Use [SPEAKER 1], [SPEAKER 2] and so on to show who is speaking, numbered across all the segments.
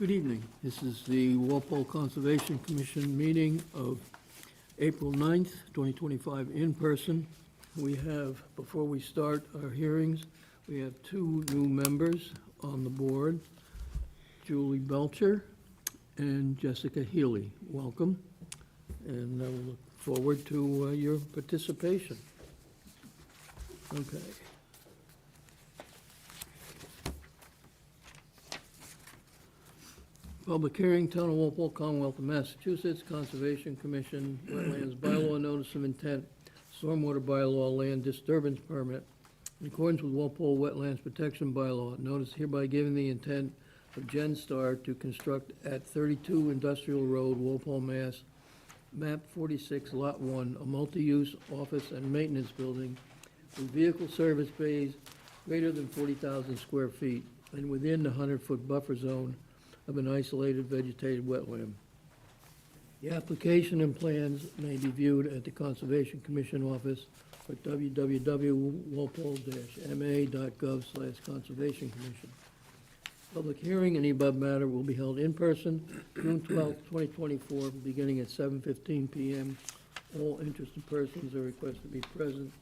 [SPEAKER 1] Good evening. This is the Walpole Conservation Commission meeting of April 9th, 2025, in person. We have, before we start our hearings, we have two new members on the board, Julie Belcher and Jessica Healy. Welcome, and I will look forward to your participation. Okay. Public hearing, Town of Walpole, Commonwealth of Massachusetts, Conservation Commission, Wetlands Bylaw, Notice of Intent, Stormwater Bylaw, Land Disturbance Permit. In accordance with Walpole Wetlands Protection Bylaw, notice hereby giving the intent of GenStar to construct at 32 Industrial Road, Walpole, Mass., map 46, lot 1, a multi-use office and maintenance building with vehicle service bays greater than 40,000 square feet and within the 100-foot buffer zone of an isolated vegetated wetland. The application and plans may be viewed at the Conservation Commission office at www.walpole-ma.gov/Conservation Commission. Public hearing in the above matter will be held in person, June 12, 2024, beginning at 7:15 p.m. All interested persons are requested to be present.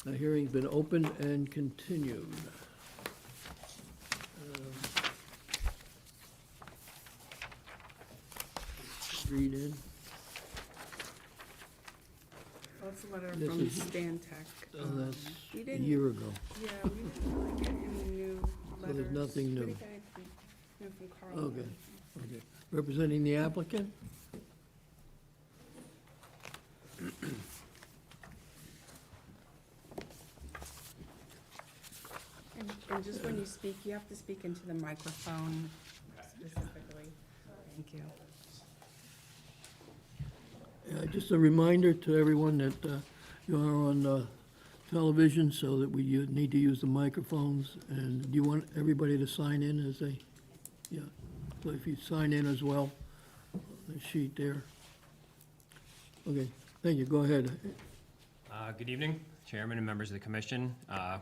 [SPEAKER 1] The hearing's been opened and continued. Read in.
[SPEAKER 2] That's a letter
[SPEAKER 1] This
[SPEAKER 2] from
[SPEAKER 1] is-
[SPEAKER 2] Stantec.
[SPEAKER 1] That's
[SPEAKER 2] We
[SPEAKER 1] a
[SPEAKER 2] didn't-
[SPEAKER 1] year ago.
[SPEAKER 2] Yeah, we didn't really get any new letters.
[SPEAKER 1] there's nothing new.
[SPEAKER 2] We didn't get anything new from Carl.
[SPEAKER 1] Okay, okay. Representing the applicant?
[SPEAKER 2] And just when you speak, you have to speak into the microphone specifically. Thank you.
[SPEAKER 1] Just a reminder to everyone that you are on television, so that we need to use the microphones. And do you want everybody to sign in as they, yeah. So if you sign in as well, the sheet there. Okay, thank you. Go ahead.
[SPEAKER 3] Good evening, Chairman and members of the Commission.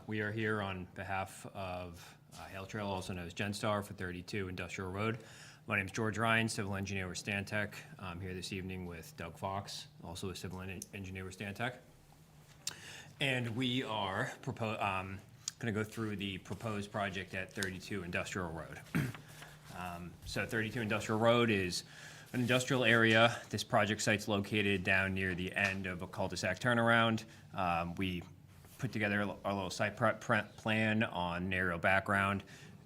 [SPEAKER 3] We are here on behalf of Hale Trail, also known as GenStar, for 32 Industrial Road. My name is George Ryan, civil engineer with Stantec. I'm here this evening with Doug Fox, also a civil engineer with Stantec. And we are going to go through the proposed project at 32 Industrial Road. So 32 Industrial Road is an industrial area. This project site's located down near the end of a cul-de-sac turnaround. We put together our little site prep plan on an aerial background.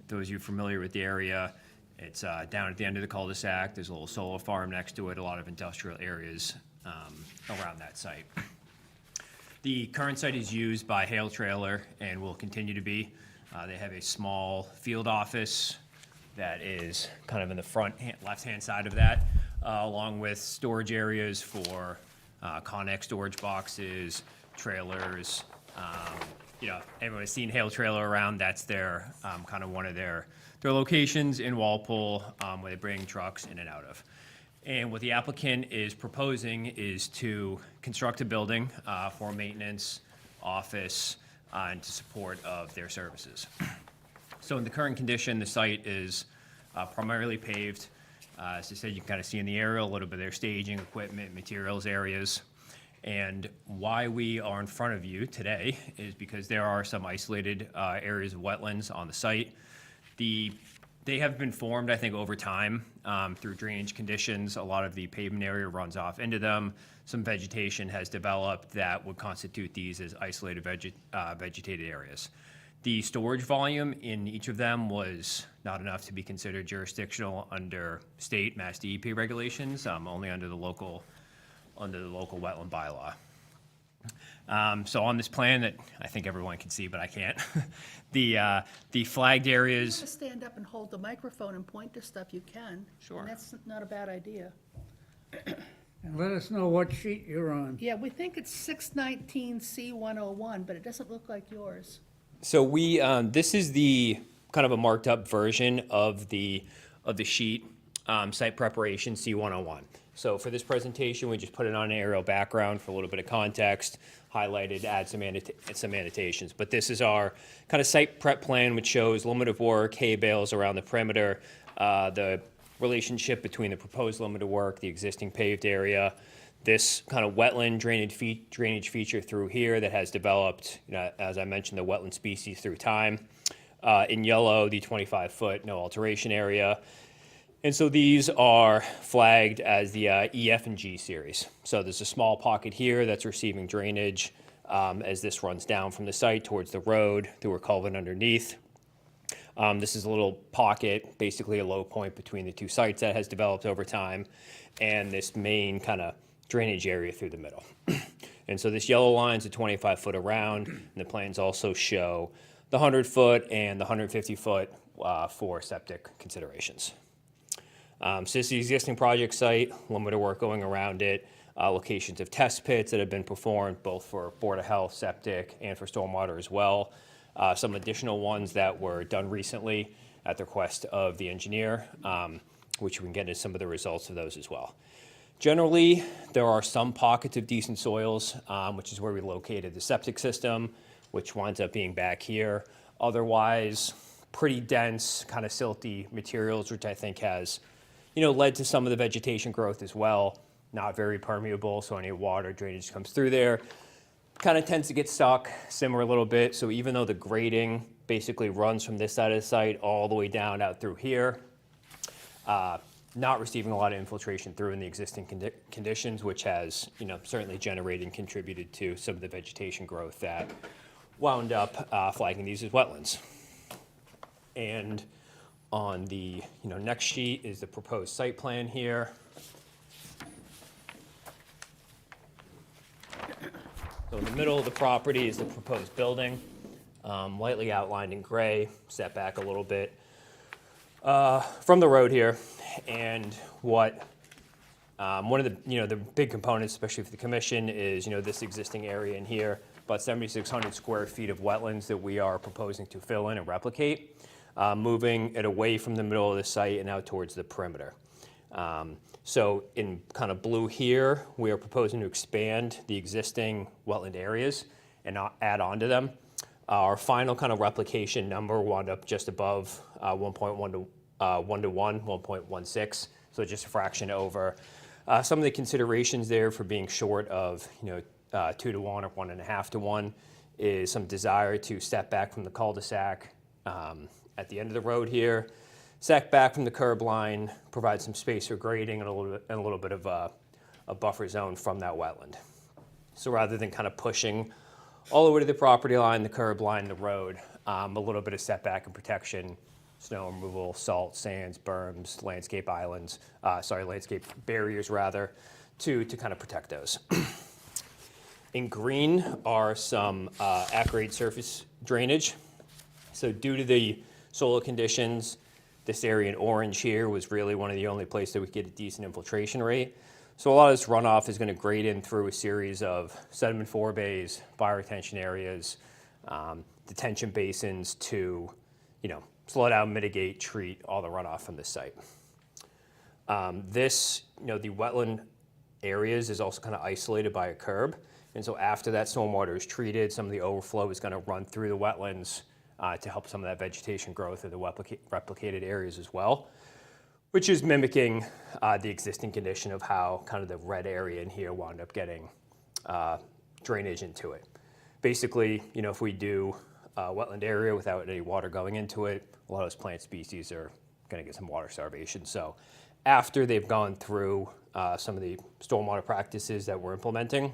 [SPEAKER 3] Those of you familiar with the area, it's down at the end of the cul-de-sac. There's a little solar farm next to it, a lot of industrial areas around that site. The current site is used by Hale Trailer and will continue to be. They have a small field office that is kind of in the front left-hand side of that, along with storage areas for Connex storage boxes, trailers. Everyone has seen Hale Trailer around. That's their kind of one of their locations in Walpole, where they bring trucks in and out of. And what the applicant is proposing is to construct a building for maintenance, office, and to support of their services. So in the current condition, the site is primarily paved. As I said, you can kind of see in the aerial a little bit of their staging, equipment, materials areas. And why we are in front of you today is because there are some isolated areas of wetlands on the site. They have been formed, I think, over time through drainage conditions. A lot of the pavement area runs off into them. Some vegetation has developed that would constitute these as isolated vegetated areas. The storage volume in each of them was not enough to be considered jurisdictional under state Mass DEP regulations, only under the local wetland bylaw. So on this plan that I think everyone can see, but I can't, the flagged areas.
[SPEAKER 4] If you want to stand up and hold the microphone and point to stuff, you can.
[SPEAKER 3] Sure.
[SPEAKER 4] And that's not a bad idea.
[SPEAKER 5] And let us know what sheet you're on.
[SPEAKER 4] Yeah, we think it's 619C101, but it doesn't look like yours.
[SPEAKER 3] So this is the kind of a marked up version of the sheet, site preparation C101. So for this presentation, we just put it on an aerial background for a little bit of context, highlighted, add some annotations. But this is our kind of site prep plan, which shows limit of work, hay bales around the perimeter, the relationship between the proposed limit of work, the existing paved area, this kind of wetland drainage feature through here that has developed, as I mentioned, the wetland species through time. In yellow, the 25-foot no alteration area. And so these are flagged as the E, F, and G series. So there's a small pocket here that's receiving drainage as this runs down from the site towards the road through a culvert underneath. This is a little pocket, basically a low point between the two sites that has developed over time, and this main kind of drainage area through the middle. And so this yellow line is a 25-foot around, and the plans also show the 100-foot and the 150-foot for septic considerations. So this is the existing project site, limited work going around it, locations of test pits that have been performed both for Board of Health, septic, and for stormwater as well. Some additional ones that were done recently at the request of the engineer, which we can get into some of the results of those as well. Generally, there are some pockets of decent soils, which is where we located the septic system, which winds up being back here. Otherwise, pretty dense, kind of silty materials, which I think has, led to some of the vegetation growth as well. Not very permeable, so any water drainage comes through there. Kind of tends to get stuck, simmer a little bit. So even though the grading basically runs from this side of the site all the way down out through here, not receiving a lot of infiltration through in the existing conditions, which has, certainly generated and contributed to some of the vegetation growth that wound up flagging these as wetlands. And on the next sheet is the proposed site plan here. So in the middle of the property is the proposed building, lightly outlined in gray, set back a little bit from the road here. And what one of the the big components, especially for the commission, is this existing area in here, about 7,600 square feet of wetlands that we are proposing to fill in and replicate. Moving it away from the middle of the site and out towards the perimeter. So in kind of blue here, we are proposing to expand the existing wetland areas and add on to them. Our final kind of replication number wound up just above 1.1 to 1.16, so just a fraction over. Some of the considerations there for being short of 2 to 1 or 1.5 to 1 is some desire to step back from the cul-de-sac at the end of the road here, set back from the curb line, provide some space for grading and a little bit of a buffer zone from that wetland. So rather than kind of pushing all the way to the property line, the curb line, the road, a little bit of setback and protection, snow removal, salt, sands, berms, landscape islands, landscape barriers rather, to kind of protect those. In green are some at-grade surface drainage. So due to the soil conditions, this area in orange here was really one of the only places that we could get a decent infiltration rate. So a lot of this runoff is going to grade in through a series of sediment forebays, bioretention areas, detention basins to, slow down, mitigate, treat all the runoff from this site. The wetland areas is also kind of isolated by a curb. And so after that stormwater is treated, some of the overflow is going to run through the wetlands to help some of that vegetation growth in the replicated areas as well, which is mimicking the existing condition of how kind of the red area in here wound up getting drainage into it. Basically, if we do a wetland area without any water going into it, a lot of those plant species are going to get some water starvation. So after they've gone through some of the stormwater practices that we're implementing,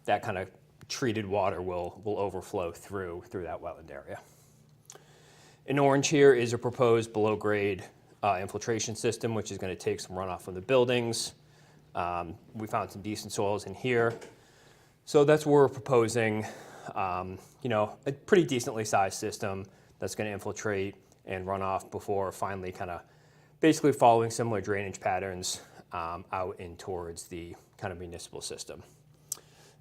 [SPEAKER 3] that kind of treated water will overflow through that wetland area. In orange here is a proposed below-grade infiltration system, which is going to take some runoff from the buildings. We found some decent soils in here. So that's what we're proposing, a pretty decently sized system that's going to infiltrate and run off before finally kind of basically following similar drainage patterns out in towards the kind of municipal system.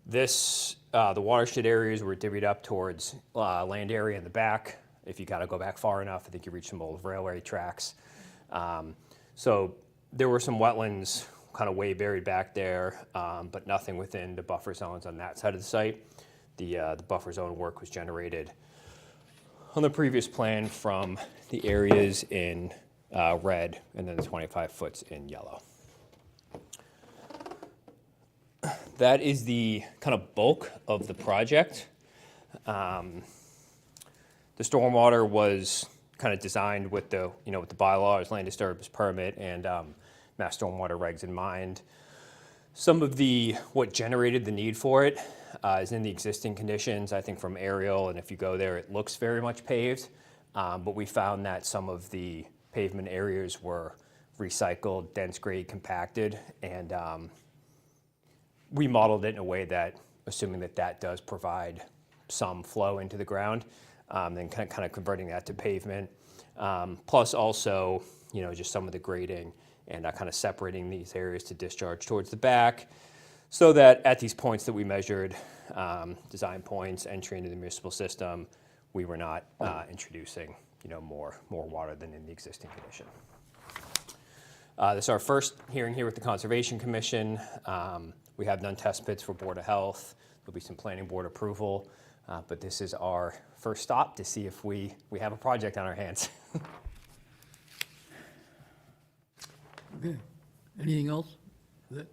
[SPEAKER 3] The watershed areas were divvied up towards land area in the back. If you got to go back far enough, I think you reach some old railway tracks. So there were some wetlands kind of way buried back there, but nothing within the buffer zones on that side of the site. The buffer zone work was generated on the previous plan from the areas in red, and then the 25 foot's in yellow. That is the kind of bulk of the project. The stormwater was kind of designed with the, with the bylaws, land disturbance permit, and mass stormwater regs in mind. Some of what generated the need for it is in the existing conditions, I think from aerial, and if you go there, it looks very much paved. But we found that some of the pavement areas were recycled, dense grade compacted, and we modeled it in a way that, assuming that does provide some flow into the ground, then kind of converting that to pavement. Plus also, just some of the grading and kind of separating these areas to discharge towards the back, so that at these points that we measured, design points, entry into the municipal system, we were not introducing, more water than in the existing condition. This is our first hearing here with the Conservation Commission. We have done test pits for Board of Health. There'll be some planning board approval, but this is our first stop to see if we have a project on our hands.
[SPEAKER 1] Okay. Anything else?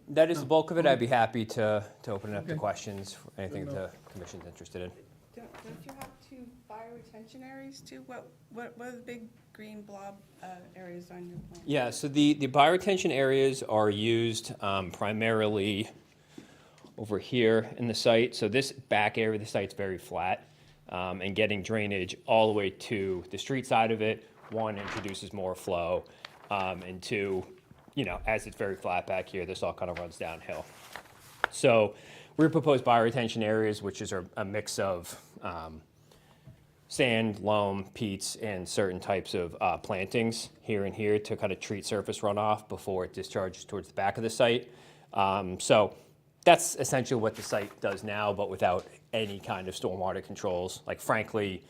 [SPEAKER 3] That is the bulk of it. I'd be happy to open it up to
[SPEAKER 1] Okay.
[SPEAKER 3] questions, for anything
[SPEAKER 1] Good
[SPEAKER 3] the commission's interested in.
[SPEAKER 2] Don't you have 2 bioretention areas too? What are the big green blob areas on your plan?
[SPEAKER 3] Yeah, so the bioretention areas are used primarily over here in the site. So this back area of the site's very flat, and getting drainage all the way to the street side of it, one, introduces more flow, and two, as it's very flat back here, this all kind of runs downhill. So we proposed bioretention areas, which is a mix of sand, loam, peats, and certain types of plantings here and here to kind of treat surface runoff before it discharges towards the back of the site. So that's essentially what the site does now, but without any kind of stormwater controls. Like, frankly,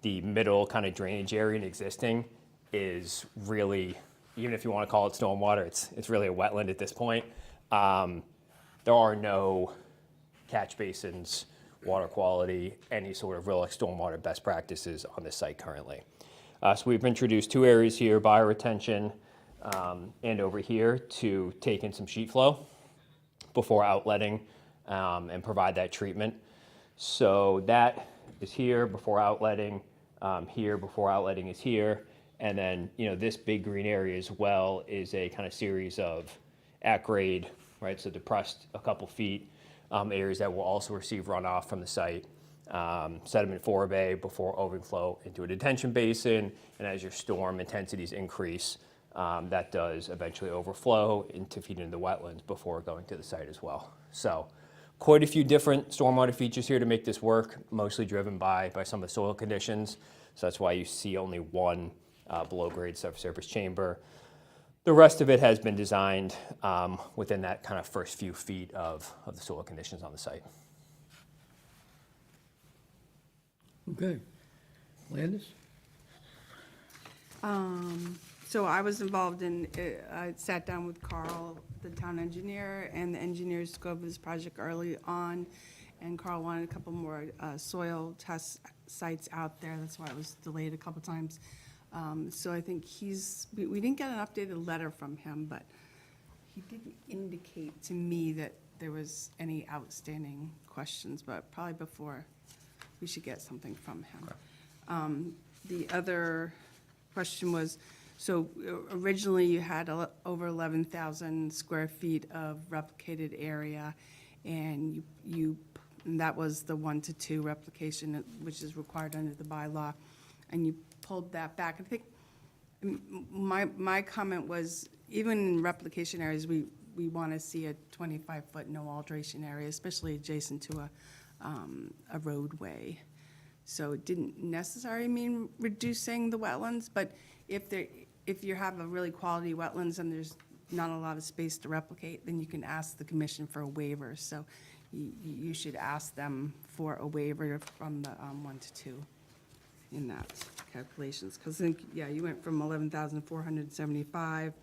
[SPEAKER 3] the middle kind of drainage area in existing is really, even if you want to call it stormwater, it's really a wetland at this point. There are no catch basins, water quality, any sort of real stormwater best practices on this site currently. So we've introduced 2 areas here, bioretention, and over here to take in some sheet flow before outletting and provide that treatment. So that is here before outletting, here before outletting is here. And then, this big green area as well is a kind of series of at grade, right? So depressed a couple feet, areas that will also receive runoff from the site, sediment forebay before overflow into a detention basin. And as your storm intensities increase, that does eventually overflow into feed into the wetlands before going to the site as well. So quite a few different stormwater features here to make this work, mostly driven by some of the soil conditions. So that's why you see only one below grade subsurface chamber. The rest of it has been designed within that kind of first few feet of the soil conditions on the site.
[SPEAKER 1] Okay. Landis?
[SPEAKER 2] So I was involved in, I sat down with Carl, the town engineer, and the engineers to go over this project early on. And Carl wanted a couple more soil test sites out there. That's why it was delayed a couple times. So I think we didn't get an updated letter from him, but he didn't indicate to me that there was any outstanding questions, but probably before, we should get something from him. The other question was, so originally you had over 11,000 square feet of replicated area, and and that was the 1 to 2 replication, which is required under the bylaw, and you pulled that back. I think my comment was, even in replication areas, we want to see a 25-foot no alteration area, especially adjacent to a roadway. So it didn't necessarily mean reducing the wetlands, but if you have a really quality wetlands and there's not a lot of space to replicate, then you can ask the commission for a waiver. So you should ask them for a waiver from the 1 to 2 in that calculations. Because I think, yeah, you went from 11,475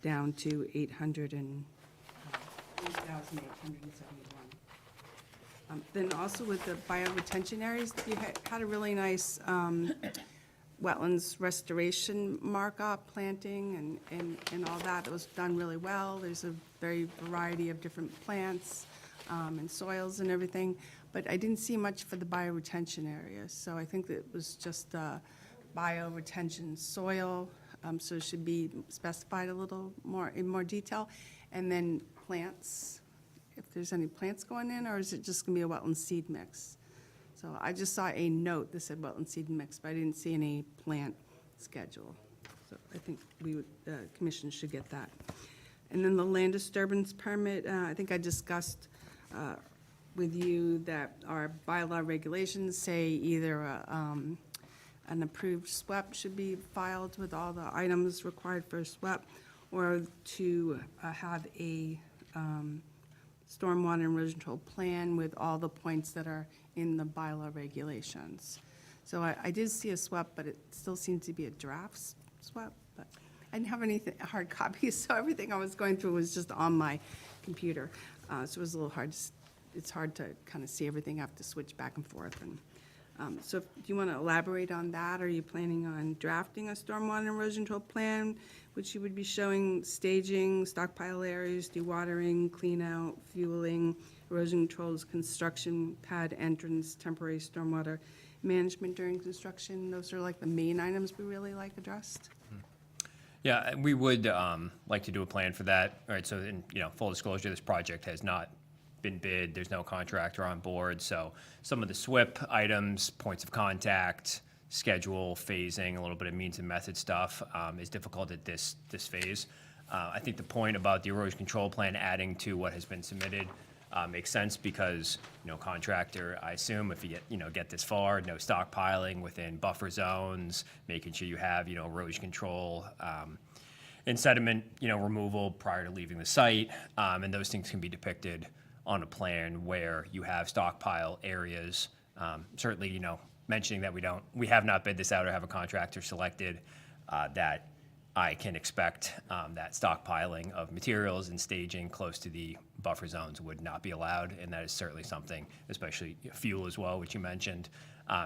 [SPEAKER 2] down to 8,871. Then also with the bioretention areas, you had a really nice wetlands restoration markup, planting, and all that. It was done really well. There's a very variety of different plants and soils and everything, but I didn't see much for the bioretention area. So I think that it was just bioretention soil, so it should be specified a little more, in more detail. And then plants, if there's any plants going in, or is it just gonna be a wetland seed mix? So I just saw a note that said wetland seed mix, but I didn't see any plant schedule. So I think we would, commission should get that. And then the land disturbance permit, I think I discussed with you that our bylaw regulations say either an approved SWEP should be filed with all the items required for a SWEP, or to have a stormwater and erosion control plan with all the points that are in the bylaw regulations. So I did see a SWEP, but it still seems to be a draft SWEP, but I didn't have anything, hard copies, so everything I was going through was just on my computer. So it was a little hard, it's hard to kind of see everything, I have to switch back and forth. And so do you want to elaborate on that? Are you planning on drafting a stormwater and erosion control plan, which you would be showing staging, stockpile areas, dewatering, clean out, fueling, erosion controls, construction pad entrance, temporary stormwater management during construction? Those are like the main items we really like addressed.
[SPEAKER 3] Yeah, we would like to do a plan for that. All right, so in, full disclosure, this project has not been bid. There's no contractor on board. So some of the SWIP items, points of contact, schedule, phasing, a little bit of means and method stuff is difficult at this phase. I think the point about the erosion control plan adding to what has been submitted makes sense because, contractor, I assume if you get this far, no stockpiling within buffer zones, making sure you have, erosion control, and sediment, removal prior to leaving the site. And those things can be depicted on a plan where you have stockpile areas. Certainly, mentioning that we have not bid this out or have a contractor selected, that I can expect that stockpiling of materials and staging close to the buffer zones would not be allowed, and that is certainly something, especially fuel as well, which you mentioned,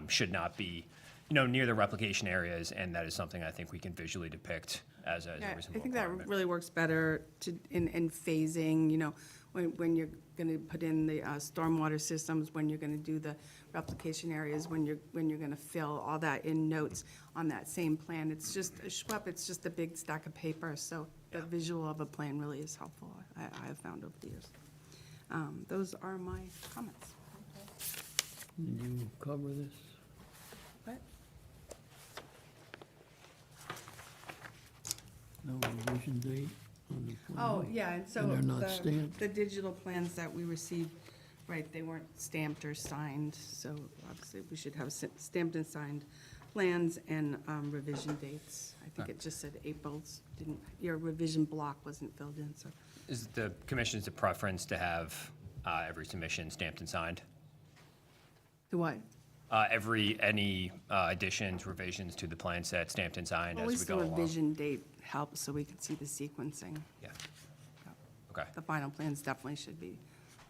[SPEAKER 3] should not be, near the replication areas, and that is something I think we can visually depict as a
[SPEAKER 2] Yeah,
[SPEAKER 3] reasonable
[SPEAKER 2] I think that
[SPEAKER 3] requirement.
[SPEAKER 2] really works better in phasing, when you're going to put in the stormwater systems, when you're going to do the replication areas, when you're going to fill all that in notes on that same plan. It's just, a SWEP, it's just a big stack of paper, so the visual of a plan really is helpful, I have found over the years. Those are my comments.
[SPEAKER 1] Did you cover this?
[SPEAKER 2] What?
[SPEAKER 1] No revision date on the plan?
[SPEAKER 2] Oh, yeah, and so
[SPEAKER 1] And they're not stamped?
[SPEAKER 2] the digital plans that we received, right, they weren't stamped or signed, so obviously we should have stamped and signed plans and revision dates. I think it just said April's, your revision block wasn't filled in, so.
[SPEAKER 3] Is the commission's preference to have every submission stamped and signed?
[SPEAKER 2] The what?
[SPEAKER 3] Any additions, revisions to the plan set stamped and signed as we
[SPEAKER 2] Always the
[SPEAKER 3] go along?
[SPEAKER 2] revision date helps so we can see the sequencing.
[SPEAKER 3] Yeah,
[SPEAKER 2] Yeah.
[SPEAKER 3] okay.
[SPEAKER 2] The final plans definitely should be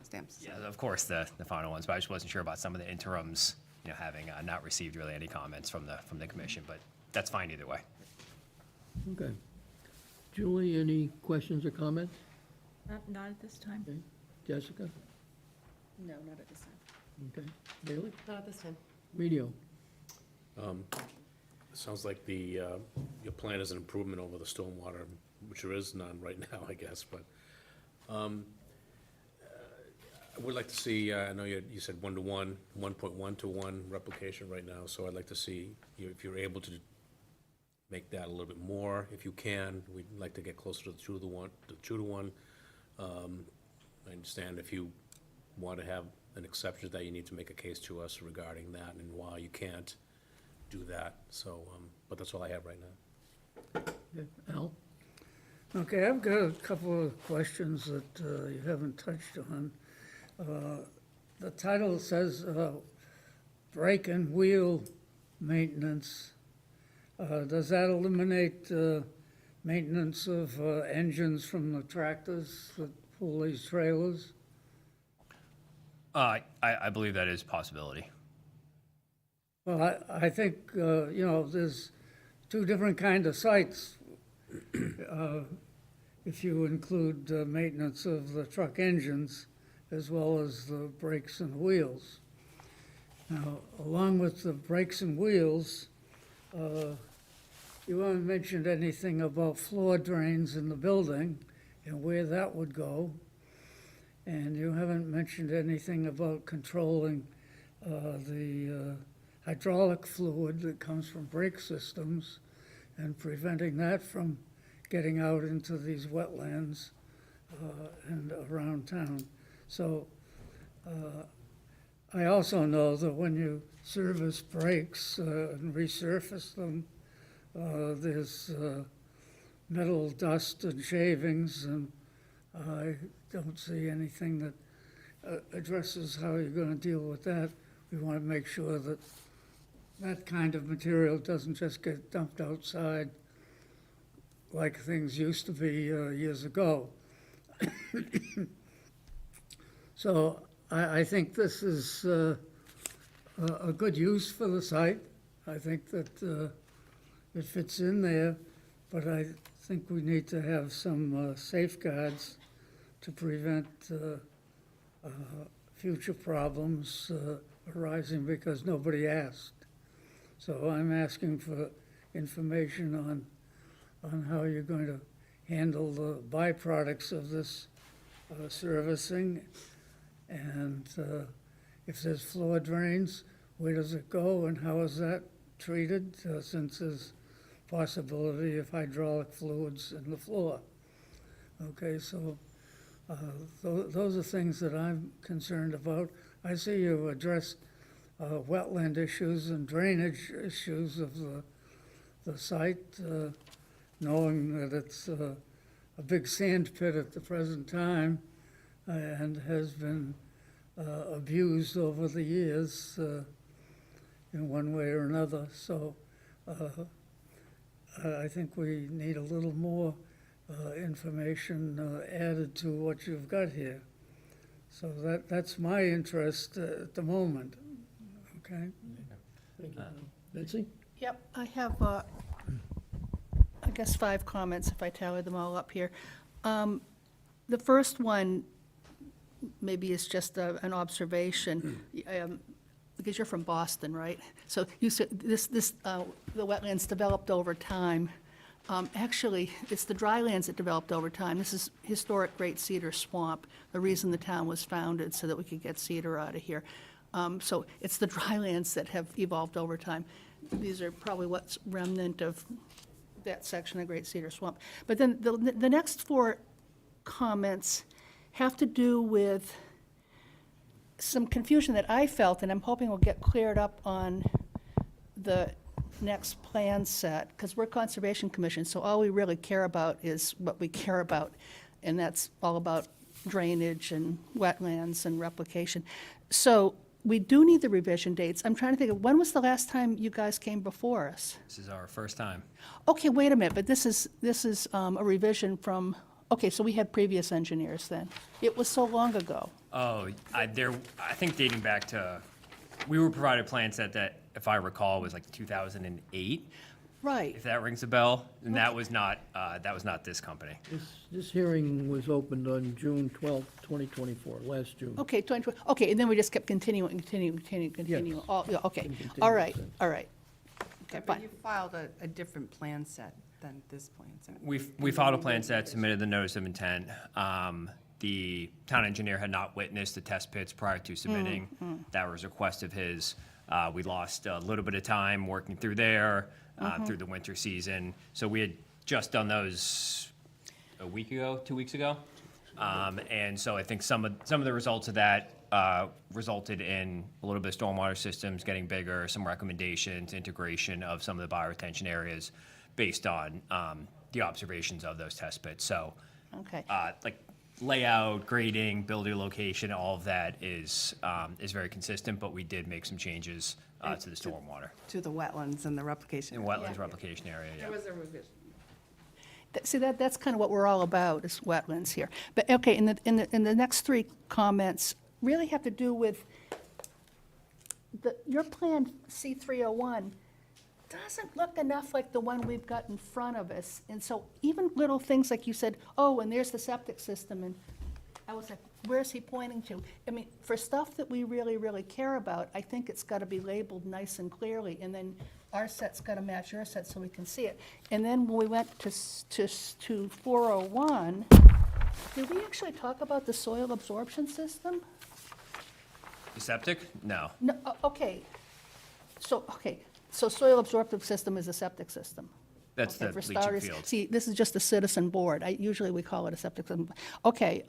[SPEAKER 2] stamped.
[SPEAKER 3] Yeah, of course, the final ones, but I just wasn't sure about some of the interims, having not received really any comments from the commission, but that's fine either way.
[SPEAKER 1] Okay. Julie, any questions or comments?
[SPEAKER 6] Not at this time.
[SPEAKER 1] Okay. Jessica?
[SPEAKER 6] No, not at this time.
[SPEAKER 1] Okay. Bailey?
[SPEAKER 6] Not at this time.
[SPEAKER 1] Medio?
[SPEAKER 7] Sounds like your plan is an improvement over the stormwater, which there is none right now, I guess, but I would like to see, I know you said 1-to-1, 1.1-to-1 replication right now, so I'd like to see if you're able to make that a little bit more, if you can. We'd like to get closer to the 2-to-1. I understand if you want to have an exception that you need to make a case to us regarding that and why you can't do that, so, but that's all I have right now.
[SPEAKER 1] Okay. Al?
[SPEAKER 5] Okay, I've got a couple of questions that you haven't touched on. The title says brake and wheel maintenance. Does that eliminate maintenance of engines from the tractors that pull these trailers?
[SPEAKER 3] I believe that is a possibility.
[SPEAKER 5] Well, I think, there's two different kind of sites. If you include maintenance of the truck engines as well as the brakes and wheels. Now, along with the brakes and wheels, you haven't mentioned anything about floor drains in the building and where that would go. And you haven't mentioned anything about controlling the hydraulic fluid that comes from brake systems and preventing that from getting out into these wetlands and around town. So I also know that when you service brakes and resurface them, there's metal dust and shavings, and I don't see anything that addresses how you're going to deal with that. We want to make sure that that kind of material doesn't just get dumped outside like things used to be years ago. So I think this is a good use for the site. I think that it fits in there, but I think we need to have some safeguards to prevent future problems arising because nobody asked. So I'm asking for information on how you're going to handle the byproducts of this servicing. And if there's floor drains, where does it go and how is that treated, since there's possibility of hydraulic fluids in the floor? Okay, so those are things that I'm concerned about. I see you've addressed wetland issues and drainage issues of the site, knowing that it's a big sand pit at the present time and has been abused over the years in one way or another. So I think we need a little more information added to what you've got here. So that's my interest at the moment, okay?
[SPEAKER 1] Thank you. Betsy?
[SPEAKER 4] Yep, I have, I guess, 5 comments if I tally them all up here. The first one maybe is just an observation, because you're from Boston, right? So you said the wetlands developed over time. Actually, it's the drylands that developed over time. This is historic Great Cedar Swamp, the reason the town was founded, so that we could get cedar out of here. So it's the drylands that have evolved over time. These are probably what's remnant of that section of Great Cedar Swamp. But then the next 4 comments have to do with some confusion that I felt, and I'm hoping will get cleared up on the next plan set, because we're Conservation Commission, so all we really care about is what we care about, and that's all about drainage and wetlands and replication. So we do need the revision dates. I'm trying to think of, when was the last time you guys came before us?
[SPEAKER 3] This is our first time.
[SPEAKER 4] Okay, wait a minute, but this is a revision from, okay, so we had previous engineers then. It was so long ago.
[SPEAKER 3] Oh, I think dating back to, we were provided a plan set that, if I recall, was like 2008,
[SPEAKER 4] Right.
[SPEAKER 3] if that rings a bell. And that was not this company.
[SPEAKER 1] This hearing was opened on June 12th, 2024, last June.
[SPEAKER 4] Okay, okay, and then we just kept continuing.
[SPEAKER 1] Yes.
[SPEAKER 4] Oh, yeah, okay,
[SPEAKER 1] Can continue
[SPEAKER 4] all right,
[SPEAKER 1] since.
[SPEAKER 4] all right. Okay,
[SPEAKER 2] But
[SPEAKER 4] fine.
[SPEAKER 2] you filed a different plan set than this plan set.
[SPEAKER 3] We filed a plan set, submitted the notice of intent. The town engineer had not witnessed the test pits prior to submitting. That was a request of his. We lost a little bit of time working through there, through the winter season. So we had just done those a week ago, 2 weeks ago. And so I think some of the results of that resulted in a little bit of stormwater systems getting bigger, some recommendations, integration of some of the bioretention areas based on the observations of those test pits. So
[SPEAKER 4] Okay,
[SPEAKER 3] like layout, grading, building location, all of that is very consistent, but we did make some changes to the stormwater
[SPEAKER 2] To the wetlands and the replication.
[SPEAKER 3] and wetlands replication area, yeah.
[SPEAKER 2] There was a revision.
[SPEAKER 4] see, that's kind of what we're all about, is wetlands here. But, okay, in the next 3 comments really have to do with your plan C301 doesn't look enough like the one we've got in front of us. And so even little things like you said, oh, and there's the septic system, and I was like, where's he pointing to? I mean, for stuff that we really, really care about, I think it's gotta be labeled nice and clearly, and then our set's gotta match your set so we can see it. And then when we went to 401, did we actually talk about the soil absorption system?
[SPEAKER 3] The septic? No.
[SPEAKER 4] No, okay. So soil absorptive system is a septic system.
[SPEAKER 3] That's
[SPEAKER 4] Okay,
[SPEAKER 3] the
[SPEAKER 4] for
[SPEAKER 3] leaching
[SPEAKER 4] starters.
[SPEAKER 3] field.
[SPEAKER 4] See, this is just a citizen board. Usually we call it a septic system. Okay,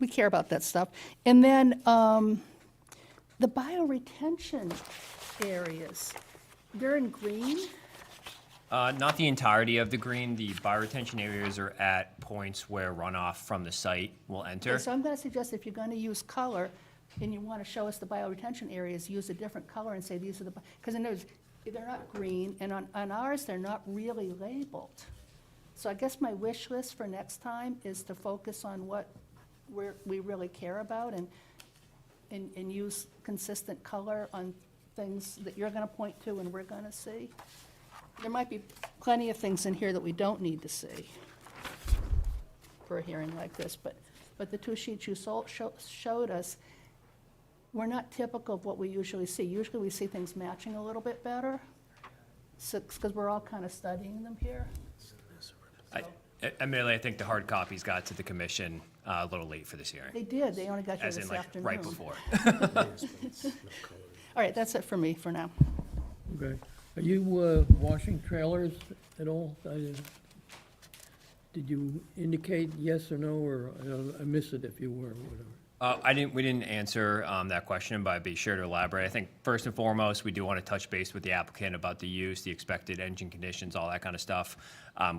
[SPEAKER 4] we care about that stuff. And then, the bioretention areas, they're in green?
[SPEAKER 3] Not the entirety of the green. The bioretention areas are at points where runoff from the site will enter.
[SPEAKER 4] Okay, so I'm gonna suggest if you're gonna use color, and you wanna show us the bioretention areas, use a different color and say these are the, because in those, they're not green, and on ours, they're not really labeled. So I guess my wish list for next time is to focus on what we really care about and use consistent color on things that you're gonna point to and we're gonna see. There might be plenty of things in here that we don't need to see for a hearing like this, but the two sheets you showed us, we're not typical of what we usually see. Usually we see things matching a little bit better, because we're all kind of studying them here.
[SPEAKER 3] Admittedly, I think the hard copies got to the commission a little late for this hearing,
[SPEAKER 4] They did, they only got here
[SPEAKER 3] as in
[SPEAKER 4] this
[SPEAKER 3] like
[SPEAKER 4] afternoon.
[SPEAKER 3] right before.
[SPEAKER 4] All right, that's it for me for now.
[SPEAKER 1] Okay. Are you washing trailers at all? Did you indicate yes or no, or I missed it if you were, or whatever?
[SPEAKER 3] We didn't answer that question, but I'd be sure to elaborate. I think first and foremost, we do want to touch base with the applicant about the use, the expected engine conditions, all that kind of stuff.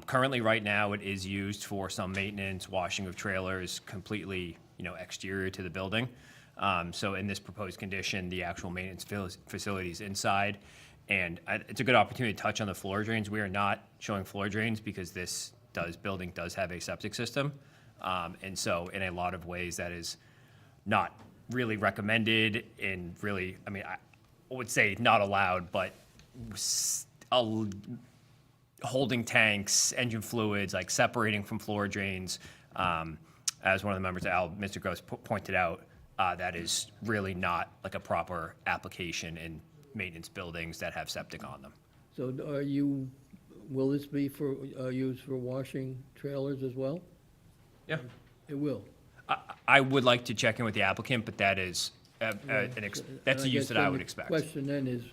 [SPEAKER 3] Currently, right now, it is used for some maintenance, washing of trailers, completely, exterior to the building. So in this proposed condition, the actual maintenance facilities inside. And it's a good opportunity to touch on the floor drains. We are not showing floor drains because this building does have a septic system. And so in a lot of ways, that is not really recommended and really, I would say not allowed, but holding tanks, engine fluids, like separating from floor drains. As one of the members, Mr. Gross pointed out, that is really not like a proper application in maintenance buildings that have septic on them.
[SPEAKER 1] So will this be used for washing trailers as well?
[SPEAKER 3] Yeah.
[SPEAKER 1] It will.
[SPEAKER 3] I would like to check in with the applicant, but that is, that's
[SPEAKER 1] And
[SPEAKER 3] a use
[SPEAKER 1] guess
[SPEAKER 3] that I
[SPEAKER 1] then
[SPEAKER 3] would
[SPEAKER 1] the
[SPEAKER 3] expect.
[SPEAKER 1] Question then is,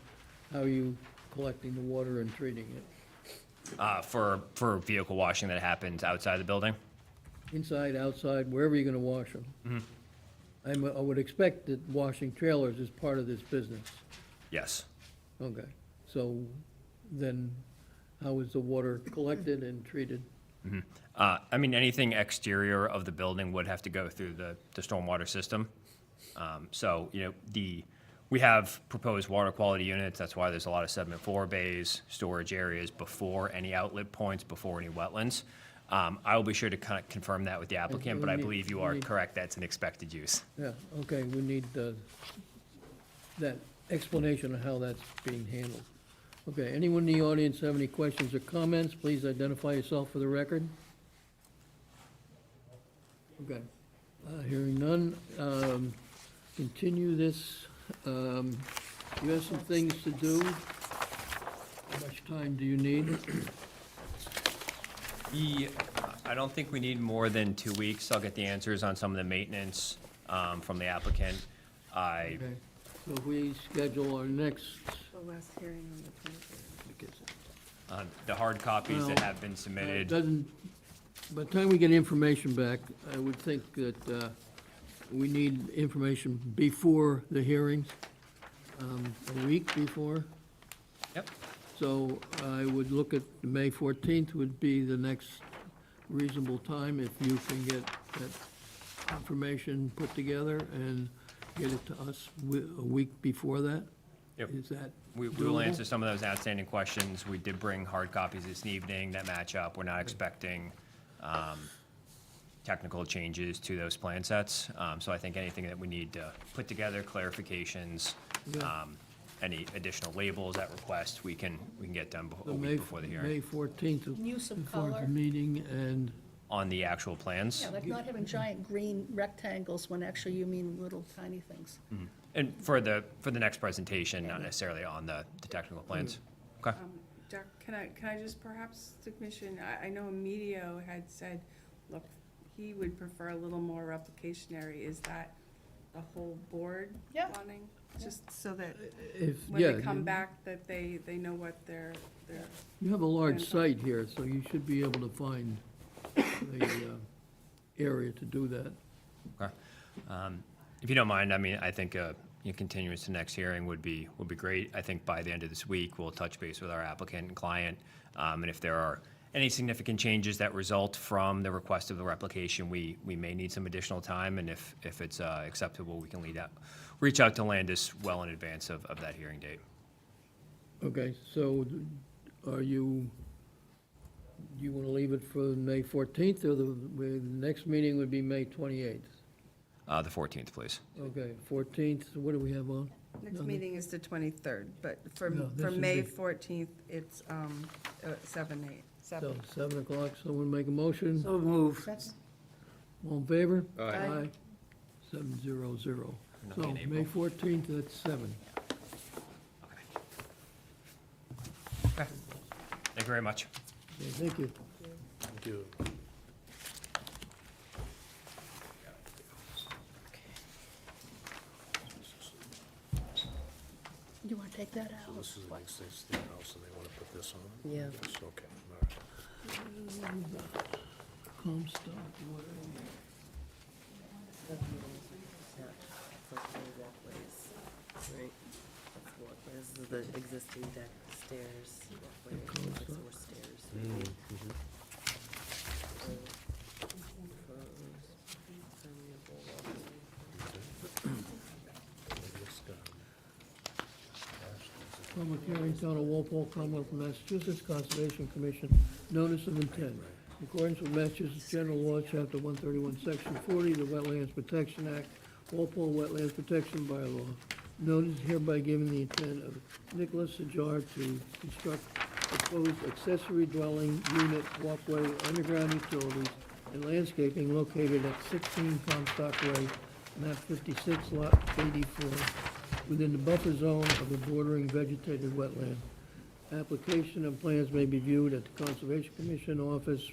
[SPEAKER 1] how are you collecting the water and treating it?
[SPEAKER 3] For vehicle washing that happens outside the building.
[SPEAKER 1] Inside, outside, wherever you're gonna wash them? I would expect that washing trailers is part of this business.
[SPEAKER 3] Yes.
[SPEAKER 1] Okay, so then how is the water collected and treated?
[SPEAKER 3] Anything exterior of the building would have to go through the stormwater system. So, we have proposed water quality units. That's why there's a lot of sediment floor bays, storage areas before any outlet points, before any wetlands. I will be sure to kind of confirm that with the applicant, but I believe you are correct. That's an expected use.
[SPEAKER 1] Yeah, okay, we need that explanation of how that's being handled. Okay, anyone in the audience have any questions or comments, please identify yourself for the record. Okay, hearing none, continue this. You have some things to do. How much time do you need?
[SPEAKER 3] I don't think we need more than 2 weeks. I'll get the answers on some of the maintenance from the applicant.
[SPEAKER 1] Okay, so if we schedule our next,
[SPEAKER 2] The last hearing on the 23rd.
[SPEAKER 3] The hard copies that
[SPEAKER 1] Well,
[SPEAKER 3] have been submitted.
[SPEAKER 1] by the time we get information back, I would think that we need information before the hearings, a week before.
[SPEAKER 3] Yep.
[SPEAKER 1] So I would look at May 14th would be the next reasonable time if you can get that information put together and get it to us a week before that.
[SPEAKER 3] Yep.
[SPEAKER 1] Is that
[SPEAKER 3] We will
[SPEAKER 1] doable?
[SPEAKER 3] answer some of those outstanding questions. We did bring hard copies this evening that match up. We're not expecting technical changes to those plan sets. So I think anything that we need to put together, clarifications, any additional labels at request, we can get done a
[SPEAKER 1] The
[SPEAKER 3] week before the hearing
[SPEAKER 1] May 14th
[SPEAKER 4] Use of
[SPEAKER 1] before the
[SPEAKER 4] color.
[SPEAKER 1] meeting, and
[SPEAKER 3] on the actual plans.
[SPEAKER 4] Yeah, like not having giant green rectangles when actually you mean little tiny things.
[SPEAKER 3] And for the next presentation, not necessarily on the technical plans. Okay.
[SPEAKER 2] Jack, can I just perhaps, the commission, I know Emilio had said, look, he would prefer a little more replicationary. Is that the whole board
[SPEAKER 4] Yeah.
[SPEAKER 2] wanting? Just so that
[SPEAKER 1] if,
[SPEAKER 2] when
[SPEAKER 1] yeah,
[SPEAKER 2] they come back, that they know what they're,
[SPEAKER 1] you have a large site here, so you should be able to find the area to do that.
[SPEAKER 3] Okay. If you don't mind, I mean, I think continuance to next hearing would be great. I think by the end of this week, we'll touch base with our applicant and client. And if there are any significant changes that result from the request of the replication, we may need some additional time. And if it's acceptable, we can reach out to Landis well in advance of that hearing date.
[SPEAKER 1] Okay, so do you want to leave it for May 14th, or the next meeting would be May 28th?
[SPEAKER 3] The 14th, please.
[SPEAKER 1] Okay, 14th, what do we have on?
[SPEAKER 2] next
[SPEAKER 1] Nothing.
[SPEAKER 2] meeting is the 23rd, but for
[SPEAKER 1] No, this is
[SPEAKER 2] May
[SPEAKER 1] the-
[SPEAKER 2] 14th, it's 7.
[SPEAKER 1] So, 7 o'clock, someone make a motion?
[SPEAKER 5] So moved.
[SPEAKER 4] That's,
[SPEAKER 1] All in favor?
[SPEAKER 2] Aye.
[SPEAKER 1] 700. So,
[SPEAKER 3] Nothing in
[SPEAKER 1] May
[SPEAKER 3] April.
[SPEAKER 1] 14th at 7.
[SPEAKER 3] Okay. Thank you very much.
[SPEAKER 1] Okay, thank you.
[SPEAKER 7] Thank you.
[SPEAKER 4] you want to take that out?
[SPEAKER 7] This is the next state house, and they want to put this on?
[SPEAKER 6] Yeah.
[SPEAKER 7] Yes, okay, all right.
[SPEAKER 1] Comstock Way.
[SPEAKER 6] Right. That's walkways. This is the existing deck, stairs, walkway, like more stairs.
[SPEAKER 1] Public hearing, Town of Walpole, Commonwealth of Massachusetts, Conservation Commission, notice of intent. In accordance with Massachusetts General Law, Chapter 131, Section 40, the Wetlands Protection Act, Walpole Wetlands Protection Bylaw. Notice hereby given the intent of Nicholas Sajar to construct proposed accessory dwelling unit, walkway, underground utilities, and landscaping located at 16 Comstock Way, map 56, lot 84, within the buffer zone of the bordering vegetated wetland. Application and plans may be viewed at the Conservation Commission office,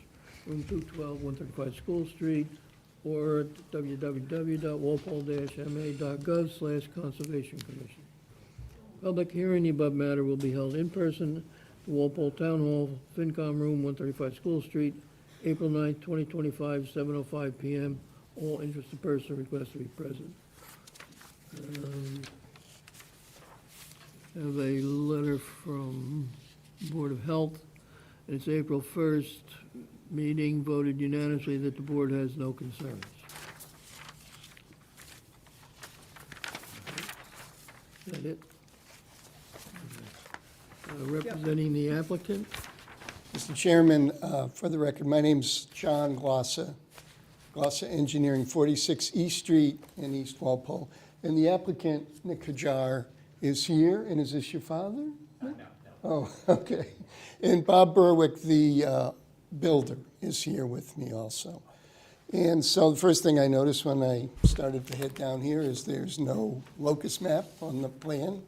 [SPEAKER 1] room 212, 135 School Street, or at www.walpole-ma.gov/Conservation Commission. Public hearing in the above matter will be held in person at Walpole Town Hall, FinCom Room, 135 School Street, April 9th, 2025, 7:05 PM. All interested persons request to be present. Have a letter from Board of Health. It's April 1st meeting, voted unanimously that the board has no concerns. Is that it? Representing the applicant?
[SPEAKER 8] Mr. Chairman, for the record, my name's John Glossa, Glossa Engineering, 46 East Street in East Walpole. And the applicant, Nick Hajar, is here, and is this your father? No. Oh, okay. And Bob Berwick, the builder, is here with me also. And so the first thing I noticed when I started to head down here is there's no locus map on the plan.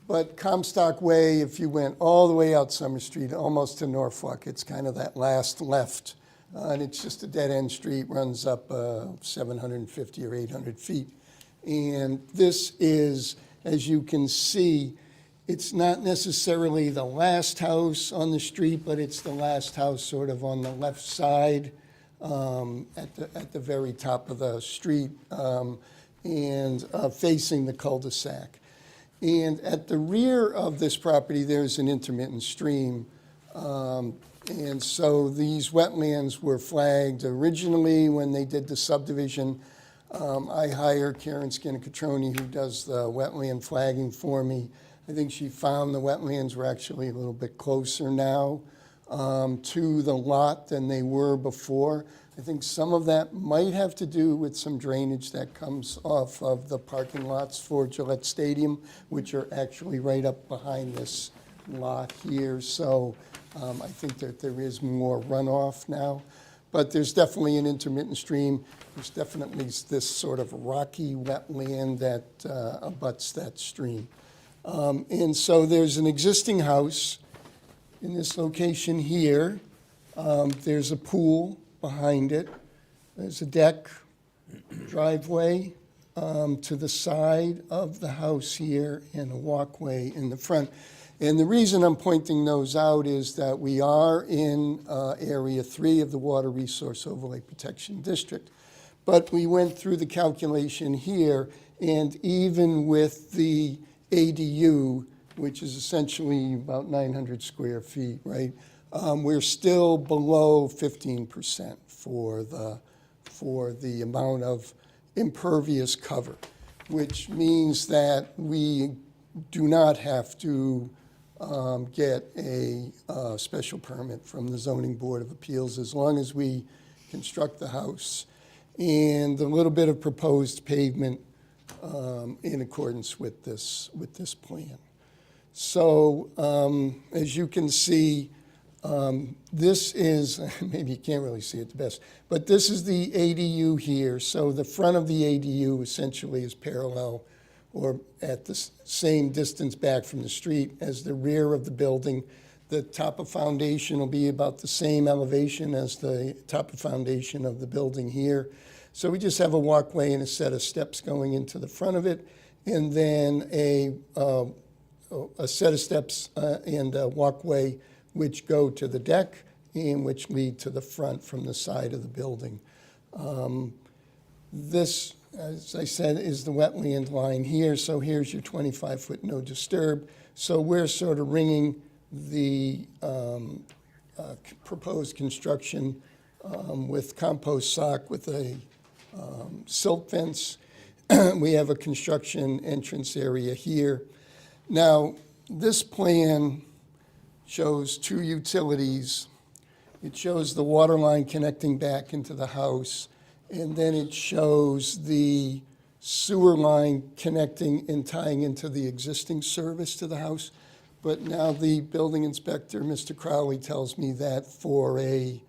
[SPEAKER 8] But Comstock Way, if you went all the way out Summer Street, almost to Norfolk, it's kind of that last left. And it's just a dead-end street, runs up 750 or 800 feet. And this is, as you can see, it's not necessarily the last house on the street, but it's the last house sort of on the left side at the very top of the street and facing the cul-de-sac. And at the rear of this property, there's an intermittent stream. And so these wetlands were flagged originally when they did the subdivision. I hired Karen Skinner-Catroni, who does the wetland flagging for me. I think she found the wetlands were actually a little bit closer now. to the lot than they were before. I think some of that might have to do with some drainage that comes off of the parking lots for Gillette Stadium, which are actually right up behind this lot here. So I think that there is more runoff now. But there's definitely an intermittent stream. There's definitely this sort of rocky wetland that abuts that stream. And so there's an existing house in this location here. There's a pool behind it. There's a deck, driveway to the side of the house here, and a walkway in the front. And the reason I'm pointing those out is that we are in Area 3 of the Water Resource Overlay Protection District. But we went through the calculation here, and even with the ADU, which is essentially about 900 square feet, right? We're still below 15% for the amount of impervious cover, which means that we do not have to get a special permit from the Zoning Board of Appeals as long as we construct the house and a little bit of proposed pavement in accordance with this plan. So as you can see, this is, maybe you can't really see it the best, but this is the ADU here. So the front of the ADU essentially is parallel or at the same distance back from the street as the rear of the building. The top of foundation will be about the same elevation as the top of foundation of the building here. So we just have a walkway and a set of steps going into the front of it, and then a set of steps and a walkway which go to the deck and which lead to the front from the side of the building. This, as I said, is the wetland line here. So here's your 25-foot no disturb. So we're sort of ringing the proposed construction with compost sock with a silt fence. We have a construction entrance area here. Now, this plan shows two utilities. It shows the water line connecting back into the house, and then it shows the sewer line connecting and tying into the existing service to the house. But now the building inspector, Mr. Crowley, tells me that for a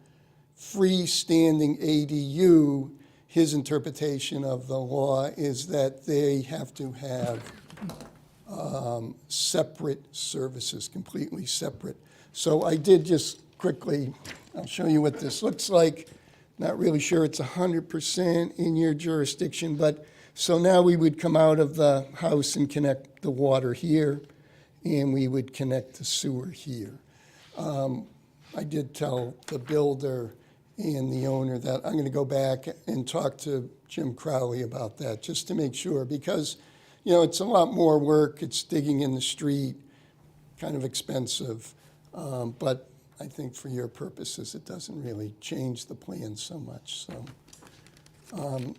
[SPEAKER 8] freestanding ADU, his interpretation of the law is that they have to have separate services, completely separate. So I did just quickly, I'll show you what this looks like. Not really sure it's 100% in your jurisdiction, but so now we would come out of the house and connect the water here, and we would connect the sewer here. I did tell the builder and the owner that I'm going to go back and talk to Jim Crowley about that, just to make sure, because, you know, it's a lot more work. It's digging in the street, kind of expensive, but I think for your purposes, it doesn't really change the plan so much.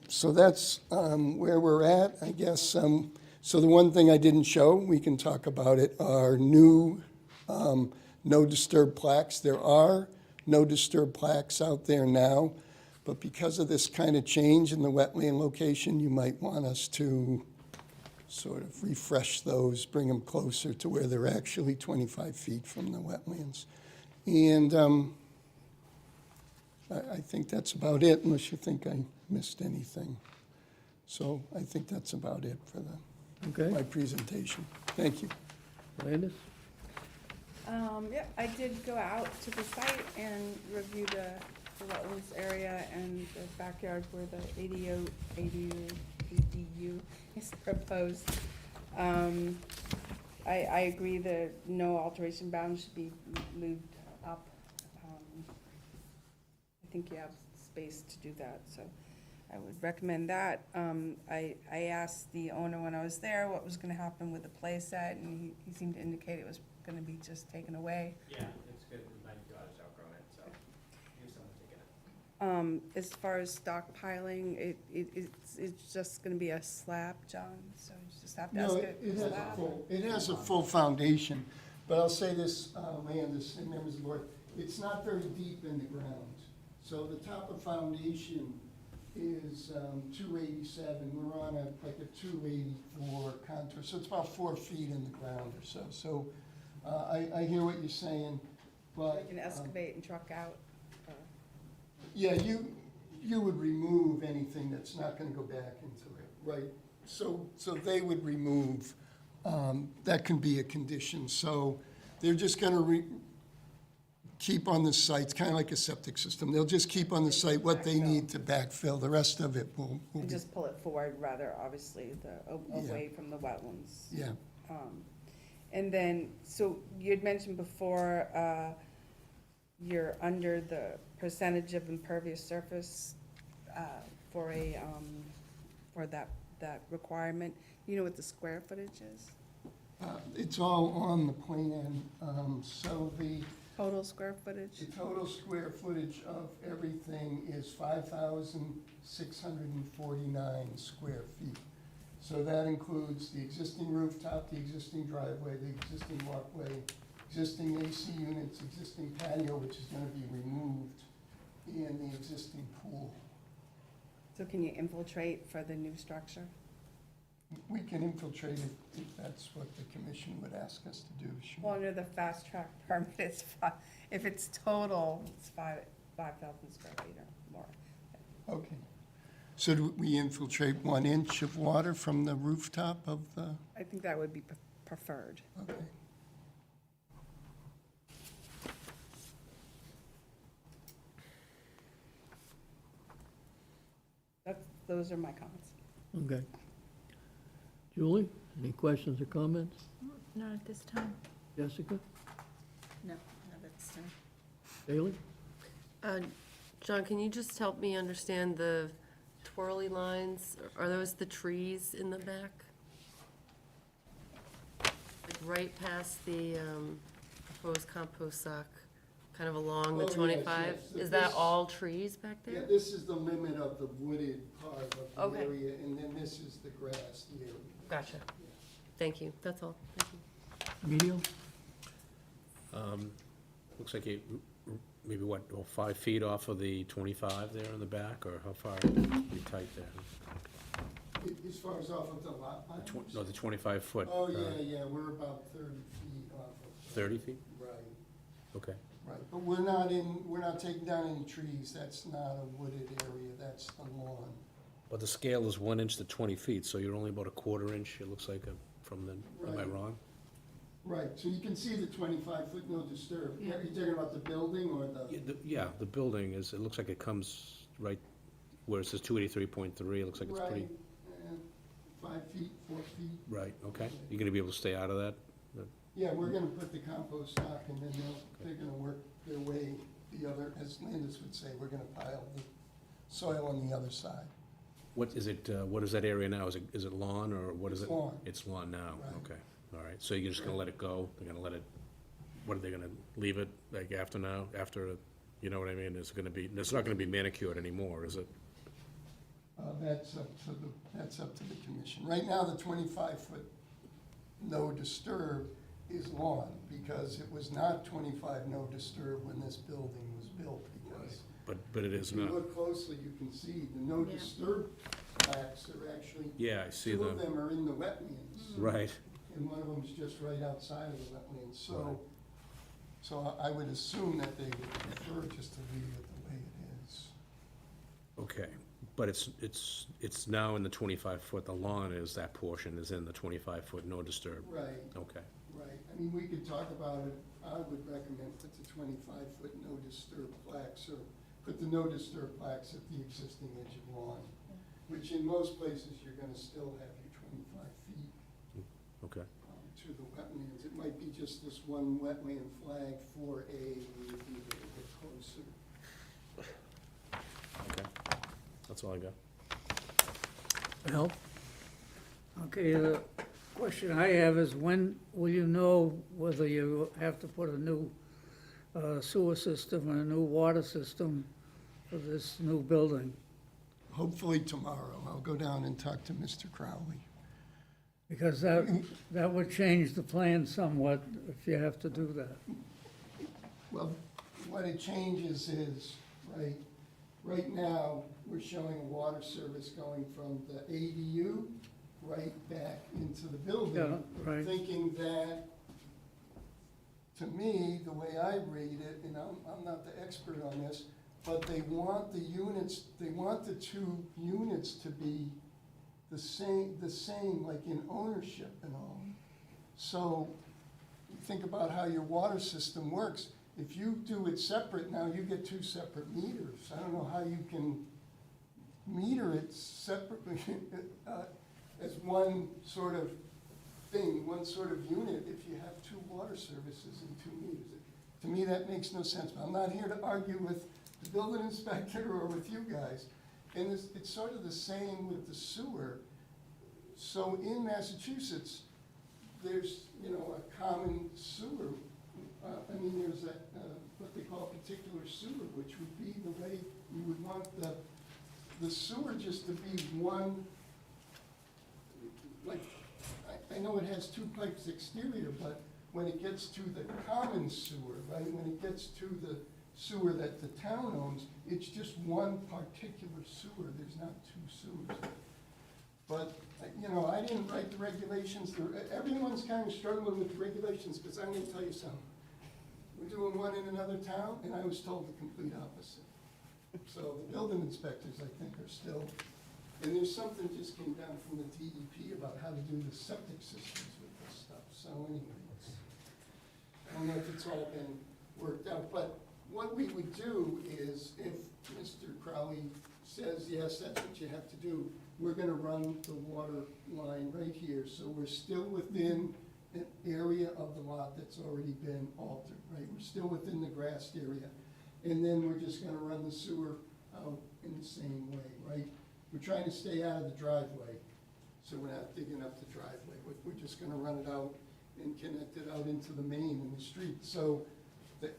[SPEAKER 8] So that's where we're at, I guess. So the one thing I didn't show, we can talk about it, are new no disturb plaques. There are no disturb plaques out there now, but because of this kind of change in the wetland location, you might want us to sort of refresh those, bring them closer to where they're actually 25 feet from the wetlands. And I think that's about it, unless you think I missed anything. So I think that's about it for my presentation. Thank you.
[SPEAKER 1] Landis?
[SPEAKER 2] Yeah, I did go out to the site and review the wetlands area and the backyard where the ADU is proposed. I agree that no alteration bounds should be moved up. I think you have space to do that, so I would recommend that. I asked the owner when I was there what was gonna happen with the play set, and he seemed to indicate it was gonna be just taken away.
[SPEAKER 3] Yeah, it's good. My daughter's outgrown it, so here's someone taking it.
[SPEAKER 2] As far as stockpiling, it's just gonna be a slab, John, so you just have to ask
[SPEAKER 8] No,
[SPEAKER 2] it.
[SPEAKER 8] it has a full foundation, but I'll say this, Landis and members of the board, It's not very deep in the ground. So the top of foundation is 287. We're on like a 284 contour, so it's about 4 feet in the ground or so. So I hear what you're saying, but.
[SPEAKER 2] You can excavate and truck out.
[SPEAKER 8] Yeah, you would remove anything that's not gonna go back into it, right? So they would remove, that can be a condition, so they're just gonna keep on the site, it's kinda like a septic system, they'll just keep on the site what they need to backfill, the rest of it will
[SPEAKER 2] And
[SPEAKER 8] be,
[SPEAKER 2] just pull it forward rather, obviously, away from the wetlands.
[SPEAKER 8] yeah.
[SPEAKER 2] And then, so you'd mentioned before, you're under the percentage of impervious surface for that requirement. You know what the square footage is?
[SPEAKER 8] It's all on the plan, so the
[SPEAKER 2] Total square footage?
[SPEAKER 8] total square footage of everything is 5,649 square feet. So that includes the existing rooftop, the existing driveway, the existing walkway, existing AC units, existing patio, which is gonna be removed, and the existing pool.
[SPEAKER 2] So can you infiltrate for the new structure?
[SPEAKER 8] We can infiltrate it if that's what the commission would ask us to do,
[SPEAKER 2] Well,
[SPEAKER 8] sure.
[SPEAKER 2] under the fast track permit, it's if it's total, it's 5,000 square feet or more.
[SPEAKER 8] Okay. So do we infiltrate 1 inch of water from the rooftop of the,
[SPEAKER 2] I think that would be preferred.
[SPEAKER 8] okay.
[SPEAKER 2] Those are my comments.
[SPEAKER 1] Okay. Julie, any questions or comments?
[SPEAKER 9] Not at this time.
[SPEAKER 1] Jessica?
[SPEAKER 4] No, that's,
[SPEAKER 1] Bailey?
[SPEAKER 6] John, can you just help me understand the twirly lines? Are those the trees in the back? Like right past the proposed compost sock, kind of along the
[SPEAKER 8] Oh, yes,
[SPEAKER 6] 25?
[SPEAKER 8] yes.
[SPEAKER 6] Is that
[SPEAKER 8] This-
[SPEAKER 6] all trees back
[SPEAKER 8] Yeah,
[SPEAKER 6] there?
[SPEAKER 8] this is the limit of the wooded part of the
[SPEAKER 6] Okay.
[SPEAKER 8] area, and then this is the grass, the area.
[SPEAKER 6] Gotcha. Thank you, that's all. Thank you.
[SPEAKER 1] Emilio?
[SPEAKER 7] Looks like you, maybe what, 5 feet off of the 25 there in the back, or how far, pretty tight there?
[SPEAKER 8] As far as off of the lot line?
[SPEAKER 7] No, the 25-foot.
[SPEAKER 8] Oh, yeah, we're about 30 feet off of.
[SPEAKER 7] 30 feet?
[SPEAKER 8] Right,
[SPEAKER 7] Okay.
[SPEAKER 8] right, but we're not taking down any trees, that's not a wooded area, that's the lawn.
[SPEAKER 7] But the scale is 1 inch to 20 feet, so you're only about a quarter inch, it looks like, from the, am I
[SPEAKER 8] Right.
[SPEAKER 7] wrong?
[SPEAKER 8] Right, so you can see the 25-foot no disturb. Are you talking about the building or the?
[SPEAKER 7] Yeah, the building is, it looks like it comes right where it says 283.3, it looks like it's pretty,
[SPEAKER 8] Right, 5 feet, 4 feet.
[SPEAKER 7] right, okay. You're gonna be able to stay out of that?
[SPEAKER 8] Yeah, we're gonna put the compost stock, and then they're gonna work their way the other, as Landis would say, we're gonna pile the soil on the other side.
[SPEAKER 7] What is it, what is that area now? Is it lawn, or what is it?
[SPEAKER 8] It's lawn.
[SPEAKER 7] It's lawn now,
[SPEAKER 8] Right.
[SPEAKER 7] okay, all right. So you're just gonna let it go? They're gonna let it, what are they gonna, leave it like after now, after, you know what I mean? It's gonna be, it's not gonna be manicured anymore, is it?
[SPEAKER 8] That's up to the commission. Right now, the 25-foot no disturb is lawn, because it was not 25 no disturb when this building was built, because
[SPEAKER 7] But it is
[SPEAKER 8] if you
[SPEAKER 7] not.
[SPEAKER 8] look closely, you can see the no
[SPEAKER 4] Yeah.
[SPEAKER 8] disturb plaques are actually,
[SPEAKER 7] Yeah, I see
[SPEAKER 8] two of
[SPEAKER 7] the,
[SPEAKER 8] them are in the wetlands,
[SPEAKER 7] right,
[SPEAKER 8] and one of them's just right outside of the wetlands.
[SPEAKER 7] Right.
[SPEAKER 8] So I would assume that they would prefer just to leave it the way it is.
[SPEAKER 7] okay. But it's now in the 25-foot, the lawn is, that portion is in the 25-foot no disturb.
[SPEAKER 8] Right.
[SPEAKER 7] Okay,
[SPEAKER 8] Right, I mean, we could talk about it, I would recommend put the 25-foot no disturb plaques, or put the no disturb plaques at the existing edge of lawn, which in most places, you're gonna still have your 25 feet
[SPEAKER 7] okay.
[SPEAKER 8] to the wetlands. It might be just this one wetland flag for A, would be a little bit closer.
[SPEAKER 7] Okay, that's all I got.
[SPEAKER 1] Al?
[SPEAKER 5] Okay, the question I have is, when will you know whether you have to put a new sewer system and a new water system for this new building?
[SPEAKER 8] Hopefully tomorrow, I'll go down and talk to Mr. Crowley.
[SPEAKER 5] Because that would change the plan somewhat if you have to do that.
[SPEAKER 8] Well, what it changes is, right now, we're showing a water service going from the ADU right back into the building.
[SPEAKER 5] Yeah, right.
[SPEAKER 8] Thinking that, to me, the way I read it, and I'm not the expert on this, but they want the units, they want the two units to be the same, like in ownership and all. So, you think about how your water system works. If you do it separate, now you get two separate meters. I don't know how you can meter it separately as one sort of thing, one sort of unit, if you have two water services and two meters. To me, that makes no sense, but I'm not here to argue with the building inspector or with you guys. And it's sort of the same with the sewer. So in Massachusetts, there's, a common sewer. There's what they call particular sewer, which would be the way you would want the sewer just to be one, like, I know it has two pipes exterior, but when it gets to the common sewer, right, when it gets to the sewer that the town owns, it's just one particular sewer, there's not two sewers. But, I didn't write the regulations, everyone's kind of struggling with the regulations, because I'm gonna tell you something. We're doing one in another town, and I was told the complete opposite. So the building inspectors, I think, are still, and there's something just came down from the DEP about how to do the septic systems with this stuff. So anyways, I don't know if it's all been worked out, but what we would do is, if Mr. Crowley says, yes, that's what you have to do, we're gonna run the water line right here, so we're still within an area of the lot that's already been altered, right? We're still within the grassed area. And then we're just gonna run the sewer out in the same way, right? We're trying to stay out of the driveway, so we're not digging up the driveway. We're just gonna run it out and connect it out into the main in the street. So the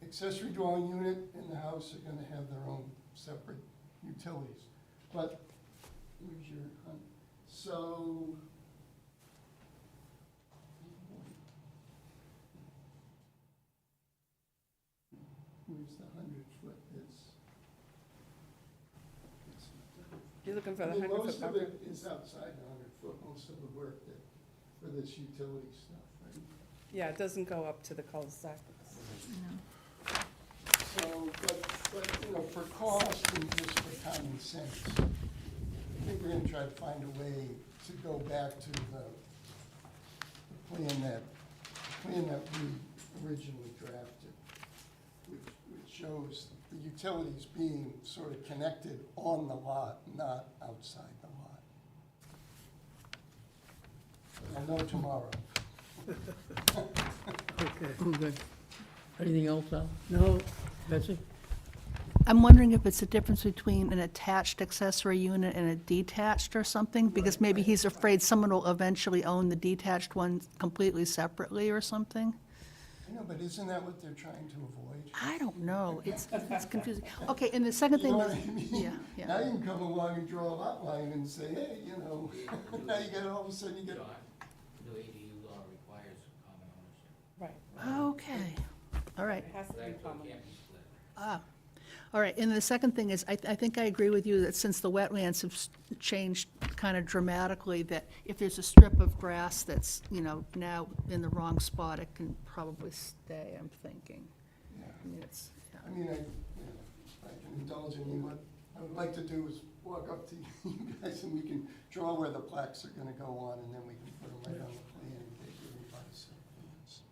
[SPEAKER 8] accessory dwelling unit and the house are gonna have their own separate utilities. But, where's your, so, where's the 100-foot
[SPEAKER 2] You're looking for the
[SPEAKER 8] I mean,
[SPEAKER 2] 100-foot
[SPEAKER 8] most of
[SPEAKER 2] buffer?
[SPEAKER 8] it is outside the 100-foot, most of the work for this utility stuff, right?
[SPEAKER 2] Yeah, it doesn't go up to the cul-de-sac.
[SPEAKER 8] So, but, for cost and just for common sense, I think we're gonna try to find a way to go back to the plan that we originally drafted, which shows the utilities being sort of connected on the lot, not outside the lot. I'll know tomorrow.
[SPEAKER 5] Okay.
[SPEAKER 1] Okay. Anything else, Al?
[SPEAKER 5] No,
[SPEAKER 1] Betsy?
[SPEAKER 4] I'm wondering if it's a difference between an attached accessory unit and a detached or something, because maybe he's afraid someone will eventually own the detached one completely separately or something.
[SPEAKER 8] I know, but isn't that what they're trying to avoid?
[SPEAKER 4] I don't know, it's confusing. Okay, and the second
[SPEAKER 8] You know
[SPEAKER 4] thing
[SPEAKER 8] what
[SPEAKER 4] is,
[SPEAKER 8] I mean?
[SPEAKER 4] yeah.
[SPEAKER 8] Now you can come along and draw a lot line and say, hey, now you got, all of a sudden you get,
[SPEAKER 9] The ADU law requires common ownership.
[SPEAKER 2] Right.
[SPEAKER 4] Okay, all right.
[SPEAKER 2] It has to be
[SPEAKER 9] Right, so
[SPEAKER 2] common.
[SPEAKER 9] it can't be split.
[SPEAKER 4] All right, and the second thing is, I think I agree with you that since the wetlands have changed kind of dramatically, that if there's a strip of grass that's, now in the wrong spot, it can probably stay, I'm thinking.
[SPEAKER 8] yeah.
[SPEAKER 4] I mean, it's, yeah.
[SPEAKER 8] I mean, I can indulge in you. What I would like to do is walk up to you guys and we can draw where the plaques are gonna go on, and then we can put them right on the plan and take everybody's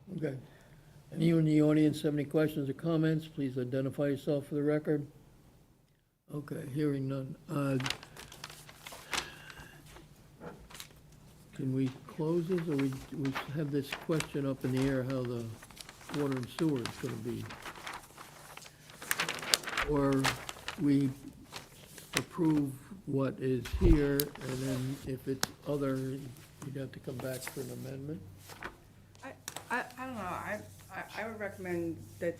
[SPEAKER 8] plans.
[SPEAKER 1] Okay. Anyone in the audience have any questions or comments? Please identify yourself for the record. Okay, hearing none. Can we close this, or we have this question up in the air, how the water and sewer is gonna be? Or we approve what is here, and then if it's other, you'd have to come back for an amendment?
[SPEAKER 2] I don't know, I would recommend that,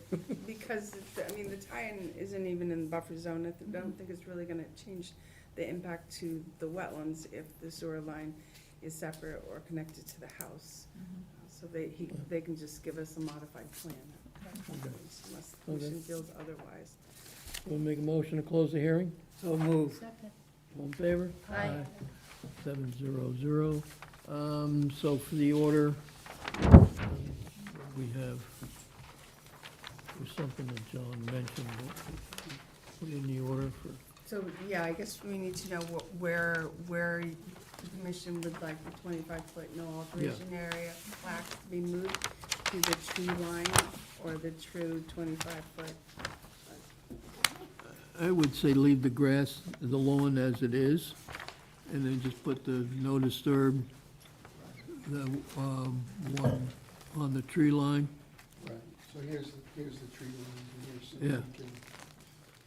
[SPEAKER 2] because, the tie-in isn't even in the buffer zone, I don't think it's really gonna change the impact to the
[SPEAKER 4] Mm-hmm.
[SPEAKER 2] wetlands if the sewer line is separate or connected to the house. So they can just give us a modified plan. unless the commission feels otherwise.
[SPEAKER 1] We'll make a motion to close the hearing.
[SPEAKER 5] So move.
[SPEAKER 4] Second.
[SPEAKER 1] All in favor?
[SPEAKER 4] Aye.
[SPEAKER 1] 700. So for the order, we have, there's something that John mentioned, that put in the order for,
[SPEAKER 2] So, yeah, I guess we need to know where the commission would like the 25-foot no alteration area plaque to be moved to the tree line or the true 25-foot.
[SPEAKER 1] I would say leave the grass, the lawn as it is, and then just put the no disturb, the, one on the tree line.
[SPEAKER 8] Right, so here's the tree line, and here's
[SPEAKER 1] Yeah.
[SPEAKER 8] something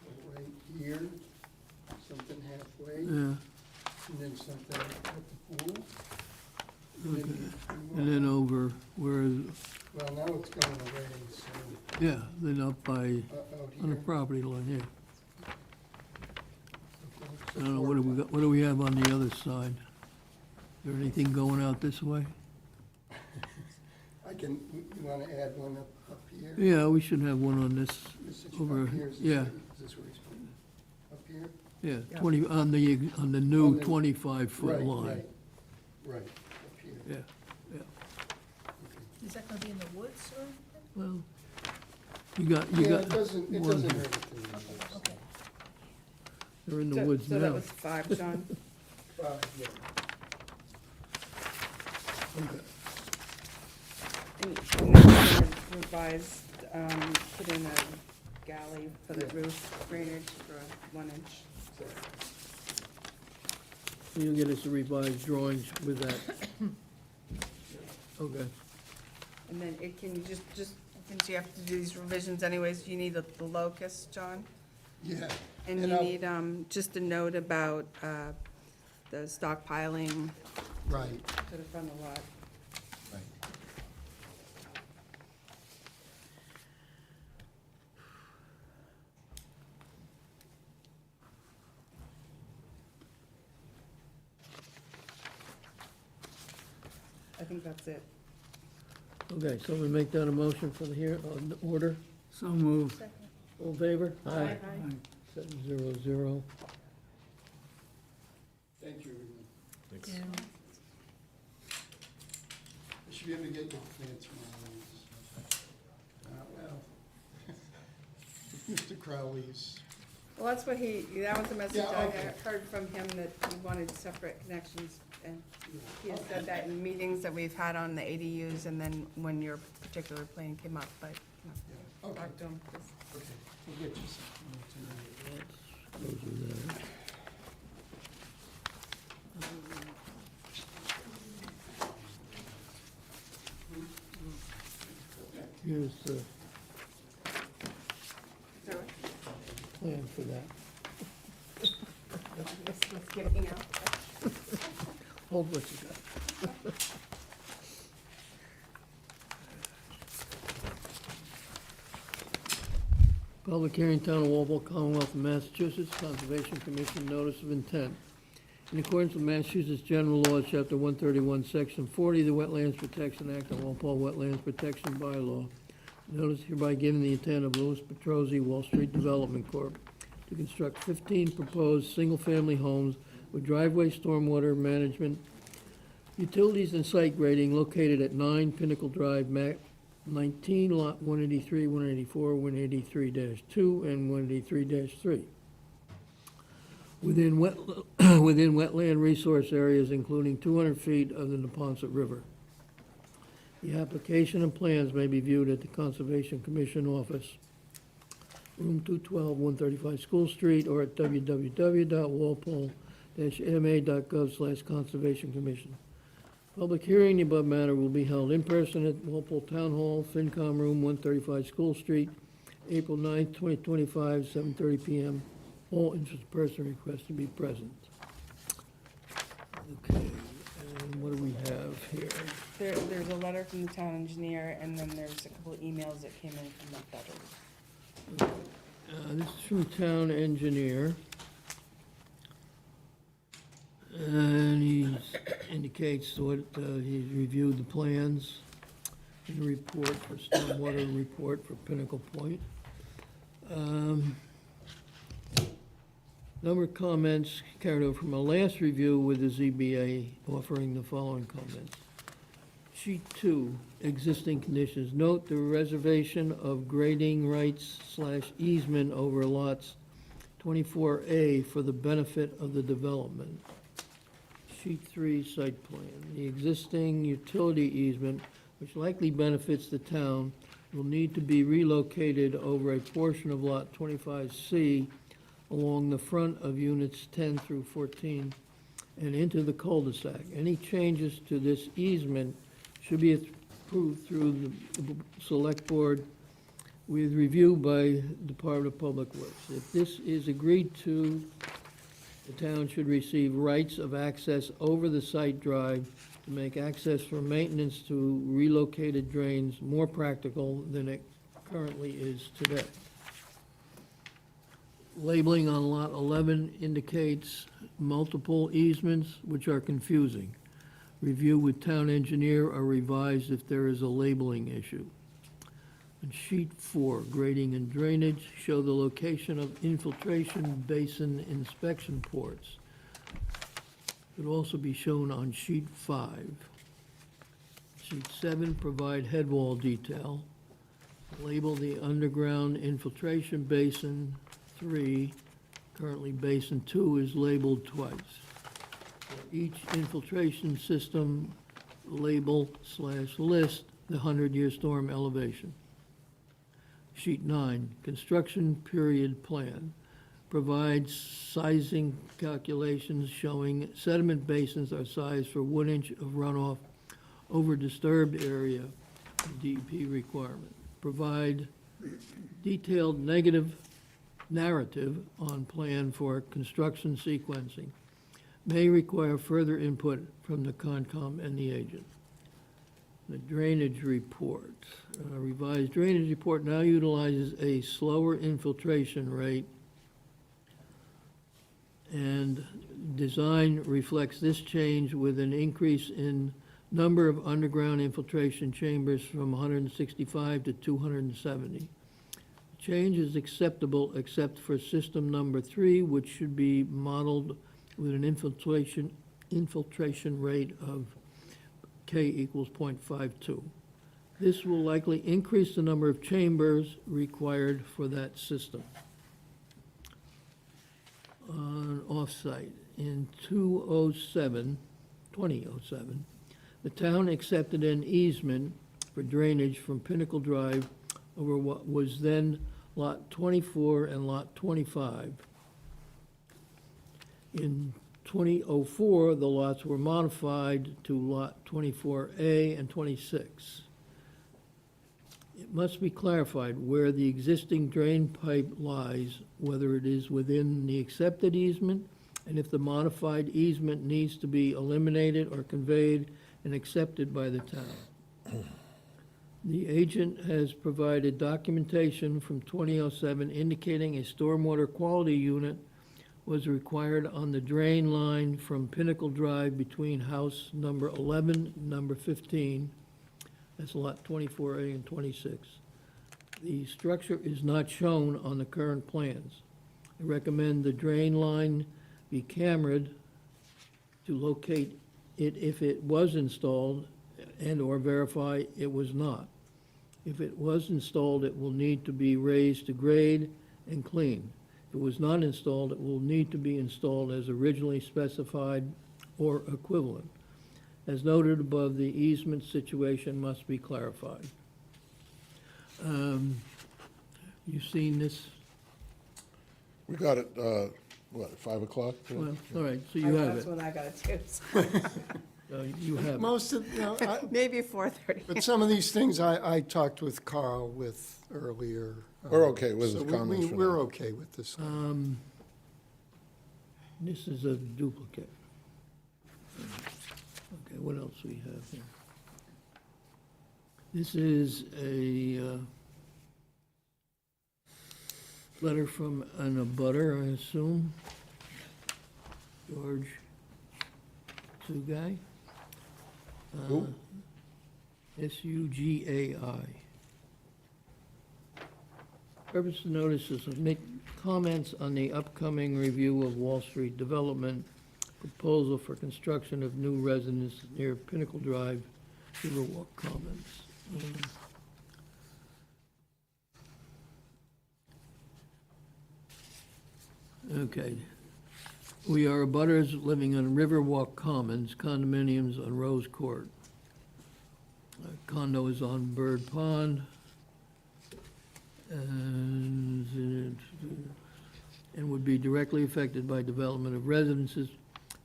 [SPEAKER 8] go right here, something halfway,
[SPEAKER 1] Yeah,
[SPEAKER 8] and then something at the pool.
[SPEAKER 1] okay.
[SPEAKER 8] Then
[SPEAKER 1] And then over, where,
[SPEAKER 8] well, now it's going away, so,
[SPEAKER 1] yeah, then up by,
[SPEAKER 8] out
[SPEAKER 1] on the
[SPEAKER 8] here.
[SPEAKER 1] property line, yeah.
[SPEAKER 8] So
[SPEAKER 1] I don't know, what do we got, what do we have on the other side? Is there anything going out this way?
[SPEAKER 8] I can, you wanna add one up here?
[SPEAKER 1] Yeah, we should have one on this,
[SPEAKER 8] This is
[SPEAKER 1] over-
[SPEAKER 8] up here, is this
[SPEAKER 1] yeah.
[SPEAKER 8] where- Is this where he's putting it? Up here?
[SPEAKER 1] yeah,
[SPEAKER 2] Yeah.
[SPEAKER 1] 20, on the new
[SPEAKER 8] On the-
[SPEAKER 1] 25-foot
[SPEAKER 8] Right,
[SPEAKER 1] line.
[SPEAKER 8] right, right, up here.
[SPEAKER 1] Yeah, yeah.
[SPEAKER 8] Okay.
[SPEAKER 4] Is that gonna be in the woods or?
[SPEAKER 1] Well, you got,
[SPEAKER 8] Yeah,
[SPEAKER 1] got
[SPEAKER 8] it doesn't
[SPEAKER 1] one
[SPEAKER 8] hurt
[SPEAKER 1] here.
[SPEAKER 8] it to,
[SPEAKER 4] Okay.
[SPEAKER 1] They're in the
[SPEAKER 2] So-
[SPEAKER 1] woods
[SPEAKER 2] So that
[SPEAKER 1] now.
[SPEAKER 2] was 5, John?
[SPEAKER 8] yeah.
[SPEAKER 2] And then revised, put in a galley for the
[SPEAKER 8] Yeah.
[SPEAKER 2] roof drainage for 1 inch.
[SPEAKER 1] You'll get us the revised drawings with that. Okay.
[SPEAKER 2] And then it can, just, since you have to do these revisions anyways, you need the locus, John?
[SPEAKER 8] Yeah.
[SPEAKER 2] And
[SPEAKER 8] And
[SPEAKER 2] you
[SPEAKER 8] I'll-
[SPEAKER 2] need, just a note about, the stockpiling
[SPEAKER 8] Right.
[SPEAKER 2] to the front of the lot. I think that's it.
[SPEAKER 1] Okay, so we make that a motion for the here, order.
[SPEAKER 5] So move.
[SPEAKER 1] All in favor?
[SPEAKER 2] Aye.
[SPEAKER 1] 700.
[SPEAKER 8] Thank you, everyone.
[SPEAKER 6] Thanks.
[SPEAKER 8] I should be able to get your plans tomorrow. Well, Mr. Crowley's,
[SPEAKER 2] Well, that's what that was the message
[SPEAKER 8] Yeah,
[SPEAKER 2] I
[SPEAKER 8] okay.
[SPEAKER 2] heard from him, that he wanted separate connections. And he has
[SPEAKER 8] okay.
[SPEAKER 2] said that in meetings that we've had on the ADUs, and then when your particular plan came up, but,
[SPEAKER 8] Yeah, okay,
[SPEAKER 2] talk to him, 'cause
[SPEAKER 8] okay, we'll get you something tonight.
[SPEAKER 1] Those are that. Here's the
[SPEAKER 2] So,
[SPEAKER 1] plan for that.
[SPEAKER 2] let's get it out.
[SPEAKER 1] Hold what you got. Public hearing, Town of Walpole, Commonwealth of Massachusetts, Conservation Commission Notice of Intent. In accordance with Massachusetts General Laws, Chapter 131, Section 40, the Wetlands Protection Act, and Walpole Wetlands Protection Bylaw, notice hereby given the intent of Louis Petrozzi, Wall Street Development Corp., to construct 15 proposed single-family homes with driveway, stormwater management, utilities, and site grading located at 9 Pinnacle Drive, map 19, lot 183, 184, 183-2, and 183-3. Within wetland resource areas, including 200 feet of the Neponset River. The application and plans may be viewed at the Conservation Commission office, room 212, 135 School Street, or at www.walpole-ma.gov/Conservation Commission. Public hearing, the above matter will be held in person at Walpole Town Hall, FinCom Room, 135 School Street, April 9th, 2025, 7:30 PM. All interested person requested to be present. Okay, and what do we have here?
[SPEAKER 2] There's a letter from the town engineer, and then there's a couple of emails that came in from the butters.
[SPEAKER 1] This is from town engineer. And he indicates what, he's reviewed the plans. in the report for stormwater report for Pinnacle Point. Number of comments carried over from our last review with the ZBA, offering the following comments. Sheet 2, existing conditions. Note the reservation of grading rights / easement over lots 24A for the benefit of the development. Sheet 3, site plan. The existing utility easement, which likely benefits the town, will need to be relocated over a portion of lot 25C along the front of units 10 through 14 and into the cul-de-sac. Any changes to this easement should be approved through the select board with review by Department of Public Works. If this is agreed to, the town should receive rights of access over the site drive to make access for maintenance to relocated drains more practical than it currently is today. Labeling on lot 11 indicates multiple easements, which are confusing. Review with town engineer or revised if there is a labeling issue. On sheet 4, grading and drainage, show the location of infiltration basin inspection ports. Could also be shown on sheet 5. Sheet 7, provide head wall detail. Label the underground infiltration basin 3. Currently, basin 2 is labeled twice. For each infiltration system, label / list the 100-year storm elevation. Sheet 9, construction period plan. Provides sizing calculations showing sediment basins are sized for 1 inch of runoff over disturbed area, DEP requirement. Provide detailed narrative on plan for construction sequencing. May require further input from the Concom and the agent. The drainage report. Revised drainage report now utilizes a slower infiltration rate, and design reflects this change with an increase in number of underground infiltration chambers from 165 to 270. Change is acceptable except for system number 3, which should be modeled with an infiltration rate of K equals 0.52. This will likely increase the number of chambers required for that system. On offsite, in 2007, the town accepted an easement for drainage from Pinnacle Drive over what was then Lot 24 and Lot 25. In 2004, the lots were modified to Lot 24A and 26. It must be clarified where the existing drain pipe lies, whether it is within the accepted easement, and if the modified easement needs to be eliminated or conveyed and accepted by the town. The agent has provided documentation from 2007 indicating a stormwater quality unit was required on the drain line from Pinnacle Drive between house number 11 and number 15. That's lot 24A and 26. The structure is not shown on the current plans. I recommend the drain line be cameraed to locate it if it was installed and/or verify it was not. If it was installed, it will need to be raised to grade and clean. If it was not installed, it will need to be installed as originally specified or equivalent. As noted above, the easement situation must be clarified. You've seen this?
[SPEAKER 10] We got it, at 5 o'clock?
[SPEAKER 1] Well, all right, so you have
[SPEAKER 2] That's
[SPEAKER 1] it.
[SPEAKER 2] when I got it too.
[SPEAKER 1] You have it.
[SPEAKER 8] Most of,
[SPEAKER 2] Maybe 4:30.
[SPEAKER 8] but some of these things I talked with Carl with earlier.
[SPEAKER 10] We're okay with his
[SPEAKER 8] So
[SPEAKER 10] comments for
[SPEAKER 8] We're
[SPEAKER 10] now.
[SPEAKER 8] okay with this.
[SPEAKER 1] This is a duplicate. Okay, what else we have here? This is a letter from an abutter, I assume. George Sugai.
[SPEAKER 10] Who?
[SPEAKER 1] Sugai. Purpose of notice is to make comments on the upcoming review of Wall Street development, proposal for construction of new residence near Pinnacle Drive, Riverwalk Commons. Okay. We are abutters living on Riverwalk Commons, condominiums on Rose Court. Our condo is on Bird Pond. And would be directly affected by development of residences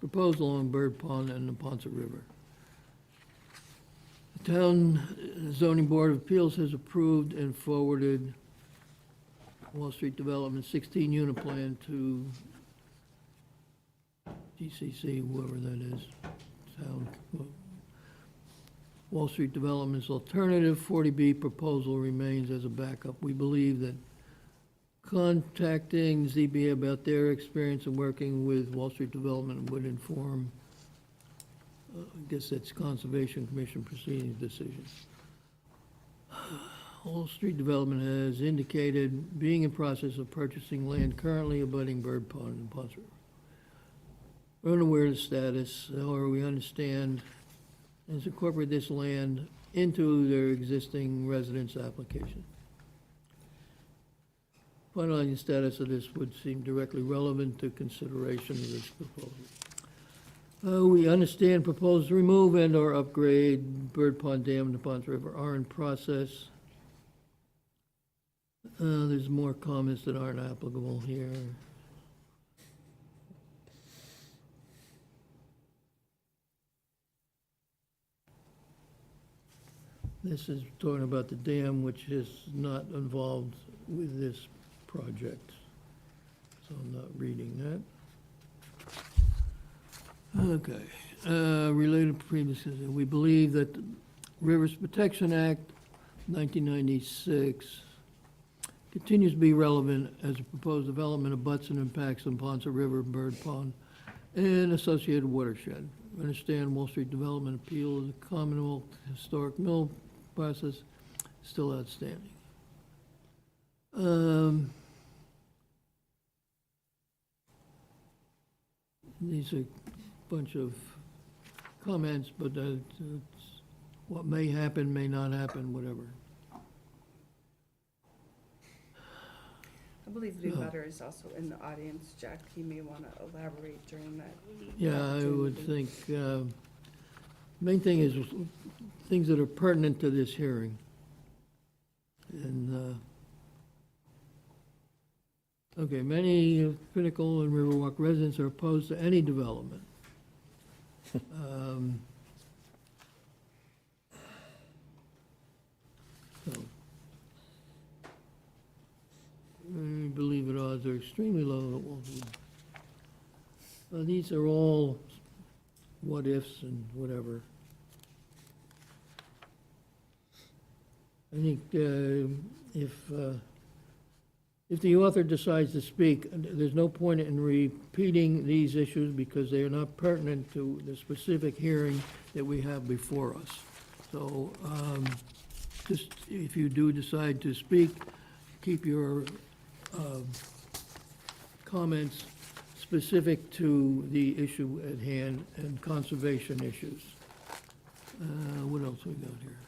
[SPEAKER 1] proposed along Bird Pond and the Ponce River. The Town Zoning Board of Appeals has approved and forwarded Wall Street Development 16-unit plan to GCC, whoever that is, Town. Wall Street Development's alternative 40B proposal remains as a backup. We believe that contacting ZBA about their experience in working with Wall Street Development would inform, I guess that's Conservation Commission proceedings decision. Wall Street Development has indicated being in process of purchasing land currently abutting Bird Pond and Ponce River. We're unaware of the status, however, we understand and to incorporate this land into their existing residence application. Finalizing the status of this would seem directly relevant to consideration of this proposal. We understand proposed remove and/or upgrade Bird Pond Dam and the Ponce River are in process. There's more comments that aren't applicable here. This is talking about the dam, which is not involved with this project, so I'm not reading that. Okay, related to previous, we believe that the Rivers Protection Act, 1996, continues to be relevant as a proposed development abuts and impacts on Ponce River, Bird Pond, and associated watershed. We understand Wall Street Development appeal of the Commonwealth Historic Mill process still outstanding. These are a bunch of comments, but it's what may happen, may not happen, whatever.
[SPEAKER 2] I believe the butter is also in the audience, Jack. He may want to elaborate during that.
[SPEAKER 1] Yeah, I would think, main thing is things that are pertinent to this hearing. And, okay, many Pinnacle and Riverwalk residents are opposed to any development. So, I believe it odds are extremely low. These are all what-ifs and whatever. I think if the author decides to speak, there's no point in repeating these issues because they are not pertinent to the specific hearing that we have before us. So just if you do decide to speak, keep your comments specific to the issue at hand and conservation issues. What else we got here?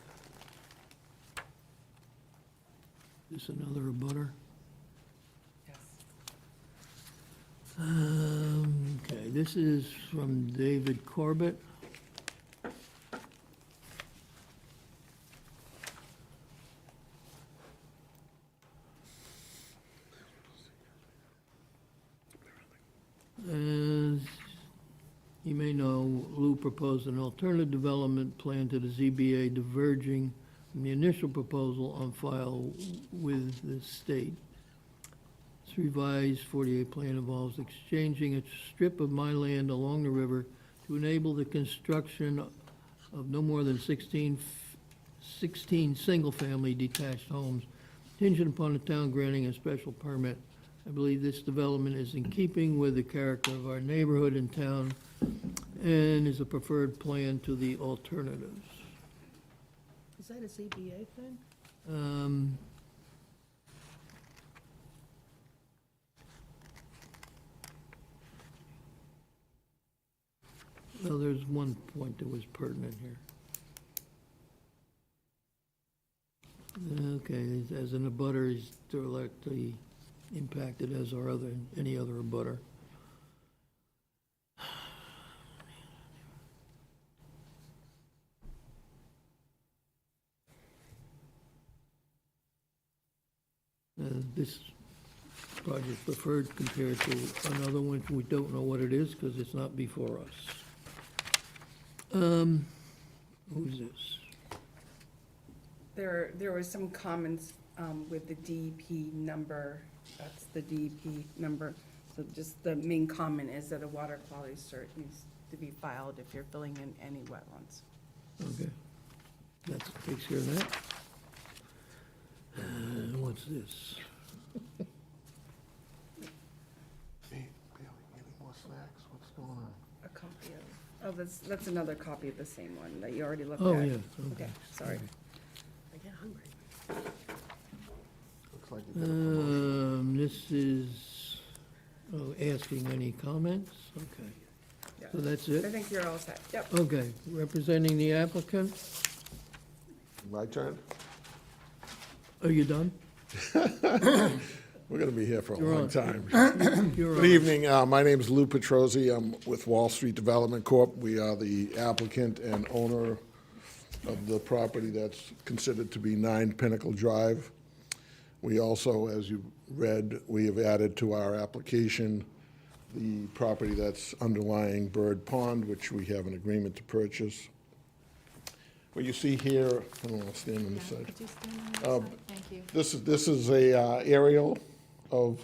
[SPEAKER 1] Is this another abutter?
[SPEAKER 6] Yes.
[SPEAKER 1] Okay, this is from David Corbett. As you may know, Lou proposed an alternative development plan to the ZBA diverging from the initial proposal on file with the state. This revised 48 plan involves exchanging a strip of my land along the river to enable the construction of no more than 16 single-family detached homes, contingent upon the town granting a special permit. I believe this development is in keeping with the character of our neighborhood and town and is a preferred plan to the alternatives.
[SPEAKER 4] that a ZBA thing?
[SPEAKER 1] Well, there's one point that was pertinent here. Okay, as an abutter, he's directly impacted as are any other abutter. This project preferred compared to another one, we don't know what it is because it's not before us. Who's this?
[SPEAKER 2] There were some comments with the DEP number, that's the DEP number. So just the main comment is that a water quality cert needs to be filed if you're filling in any wetlands.
[SPEAKER 1] Okay, that takes care of that. What's this?
[SPEAKER 10] Hey, Bailey, any more snacks? What's going on?
[SPEAKER 2] A copy of, oh, that's another copy of the same one that you already looked at.
[SPEAKER 1] Oh, yeah,
[SPEAKER 2] Okay,
[SPEAKER 1] okay.
[SPEAKER 2] sorry.
[SPEAKER 6] I get hungry.
[SPEAKER 10] Looks like you got a promotion.
[SPEAKER 1] This is, asking any comments? Okay,
[SPEAKER 2] Yeah.
[SPEAKER 1] so that's
[SPEAKER 2] I
[SPEAKER 1] it?
[SPEAKER 2] think you're all set. Yep.
[SPEAKER 1] Okay, representing the applicant,
[SPEAKER 10] My turn?
[SPEAKER 1] are you done?
[SPEAKER 10] We're gonna be here for a
[SPEAKER 1] You're
[SPEAKER 10] long
[SPEAKER 1] on.
[SPEAKER 10] time.
[SPEAKER 1] You're
[SPEAKER 10] Good
[SPEAKER 1] on.
[SPEAKER 10] evening, my name is Lou Petrosi, I'm with Wall Street Development Corp. We are the applicant and owner of the property that's considered to be 9 Pinnacle Drive. We also, as you read, we have added to our application the property that's underlying Bird Pond, which we have an agreement to purchase. What you see here, I'll stand on this side.
[SPEAKER 11] Could you stand on this side? Thank you.
[SPEAKER 10] This is a aerial of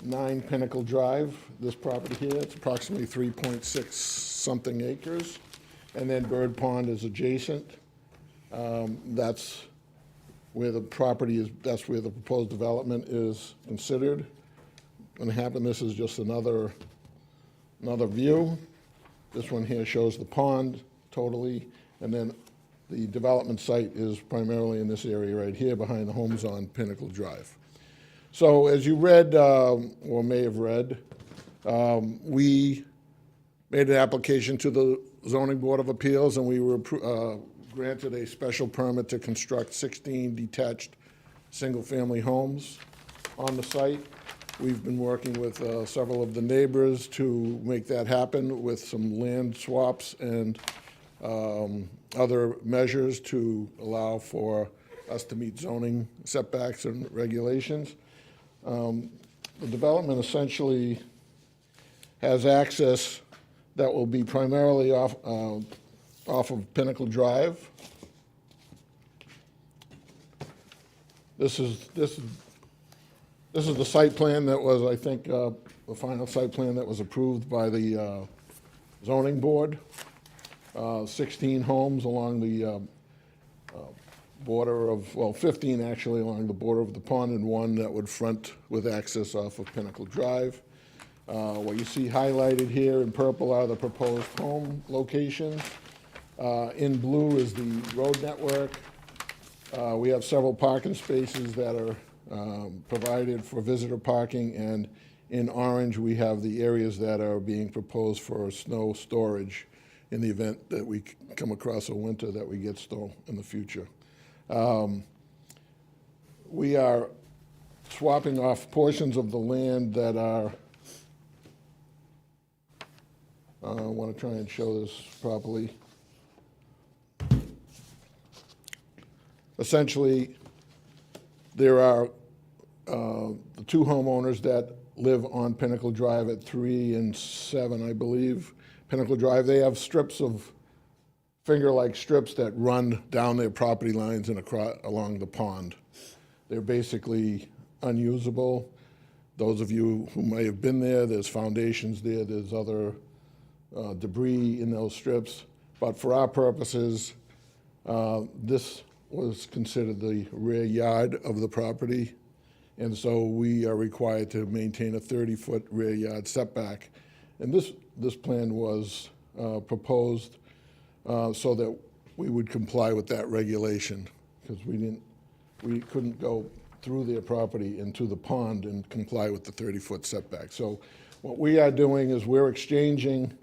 [SPEAKER 10] 9 Pinnacle Drive, this property here. It's approximately 3.6 something acres. And then Bird Pond is adjacent. That's where the property is, that's where the proposed development is considered. Going to happen, this is just another view. This one here shows the pond totally, and then the development site is primarily in this area right here behind the homes on Pinnacle Drive. So as you read, or may have read, we made an application to the Zoning Board of Appeals, and we were granted a special permit to construct 16 detached single-family homes on the site. We've been working with several of the neighbors to make that happen with some land swaps and other measures to allow for us to meet zoning setbacks and regulations. The development essentially has access that will be primarily off of Pinnacle Drive. This is the site plan that was, I think, the final site plan that was approved by the zoning board. 16 homes along the border of, well, 15 actually along the border of the pond, and 1 that would front with access off of Pinnacle Drive. What you see highlighted here in purple are the proposed home locations. In blue is the road network. We have several parking spaces that are provided for visitor parking, and in orange, we have the areas that are being proposed for snow storage in the event that we come across a winter that we get snow in the future. We are swapping off portions of the land that are, I want to try and show this properly. Essentially, there are the 2 homeowners that live on Pinnacle Drive at 3 and 7, I believe. Pinnacle Drive, they have strips of, finger-like strips that run down their property lines and across, along the pond. They're basically unusable. Those of you who may have been there, there's foundations there, there's other debris in those strips. But for our purposes, this was considered the rear yard of the property. And so we are required to maintain a 30-foot rear yard setback. And this plan was proposed so that we would comply with that regulation, because we couldn't go through their property into the pond and comply with the 30-foot setback. So what we are doing is we're exchanging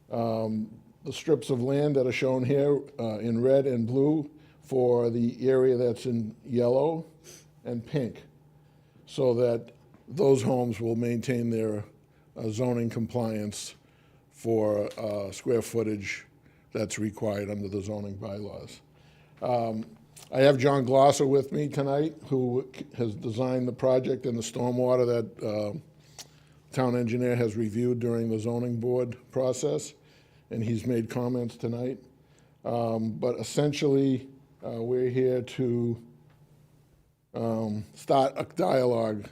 [SPEAKER 10] the strips of land that are shown here in red and blue for the area that's in yellow and pink, so that those homes will maintain their zoning compliance for square footage that's required under the zoning bylaws. I have John Glosser with me tonight, who has designed the project and the stormwater that town engineer has reviewed during the zoning board process, and he's made comments tonight. But essentially, we're here to start a dialogue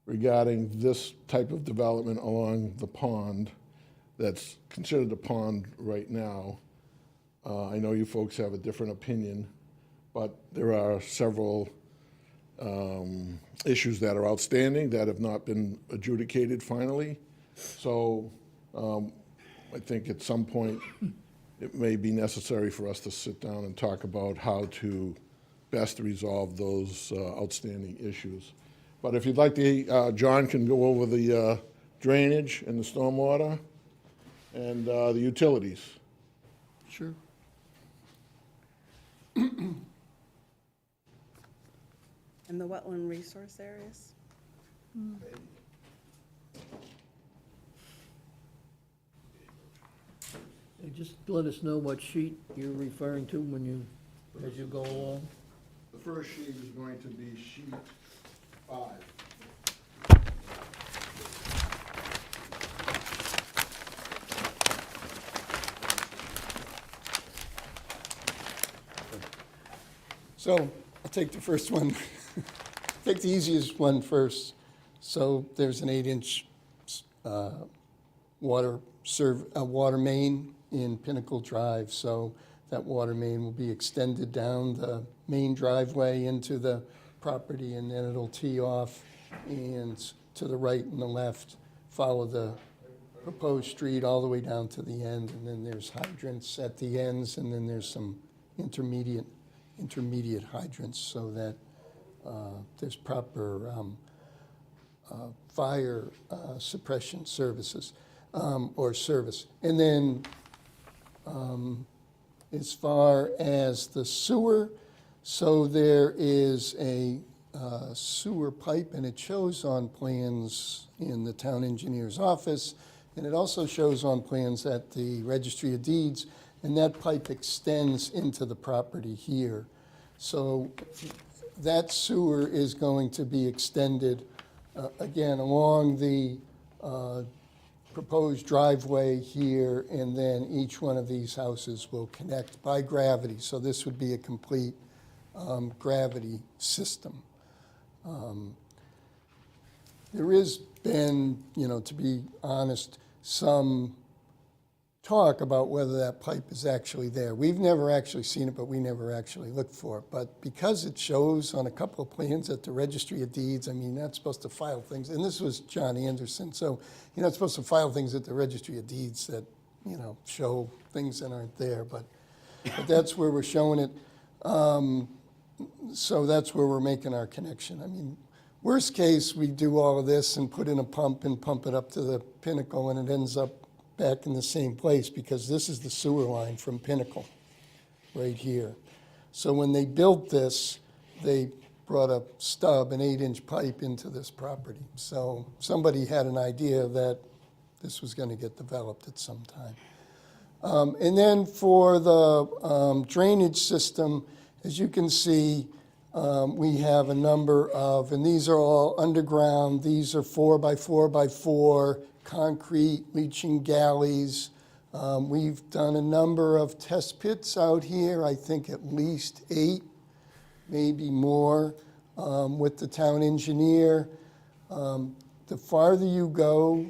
[SPEAKER 10] regarding this type of development along the pond that's considered a pond right now. I know you folks have a different opinion, but there are several issues that are outstanding that have not been adjudicated finally. So I think at some point it may be necessary for us to sit down and talk about how to best resolve those outstanding issues. But if you'd like to, John can go over the drainage and the stormwater and the utilities.
[SPEAKER 1] Sure.
[SPEAKER 2] And the wetland resource areas?
[SPEAKER 1] Just let us know what sheet you're referring to when you, as you go along.
[SPEAKER 10] The first sheet is going to be sheet 5.
[SPEAKER 8] So I'll take the first one, take the easiest one first. So there's an 8-inch water main in Pinnacle Drive. So that water main will be extended down the main driveway into the property, and then it'll tee off and to the right and the left, follow the proposed street all the way down to the end, and then there's hydrants at the ends, and then there's some intermediate hydrants so that there's proper fire suppression services or service. And then as far as the sewer, so there is a sewer pipe, and it shows on plans in the town engineer's office, and it also shows on plans at the Registry of Deeds, and that pipe extends into the property here. So that sewer is going to be extended, again, along the proposed driveway here, and then each one of these houses will connect by gravity. So this would be a complete gravity system. There has been, to be honest, some talk about whether that pipe is actually there. We've never actually seen it, but we never actually looked for it. But because it shows on a couple of plans at the Registry of Deeds, I mean, that's supposed to file things, and this was John Anderson, so you're not supposed to file things at the Registry of Deeds that, show things that aren't there, but that's where we're showing it. So that's where we're making our connection. I mean, worst case, we do all of this and put in a pump and pump it up to the Pinnacle, and it ends up back in the same place, because this is the sewer line from Pinnacle, right here. So when they built this, they brought a stub, an 8-inch pipe into this property. So somebody had an idea that this was going to get developed at some time. And then for the drainage system, as you can see, we have a number of, and these are all underground, these are 4x4x4 concrete leaching galleys. We've done a number of test pits out here, I think at least 8, maybe more, with the town engineer. The farther you go,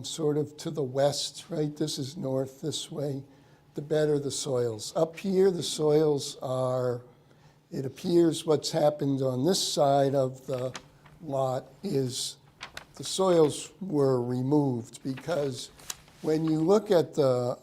[SPEAKER 8] sort of to the west, right, this is north this way, the better the soils. Up here, the soils are, it appears what's happened on this side of the lot is the soils were removed, because when you look at the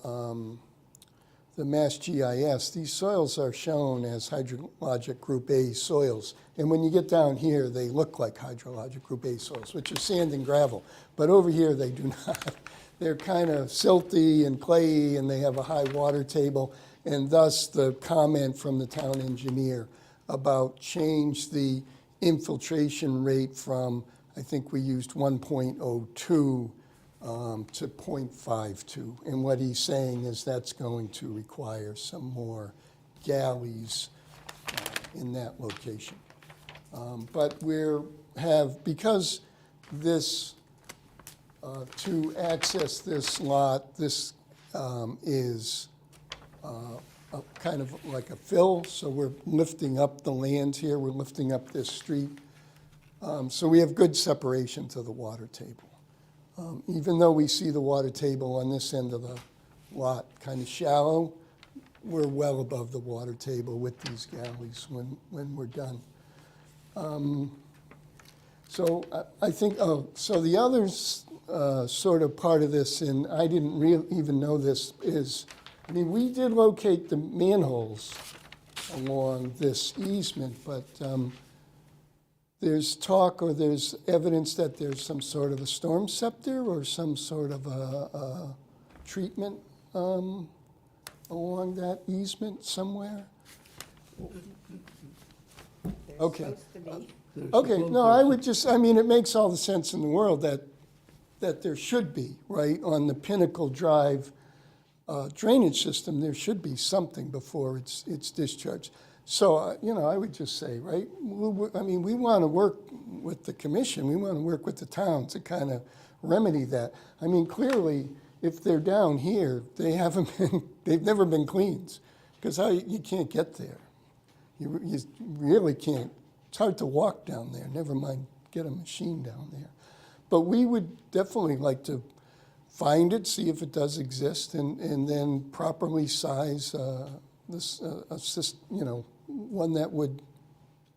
[SPEAKER 8] the Mass GIS, these soils are shown as hydrologic Group A soils. And when you get down here, they look like hydrologic Group A soils, which are sand and gravel. But over here, they do not. They're kind of silty and clayey, and they have a high water table. And thus, the comment from the town engineer about change the infiltration rate from, I think we used 1.02 to 0.52. And what he's saying is that's going to require some more galleys in that location. But because this, to access this lot, this is kind of like a fill, so we're lifting up the land here, we're lifting up this street. So we have good separation to the water table. Even though we see the water table on this end of the lot kind of shallow, we're well above the water table with these galleys when we're done. So I think, so the other sort of part of this, and I didn't even know this, is, I mean, we did locate the manholes along this easement, but there's talk or there's evidence that there's some sort of a storm scepter or some sort of a treatment along that easement somewhere? Okay. Okay, no, I would just, I mean, it makes all the sense in the world that there should be, right, on the Pinnacle Drive drainage system, there should be something before it's discharged. So, you know, I would just say, right, I mean, we want to work with the commission, we want to work with the town to kind of remedy that. I mean, clearly, if they're down here, they've never been cleaned, because you can't get there. You really can't. It's hard to walk down there, never mind get a machine down there. But we would definitely like to find it, see if it does exist, and then properly size you know, one that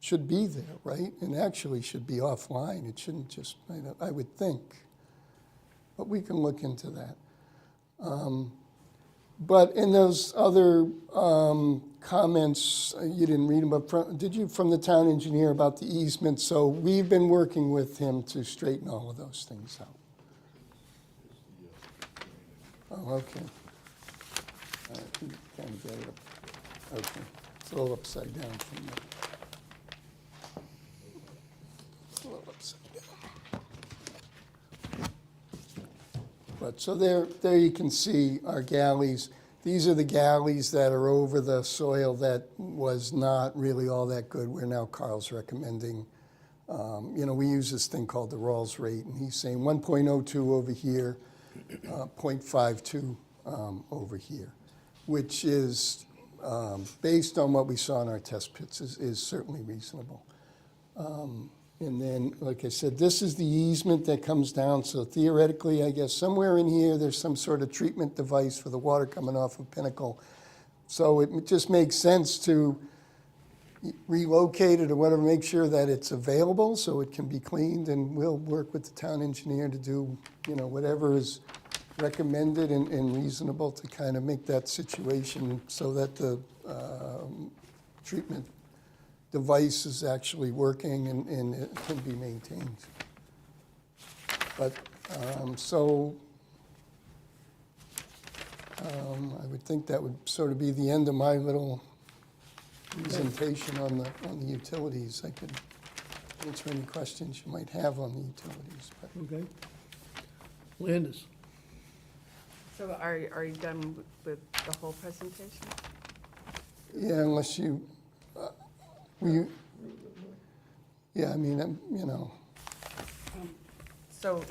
[SPEAKER 8] should be there, right? And actually should be offline. It shouldn't just, I would think. But we can look into that. But in those other comments, you didn't read them, but did you, from the town engineer about the easement? So we've been working with him to straighten all of those things out. Oh, okay. Kind of get it up. Okay. It's a little upside down from there. It's a little upside down. But so there you can see our galleys. These are the galleys that are over the soil that was not really all that good, where now Carl's recommending. You know, we use this thing called the Rawls rate, and he's saying 1.02 over here, 0.52 over here, which is, based on what we saw in our test pits, is certainly reasonable. And then, like I said, this is the easement that comes down, so theoretically, I guess somewhere in here, there's some sort of treatment device for the water coming off of Pinnacle. So it just makes sense to relocate it or whatever, make sure that it's available so it can be cleaned, and we'll work with the town engineer to do, you know, whatever is recommended and reasonable to kind of make that situation so that the treatment device is actually working and it can be maintained. But, I would think that would sort of be the end of my little presentation on the utilities. I could answer any questions you might have on the utilities. But.
[SPEAKER 1] Okay. Landis.
[SPEAKER 2] So are you done with the whole presentation?
[SPEAKER 8] Yeah, unless you, yeah, I mean, you know.
[SPEAKER 2] So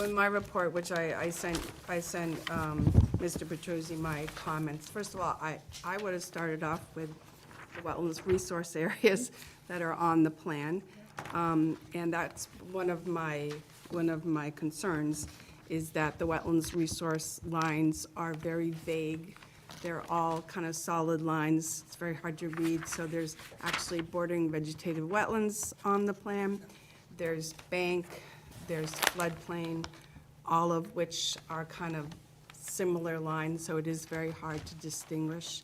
[SPEAKER 2] in my report, which I sent Mr. Petruzzi my comments. First of all, I would have started off with the wetlands resource areas that are on the plan. And that's one of my concerns, is that the wetlands resource lines are very vague. They're all kind of solid lines. It's very hard to read. So there's actually bordering vegetative wetlands on the plan. There's bank, there's floodplain all of which are kind of similar lines, so it is very hard to distinguish.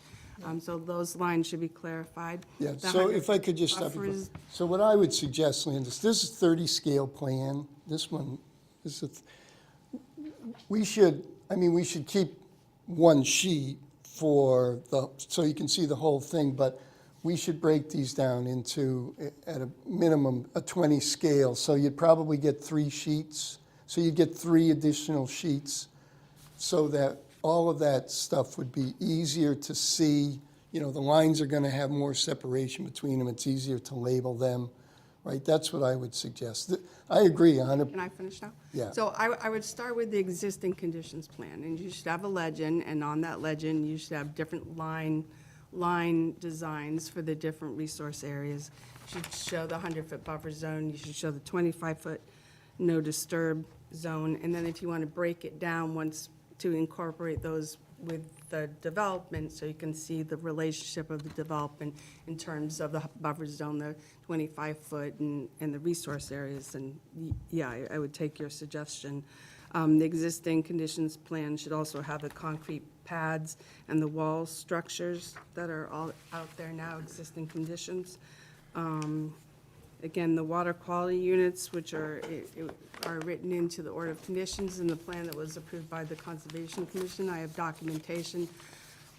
[SPEAKER 2] So those lines should be clarified.
[SPEAKER 8] Yeah,
[SPEAKER 2] The
[SPEAKER 8] so
[SPEAKER 2] 100
[SPEAKER 8] if I could just stop you.
[SPEAKER 2] buffers-
[SPEAKER 8] So what I would suggest, Landis, this is 30 scale plan. This one, this is, we should keep one sheet for the, so you can see the whole thing, but we should break these down into, at a minimum, a 20 scale. So you'd probably get 3 sheets. So you'd get 3 additional sheets so that all of that stuff would be easier to see. You know, the lines are gonna have more separation between them. It's easier to label them, right? That's what I would suggest. I agree 100%.
[SPEAKER 2] Can I finish now?
[SPEAKER 8] Yeah.
[SPEAKER 2] So I would start with the existing conditions plan, and you should have a legend, and on that legend, you should have different line designs for the different resource areas. You should show the 100-foot buffer zone, you should show the 25-foot no disturb zone, and then if you want to break it down once to incorporate those with the development, so you can see the relationship of the development in terms of the buffer zone, the 25-foot and the resource areas, and yeah, I would take your suggestion. The existing conditions plan should also have the concrete pads and the wall structures that are all out there now, existing conditions. Again, the water quality units, which are written into the order of conditions in the plan that was approved by the Conservation Commission. I have documentation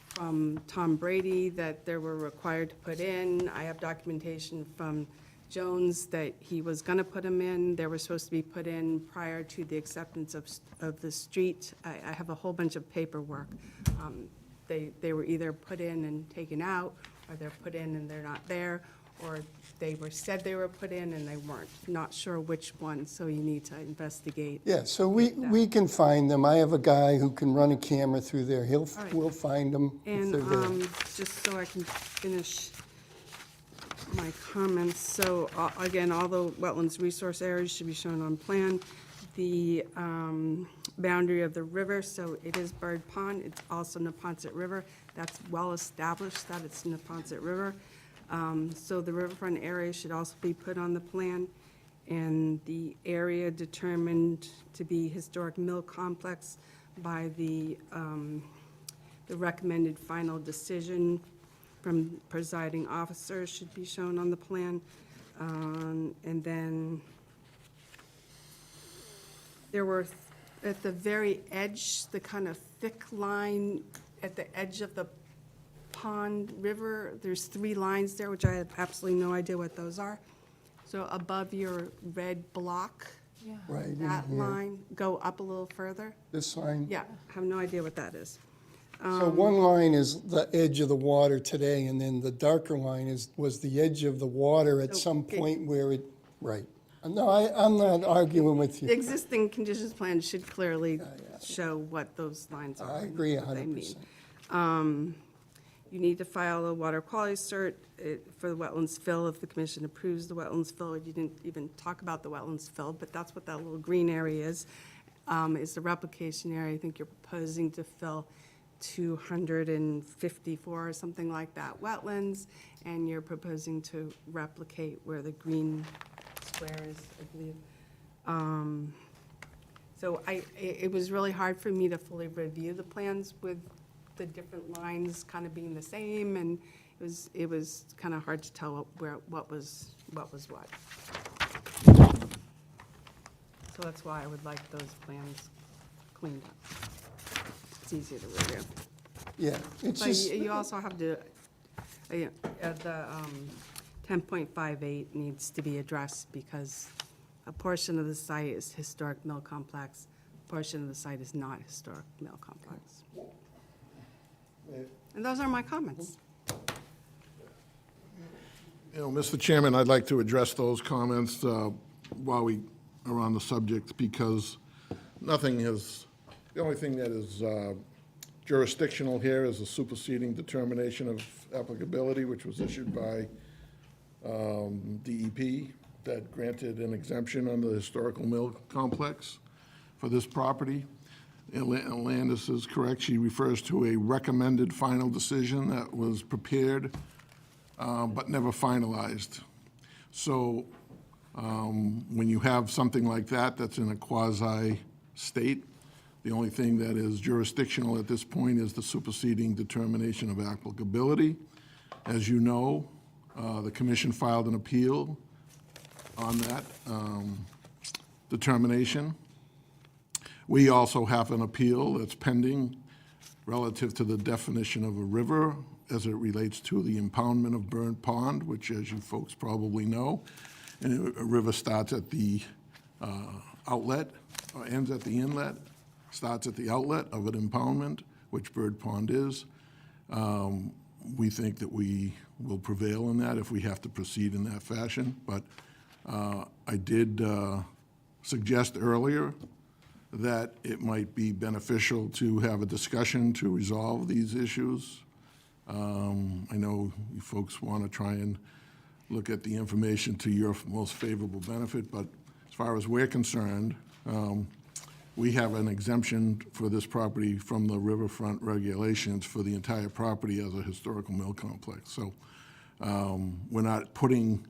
[SPEAKER 2] from Tom Brady that they were required to put in. I have documentation from Jones that he was gonna put them in. They were supposed to be put in prior to the acceptance of the street. I have a whole bunch of paperwork. They were either put in and taken out, or they're put in and they're not there, or they were said they were put in and they weren't. Not sure which one, so you need to investigate.
[SPEAKER 8] Yeah, so we can find them. I have a guy who can run a camera through there.
[SPEAKER 2] right.
[SPEAKER 8] We'll find them if
[SPEAKER 2] And
[SPEAKER 8] they're there.
[SPEAKER 2] just so I can finish my comments, so again, all the wetlands resource areas should be shown on plan. The boundary of the river, so it is Bird Pond, it's also Neponset River. That's well established that it's Neponset River. So the riverfront area should also be put on the plan. And the area determined to be historic mill complex by the recommended final decision from presiding officer should be shown on the plan. And then there were, at the very edge, the kind of thick line at the edge of the pond river, there's 3 lines there, which I have absolutely no idea what those are. So above your red block,
[SPEAKER 8] Right in
[SPEAKER 2] that
[SPEAKER 8] here.
[SPEAKER 2] line, go up a little further.
[SPEAKER 8] This line?
[SPEAKER 2] Yeah, have no idea what that is.
[SPEAKER 8] So one line is the edge of the water today, and then the darker line was the edge of the water at
[SPEAKER 2] So
[SPEAKER 8] some
[SPEAKER 2] it-
[SPEAKER 8] point where it, right. No, I'm not arguing with
[SPEAKER 2] The
[SPEAKER 8] you.
[SPEAKER 2] existing conditions plan should clearly show what those lines are.
[SPEAKER 8] I
[SPEAKER 2] and
[SPEAKER 8] agree
[SPEAKER 2] what they mean.
[SPEAKER 8] 100%.
[SPEAKER 2] You need to file a water quality cert for the wetlands fill if the commission approves the wetlands fill. You didn't even talk about the wetlands fill, but that's what that little green area is the replication area. I think you're proposing to fill 254 or something like that wetlands, and you're proposing to replicate where the green square is, I believe. So it was really hard for me to fully review the plans with the different lines kind of being the same, and it was kind of hard to tell what was what. So that's why I would like those plans cleaned up. It's easier to review.
[SPEAKER 8] Yeah, it's
[SPEAKER 2] But
[SPEAKER 8] just,
[SPEAKER 2] you also have to, the 10.58 needs to be addressed because a portion of the site is historic mill complex, a portion of the site is not historic mill complex. And those are my comments.
[SPEAKER 10] You know, Mr. Chairman, I'd like to address those comments while we are on the subject, because nothing has, the only thing that is jurisdictional here is a superseding determination of applicability, which was issued by DEP that granted an exemption on the historical mill complex for this property. And Landis is correct, she refers to a recommended final decision that was prepared but never finalized. So when you have something like that, that's in a quasi state. The only thing that is jurisdictional at this point is the superseding determination of applicability. As you know, the commission filed an appeal on that determination. We also have an appeal that's pending relative to the definition of a river as it relates to the impoundment of Burnt Pond, which, as you folks probably know, and a river starts at the outlet, or ends at the inlet, starts at the outlet of an impoundment, which Bird Pond is. We think that we will prevail in that if we have to proceed in that fashion. But I did suggest earlier that it might be beneficial to have a discussion to resolve these issues. I know you folks want to try and look at the information to your most favorable benefit, but as far as we're concerned, we have an exemption for this property from the riverfront regulations for the entire property as a historical mill complex. So we're not putting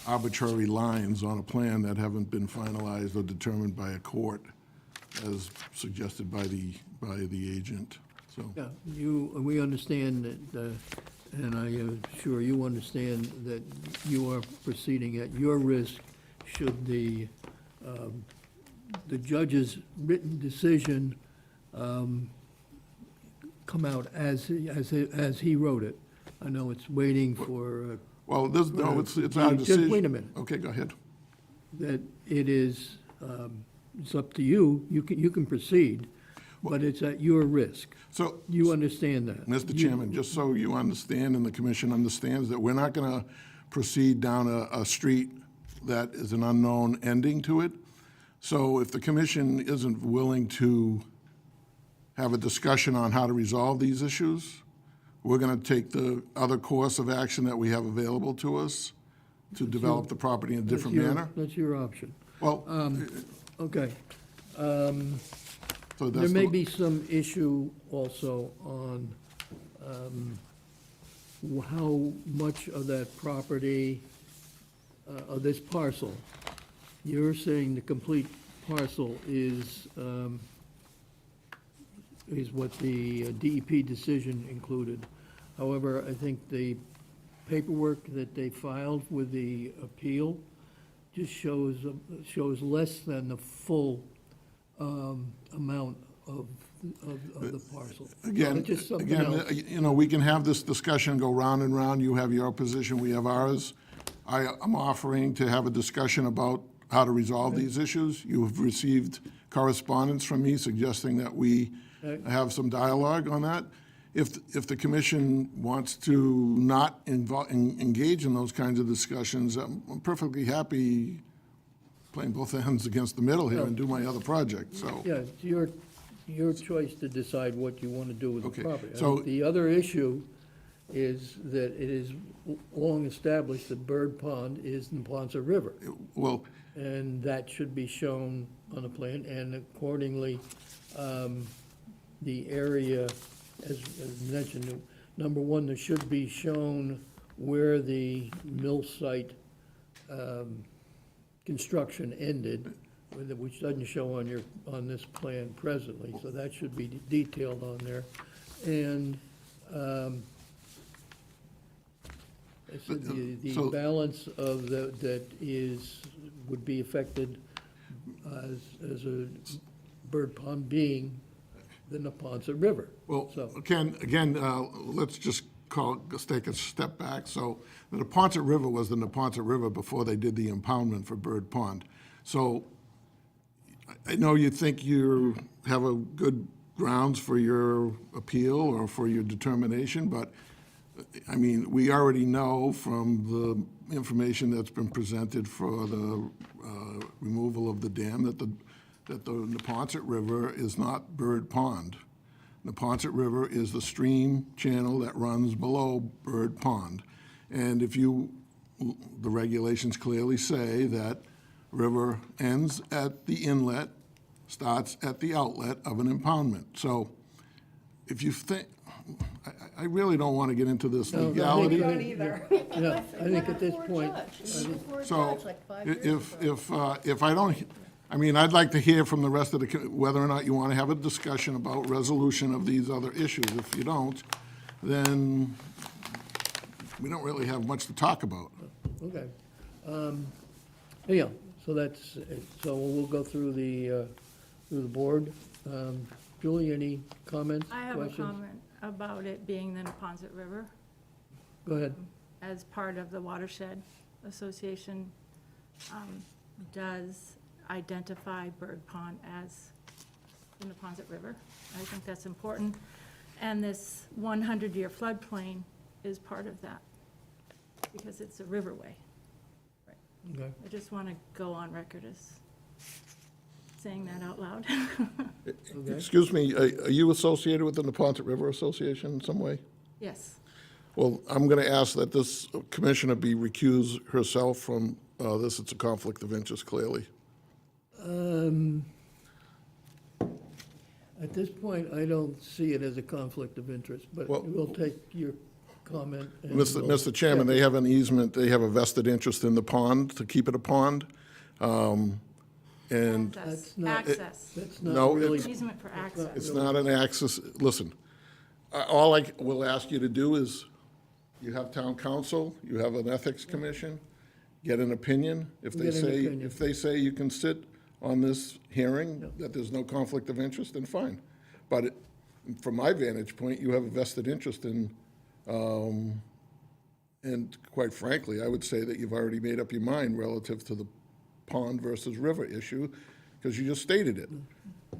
[SPEAKER 10] arbitrary lines on a plan that haven't been finalized or determined by a court, as suggested by the agent. So,
[SPEAKER 1] Yeah, we understand that, and I am sure you understand that you are proceeding at your risk should the judge's written decision come out as he wrote it. I know it's waiting for,
[SPEAKER 10] well, it's our
[SPEAKER 1] Just
[SPEAKER 10] decision.
[SPEAKER 1] wait a minute.
[SPEAKER 10] Okay, go ahead.
[SPEAKER 1] that it is, it's up to you, you can proceed, but it's at your risk.
[SPEAKER 10] So,
[SPEAKER 1] You understand that?
[SPEAKER 10] Mr. Chairman, just so you understand and the commission understands that we're not going to proceed down a street that is an unknown ending to it. So if the commission isn't willing to have a discussion on how to resolve these issues, we're going to take the other course of action that we have available to us to develop the property in a different manner.
[SPEAKER 1] That's your option.
[SPEAKER 10] Well,
[SPEAKER 1] Okay.
[SPEAKER 10] so
[SPEAKER 1] There
[SPEAKER 10] that's
[SPEAKER 1] may
[SPEAKER 10] the,
[SPEAKER 1] be some issue also on how much of that property, of this parcel, you're saying the complete parcel is what the DEP decision included. However, I think the paperwork that they filed with the appeal just shows less than the full amount of the parcel.
[SPEAKER 10] again,
[SPEAKER 1] It's just something else.
[SPEAKER 10] you know, we can have this discussion go round and round. You have your position, we have ours. I'm offering to have a discussion about how to resolve these issues. You have received correspondence from me suggesting that we have some dialogue on that. If the commission wants to not engage in those kinds of discussions, I'm perfectly happy playing both ends against the middle here and do my other project, so.
[SPEAKER 1] Yeah, it's your choice to decide what you want to do with the
[SPEAKER 10] Okay,
[SPEAKER 1] property. I
[SPEAKER 10] so-
[SPEAKER 1] think the other issue is that it is long established that Bird Pond is in Ponce River,
[SPEAKER 10] Well,
[SPEAKER 1] and that should be shown on a plan, and accordingly, the area, as mentioned, number one, there should be shown where the mill site construction ended, which doesn't show on this plan presently, so that should be detailed on there. And I said the
[SPEAKER 10] So-
[SPEAKER 1] balance of that would be affected as a Bird Pond being the Neponset River.
[SPEAKER 10] well,
[SPEAKER 1] So-
[SPEAKER 10] Ken, again, let's just let's take a step back. So the Neponset River was the Neponset River before they did the impoundment for Bird Pond. So I know you think you have a good grounds for your appeal or for your determination, but, I mean, we already know from the information that's been presented for the removal of the dam that the Neponset River is not Bird Pond. Neponset River is the stream channel that runs below Bird Pond. And the regulations clearly say that river ends at the inlet, starts at the outlet of an impoundment. So if you think, I really don't want to get into this
[SPEAKER 1] No,
[SPEAKER 10] legality.
[SPEAKER 1] don't either. Yeah, I think at this point, I think-
[SPEAKER 10] So if I I mean, I'd like to hear from the rest of the, whether or not you want to have a discussion about resolution of these other issues. If you don't, then we don't really have much to talk about.
[SPEAKER 1] Okay. Yeah, so that's, so we'll go through the board. Julie, any comments,
[SPEAKER 11] I have a
[SPEAKER 1] questions?
[SPEAKER 11] comment about it being the Neponset River
[SPEAKER 1] Go ahead.
[SPEAKER 11] as part of the Watershed Association does identify Bird Pond as the Neponset River. I think that's important. And this 100-year floodplain is part of that, because it's a riverway.
[SPEAKER 1] Okay.
[SPEAKER 11] I just want to go on record as saying that out loud.
[SPEAKER 1] Okay.
[SPEAKER 10] Excuse me, are you associated with the Neponset River Association in some way?
[SPEAKER 11] Yes.
[SPEAKER 10] Well, I'm going to ask that this commissioner be recused herself from this. It's a conflict of interest, clearly.
[SPEAKER 1] At this point, I don't see it as a conflict of interest, but
[SPEAKER 10] Well-
[SPEAKER 1] we'll take your comment. and
[SPEAKER 10] Mr.
[SPEAKER 1] we'll
[SPEAKER 10] Chairman,
[SPEAKER 1] check
[SPEAKER 10] they
[SPEAKER 1] it.
[SPEAKER 10] have an easement, they have a vested interest in the pond, to keep it a pond. And
[SPEAKER 1] That's not-
[SPEAKER 11] Access.
[SPEAKER 1] That's
[SPEAKER 10] No,
[SPEAKER 1] not really,
[SPEAKER 10] it's-
[SPEAKER 11] Easement for access.
[SPEAKER 10] it's not an access, listen, all I will ask you to do is, you have town council, you have an ethics commission, get an opinion. If they
[SPEAKER 1] Get an
[SPEAKER 10] say,
[SPEAKER 1] opinion.
[SPEAKER 10] if they say you can sit on this hearing, that there's no conflict of interest, then fine. But from my vantage point, you have a vested interest in, and quite frankly, I would say that you've already made up your mind relative to the pond versus river issue, because you just stated it.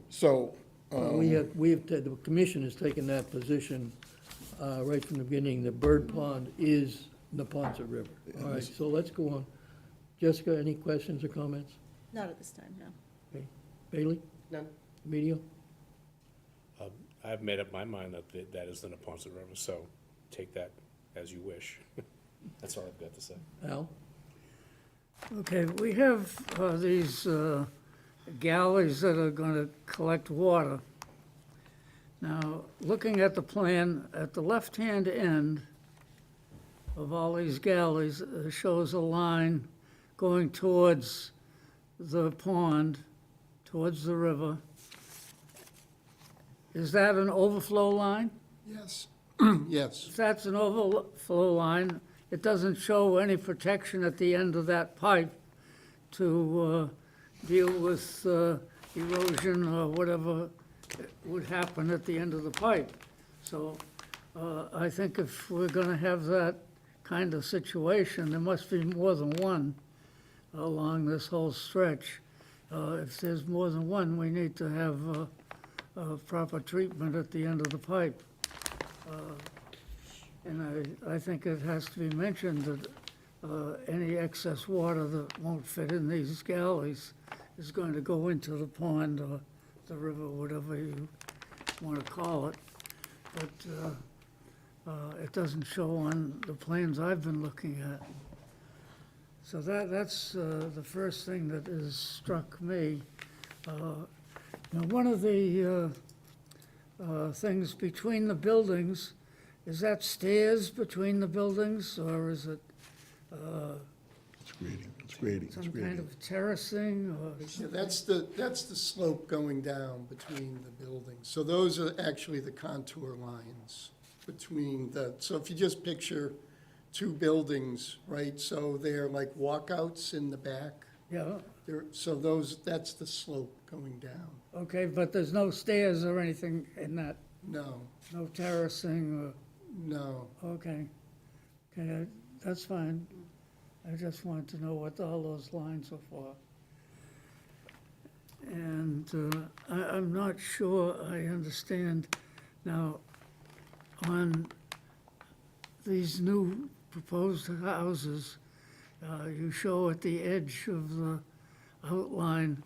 [SPEAKER 10] So,
[SPEAKER 1] the commission has taken that position right from the beginning. The Bird Pond is Neponset River. All right, so let's go on. Jessica, any questions or comments?
[SPEAKER 4] Not at this time, no.
[SPEAKER 1] Okay. Bailey?
[SPEAKER 6] None.
[SPEAKER 1] Emilio?
[SPEAKER 7] I've made up my mind that that is the Neponset River, so take that as you wish. That's all I've got to say.
[SPEAKER 1] Al?
[SPEAKER 5] Okay, we have these galleys that are going to collect water. Now, looking at the plan, at the left-hand end of all these galleys, shows a line going towards the pond, towards the river. Is that an overflow line?
[SPEAKER 8] Yes, yes.
[SPEAKER 5] If that's an overflow line, it doesn't show any protection at the end of that pipe to deal with erosion or whatever would happen at the end of the pipe. So I think if we're going to have that kind of situation, there must be more than one along this whole stretch. If there's more than one, we need to have proper treatment at the end of the pipe. And I think it has to be mentioned that any excess water that won't fit in these galleys is going to go into the pond or the river, whatever you want to call it. But it doesn't show on the plans I've been looking at. So that's the first thing that has struck me. Now, one of the things between the buildings, is that stairs between the buildings, or is it
[SPEAKER 10] it's grading, it's grading, it's
[SPEAKER 5] some kind
[SPEAKER 10] grading.
[SPEAKER 5] of terracing, or?
[SPEAKER 8] Yeah, that's the slope going down between the buildings. So those are actually the contour lines between so if you just picture two buildings, right? So they're like walkouts in the back.
[SPEAKER 5] Yeah,
[SPEAKER 8] So that's the slope going down.
[SPEAKER 5] okay, but there's no stairs or anything in that,
[SPEAKER 8] No,
[SPEAKER 5] no terracing,
[SPEAKER 8] no.
[SPEAKER 5] okay. Okay, that's fine. I just wanted to know what all those lines are for. And I'm not sure I understand now, on these new proposed houses, you show at the edge of the outline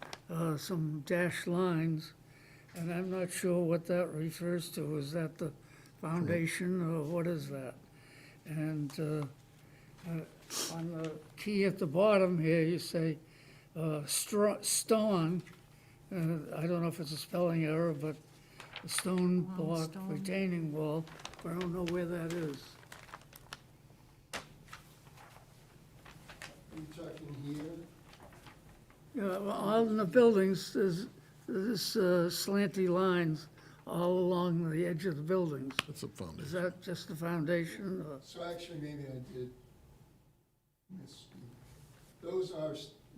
[SPEAKER 5] some dashed lines, and I'm not sure what that refers to. Is that the foundation, or what is that? And on the key at the bottom here, you say stone. I don't know if it's a spelling error, but a stone block
[SPEAKER 11] stone.
[SPEAKER 5] retaining wall, but I don't know where that is.
[SPEAKER 8] Are you talking here?
[SPEAKER 5] All in the buildings, there's slanty lines all along the edge of the buildings.
[SPEAKER 10] It's a
[SPEAKER 5] Is
[SPEAKER 10] foundation.
[SPEAKER 5] that just the foundation, or?
[SPEAKER 8] So actually, maybe I did misspeak. Those are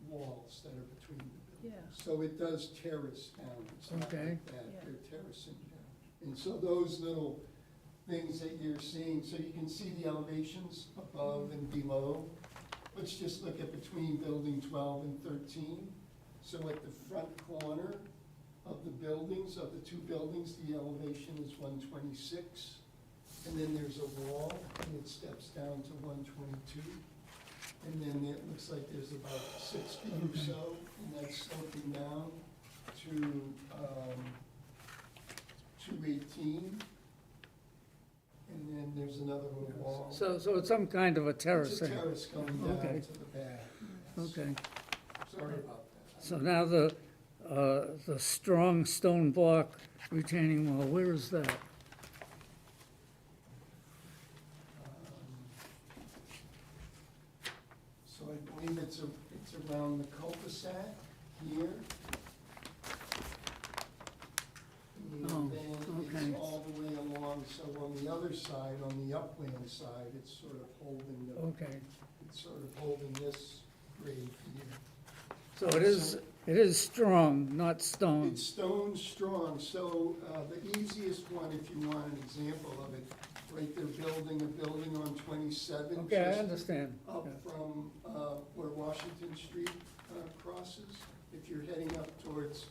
[SPEAKER 8] walls that are between the buildings.
[SPEAKER 4] Yeah.
[SPEAKER 8] So it does terrace down. It's not
[SPEAKER 5] Okay.
[SPEAKER 8] like that.
[SPEAKER 4] Yeah.
[SPEAKER 8] They're terracing down. And so those little things that you're seeing, so you can see the elevations above and below. Let's just look at between building 12 and 13. So at the front corner of the buildings, of the two buildings, the elevation is 126. And then there's a wall, and it steps down to 122. And then it looks like there's about 6 feet or so, and that's sloping down to 218. And then there's another little wall.
[SPEAKER 5] So it's some kind of a terrace
[SPEAKER 8] It's a
[SPEAKER 5] thing?
[SPEAKER 8] terrace going down
[SPEAKER 5] Okay.
[SPEAKER 8] to the back.
[SPEAKER 5] Okay.
[SPEAKER 8] Sorry about that.
[SPEAKER 5] So now the strong stone block retaining wall, where is that?
[SPEAKER 8] So I believe it's around the cul-de-sac here.
[SPEAKER 5] Oh,
[SPEAKER 8] And then
[SPEAKER 5] okay.
[SPEAKER 8] it's all the way along, so on the other side, on the upland side, it's sort of holding the,
[SPEAKER 5] Okay.
[SPEAKER 8] it's sort of holding this grade here.
[SPEAKER 5] So it is strong, not stone.
[SPEAKER 8] It's stone strong, so the easiest one, if you want an example of it, right there, building a building on 27.
[SPEAKER 5] Okay, I
[SPEAKER 8] just
[SPEAKER 5] understand.
[SPEAKER 8] Up
[SPEAKER 5] Yeah.
[SPEAKER 8] from where Washington Street crosses, if you're heading up towards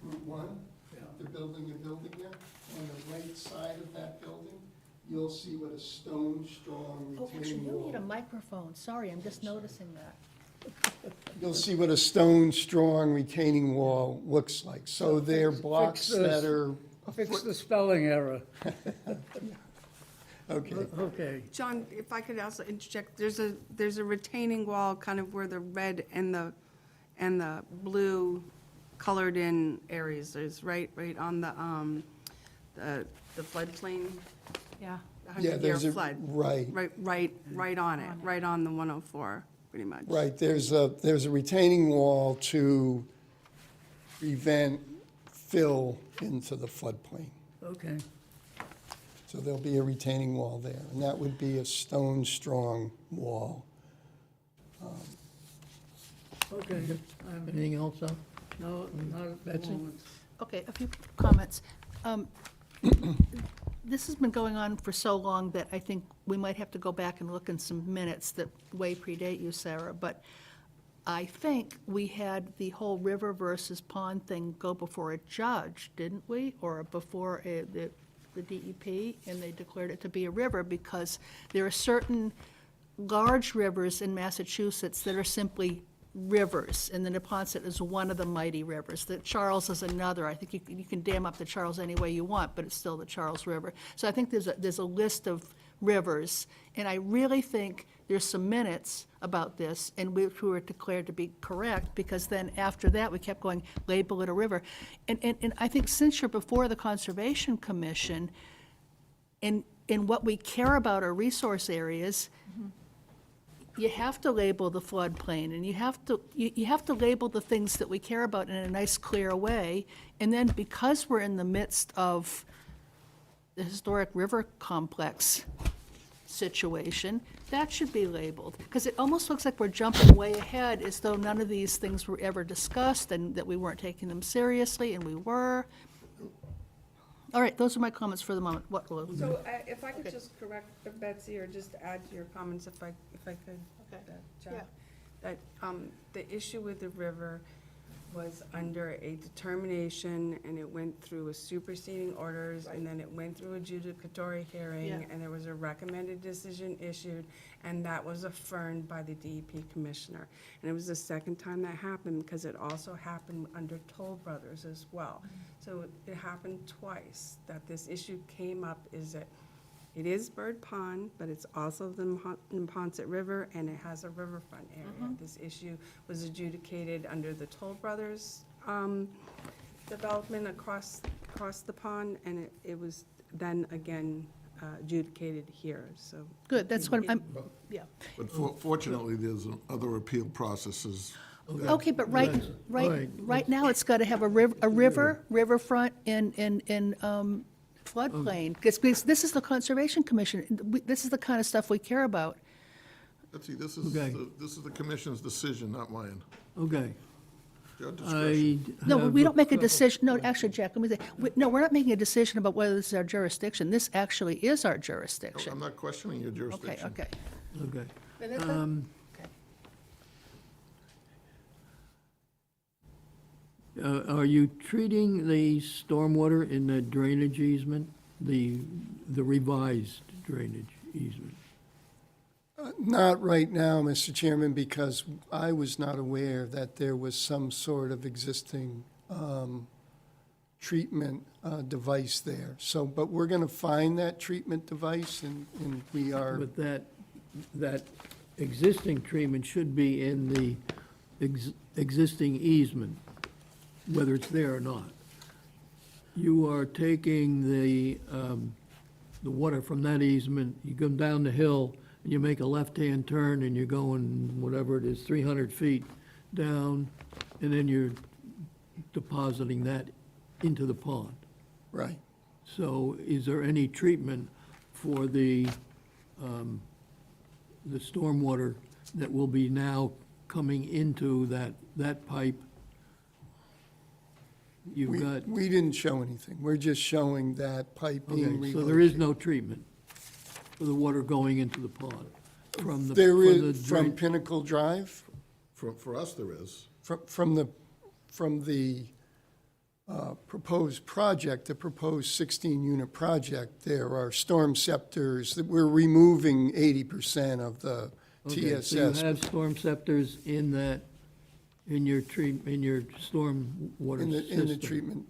[SPEAKER 8] Route 1,
[SPEAKER 5] Yeah.
[SPEAKER 8] they're building a building there. On the right side of that building, you'll see what a stone strong
[SPEAKER 4] Oh, actually,
[SPEAKER 8] retaining
[SPEAKER 4] you need a
[SPEAKER 8] wall.
[SPEAKER 4] microphone. Sorry, I'm just noticing that.
[SPEAKER 8] You'll see what a stone strong retaining wall looks like. So they're
[SPEAKER 5] Fix
[SPEAKER 8] blocks
[SPEAKER 5] this.
[SPEAKER 8] that are,
[SPEAKER 5] Fix the spelling error.
[SPEAKER 8] okay.
[SPEAKER 5] Okay.
[SPEAKER 2] John, if I could also interject, there's a retaining wall kind of where the red and the blue colored in areas is right on the floodplain. Yeah.
[SPEAKER 8] Yeah,
[SPEAKER 2] 100-year
[SPEAKER 8] there's a,
[SPEAKER 2] flood.
[SPEAKER 8] right.
[SPEAKER 2] Right on it, right on the 104, pretty much.
[SPEAKER 8] Right, there's a retaining wall to prevent fill into the floodplain.
[SPEAKER 5] Okay.
[SPEAKER 8] So there'll be a retaining wall there, and that would be a stone-strong wall.
[SPEAKER 5] Okay.
[SPEAKER 1] Anything else, Al?
[SPEAKER 5] No, not at the
[SPEAKER 1] Betsy?
[SPEAKER 5] moment.
[SPEAKER 4] Okay, a few comments. This has been going on for so long that I think we might have to go back and look in some minutes that way predate you, Sarah, but I think we had the whole river versus pond thing go before a judge, didn't we? Or before the DEP, and they declared it to be a river because there are certain large rivers in Massachusetts that are simply rivers, and the Neponset is one of the mighty rivers. The Charles is another. I think you can dam up the Charles any way you want, but it's still the Charles River. So I think there's a list of rivers, and I really think there's some minutes about this, and which were declared to be correct, because then after that, we kept going, label it a river. And I think since you're before the Conservation Commission, in what we care about are resource areas, you have to label the floodplain, and you have to label the things that we care about in a nice, clear way. And then because we're in the midst of the historic river complex situation, that should be labeled. Because it almost looks like we're jumping way ahead, as though none of these things were ever discussed, and that we weren't taking them seriously, and we were. All right, those are my comments for the moment. What,
[SPEAKER 2] So if I could just correct Betsy, or just add to your comments if I could.
[SPEAKER 4] Okay.
[SPEAKER 2] John.
[SPEAKER 4] Yeah.
[SPEAKER 2] That the issue with the river was under a determination, and it went through a superseding orders, and then it went through adjudicatory hearing,
[SPEAKER 4] Yeah.
[SPEAKER 2] and there was a recommended decision issued, and that was affirmed by the DEP commissioner. And it was the second time that happened, because it also happened under Toll Brothers as well. So it happened twice, that this issue came up, is that it is Bird Pond, but it's also the Neponset River, and it has a riverfront area. This issue was adjudicated under the Toll Brothers development across the pond, and it was then again adjudicated here, so.
[SPEAKER 4] good, that's what I'm, yeah.
[SPEAKER 10] But fortunately, there's other appeal processes
[SPEAKER 4] Okay, but
[SPEAKER 1] All right.
[SPEAKER 4] right now, it's got to have a riverfront and floodplain. Because this is the Conservation Commission. This is the kind of stuff we care about.
[SPEAKER 10] Betsy, this is,
[SPEAKER 1] Okay.
[SPEAKER 10] this is the commission's decision, not mine.
[SPEAKER 1] Okay.
[SPEAKER 10] Your discretion.
[SPEAKER 1] I
[SPEAKER 4] No,
[SPEAKER 1] have
[SPEAKER 4] we don't make a
[SPEAKER 1] couple-
[SPEAKER 4] decision, no, actually, Jack, let me say, no, we're not making a decision about whether this is our jurisdiction. This actually is our
[SPEAKER 10] I'm
[SPEAKER 4] jurisdiction.
[SPEAKER 10] not questioning your
[SPEAKER 4] Okay,
[SPEAKER 10] jurisdiction.
[SPEAKER 4] okay.
[SPEAKER 1] Okay.
[SPEAKER 4] Okay.
[SPEAKER 1] Are you treating the stormwater in the drainage easement, the revised drainage easement?
[SPEAKER 8] Not right now, Mr. Chairman, because I was not aware that there was some sort of existing treatment device there. So, but we're going to find that treatment device, and we are,
[SPEAKER 1] But that existing treatment should be in the existing easement, whether it's there or not. You are taking the water from that easement, you come down the hill, and you make a left-hand turn, and you're going, whatever it is, 300 feet down, and then you're depositing that into the pond.
[SPEAKER 8] right.
[SPEAKER 1] So is there any treatment for the stormwater that will be now coming into that pipe? You've got,
[SPEAKER 8] We didn't show anything. We're just showing that pipe being
[SPEAKER 1] okay,
[SPEAKER 8] relocated.
[SPEAKER 1] so there is no treatment for the water going into the pond from the.
[SPEAKER 8] There
[SPEAKER 1] from the
[SPEAKER 8] is, from
[SPEAKER 1] drain-
[SPEAKER 8] Pinnacle Drive,
[SPEAKER 10] For us, there is.
[SPEAKER 8] from the proposed project, the proposed 16-unit project, there are storm scepters, that we're removing 80% of the
[SPEAKER 1] Okay, so you
[SPEAKER 8] TSS.
[SPEAKER 1] have storm scepters in that, in your storm water
[SPEAKER 8] In
[SPEAKER 1] system?
[SPEAKER 8] the treatment.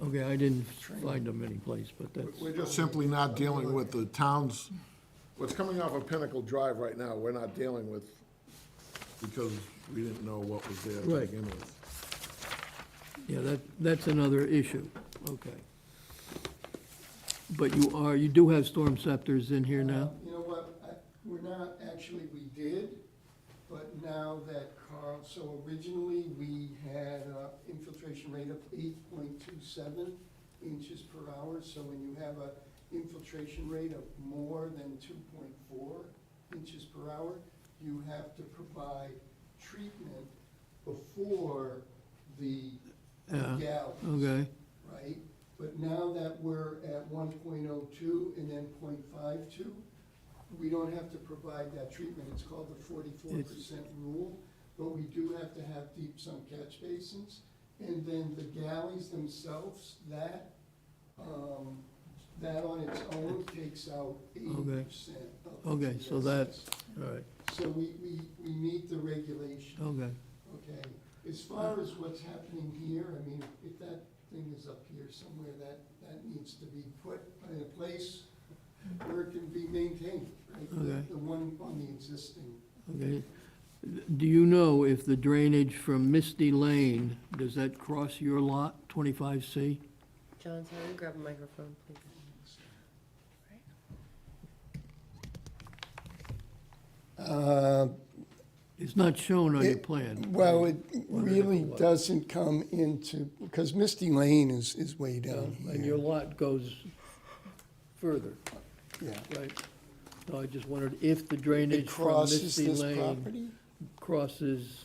[SPEAKER 1] Okay, I didn't find them anyplace, but that's,
[SPEAKER 10] We're just simply not dealing with the town's, what's coming off of Pinnacle Drive right now, we're not dealing with, because we didn't know what was there to
[SPEAKER 1] Right.
[SPEAKER 10] begin with.
[SPEAKER 1] yeah, that's another issue, okay. But you do have storm scepters in here now?
[SPEAKER 8] You know what, we're not, actually, we did, but now that Carl, so originally, we had infiltration rate of 8.27 inches per hour, so when you have a infiltration rate of more than 2.4 inches per hour, you have to provide treatment before the
[SPEAKER 1] Yeah,
[SPEAKER 8] galleys.
[SPEAKER 1] okay,
[SPEAKER 8] Right? But now that we're at 1.02 and then 0.52, we don't have to provide that treatment. It's called the 44% rule, but we do have to have deep sunk catch basins. And then the galleys themselves, that on its own takes out 80% of the
[SPEAKER 1] okay, so that's,
[SPEAKER 8] TSS.
[SPEAKER 1] all right,
[SPEAKER 8] So we meet the regulation.
[SPEAKER 1] okay.
[SPEAKER 8] Okay, as far as what's happening here, I mean, if that thing is up here somewhere, that needs to be put in a place where it can be maintained, right?
[SPEAKER 1] Okay.
[SPEAKER 8] The one on the existing.
[SPEAKER 1] Okay. Do you know if the drainage from Misty Lane, does that cross your lot, 25C?
[SPEAKER 6] John, sorry, grab a microphone, please.
[SPEAKER 1] It's not shown on your plan.
[SPEAKER 8] Well, it really doesn't come into, because Misty Lane is way down
[SPEAKER 1] And your
[SPEAKER 8] here.
[SPEAKER 1] lot goes further,
[SPEAKER 8] Yeah.
[SPEAKER 1] right? So I just wondered if the
[SPEAKER 8] It
[SPEAKER 1] drainage from
[SPEAKER 8] crosses
[SPEAKER 1] Misty
[SPEAKER 8] this
[SPEAKER 1] Lane
[SPEAKER 8] property?
[SPEAKER 1] crosses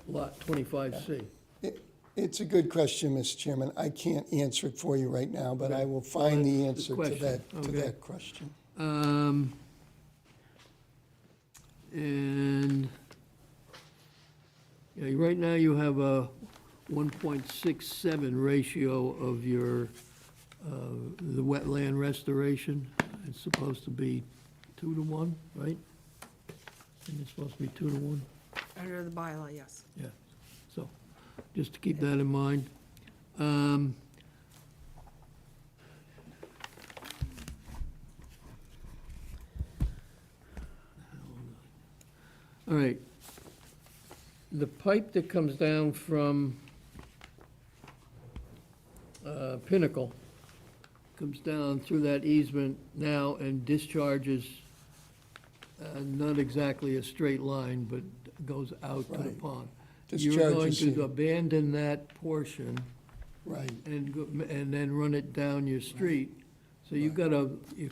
[SPEAKER 1] lot 25C.
[SPEAKER 8] It's a good question, Mr. Chairman. I can't answer it for you right now, but I will find the
[SPEAKER 1] that's the
[SPEAKER 8] answer to
[SPEAKER 1] question.
[SPEAKER 8] to
[SPEAKER 1] Okay.
[SPEAKER 8] that question.
[SPEAKER 1] And, yeah, right now you have a 1.67 ratio of your, the wetland restoration. It's supposed to be 2 to 1, right? And it's supposed to be 2 to 1,
[SPEAKER 2] Under the bylaw, yes.
[SPEAKER 1] yeah. So, just to keep that in mind. All right. The pipe that comes down from Pinnacle comes down through that easement now and discharges not exactly a straight line, but goes out to the
[SPEAKER 8] Right.
[SPEAKER 1] pond. You're going
[SPEAKER 8] Discharges here.
[SPEAKER 1] to abandon that portion
[SPEAKER 8] Right,
[SPEAKER 1] and then run it down your street. So you're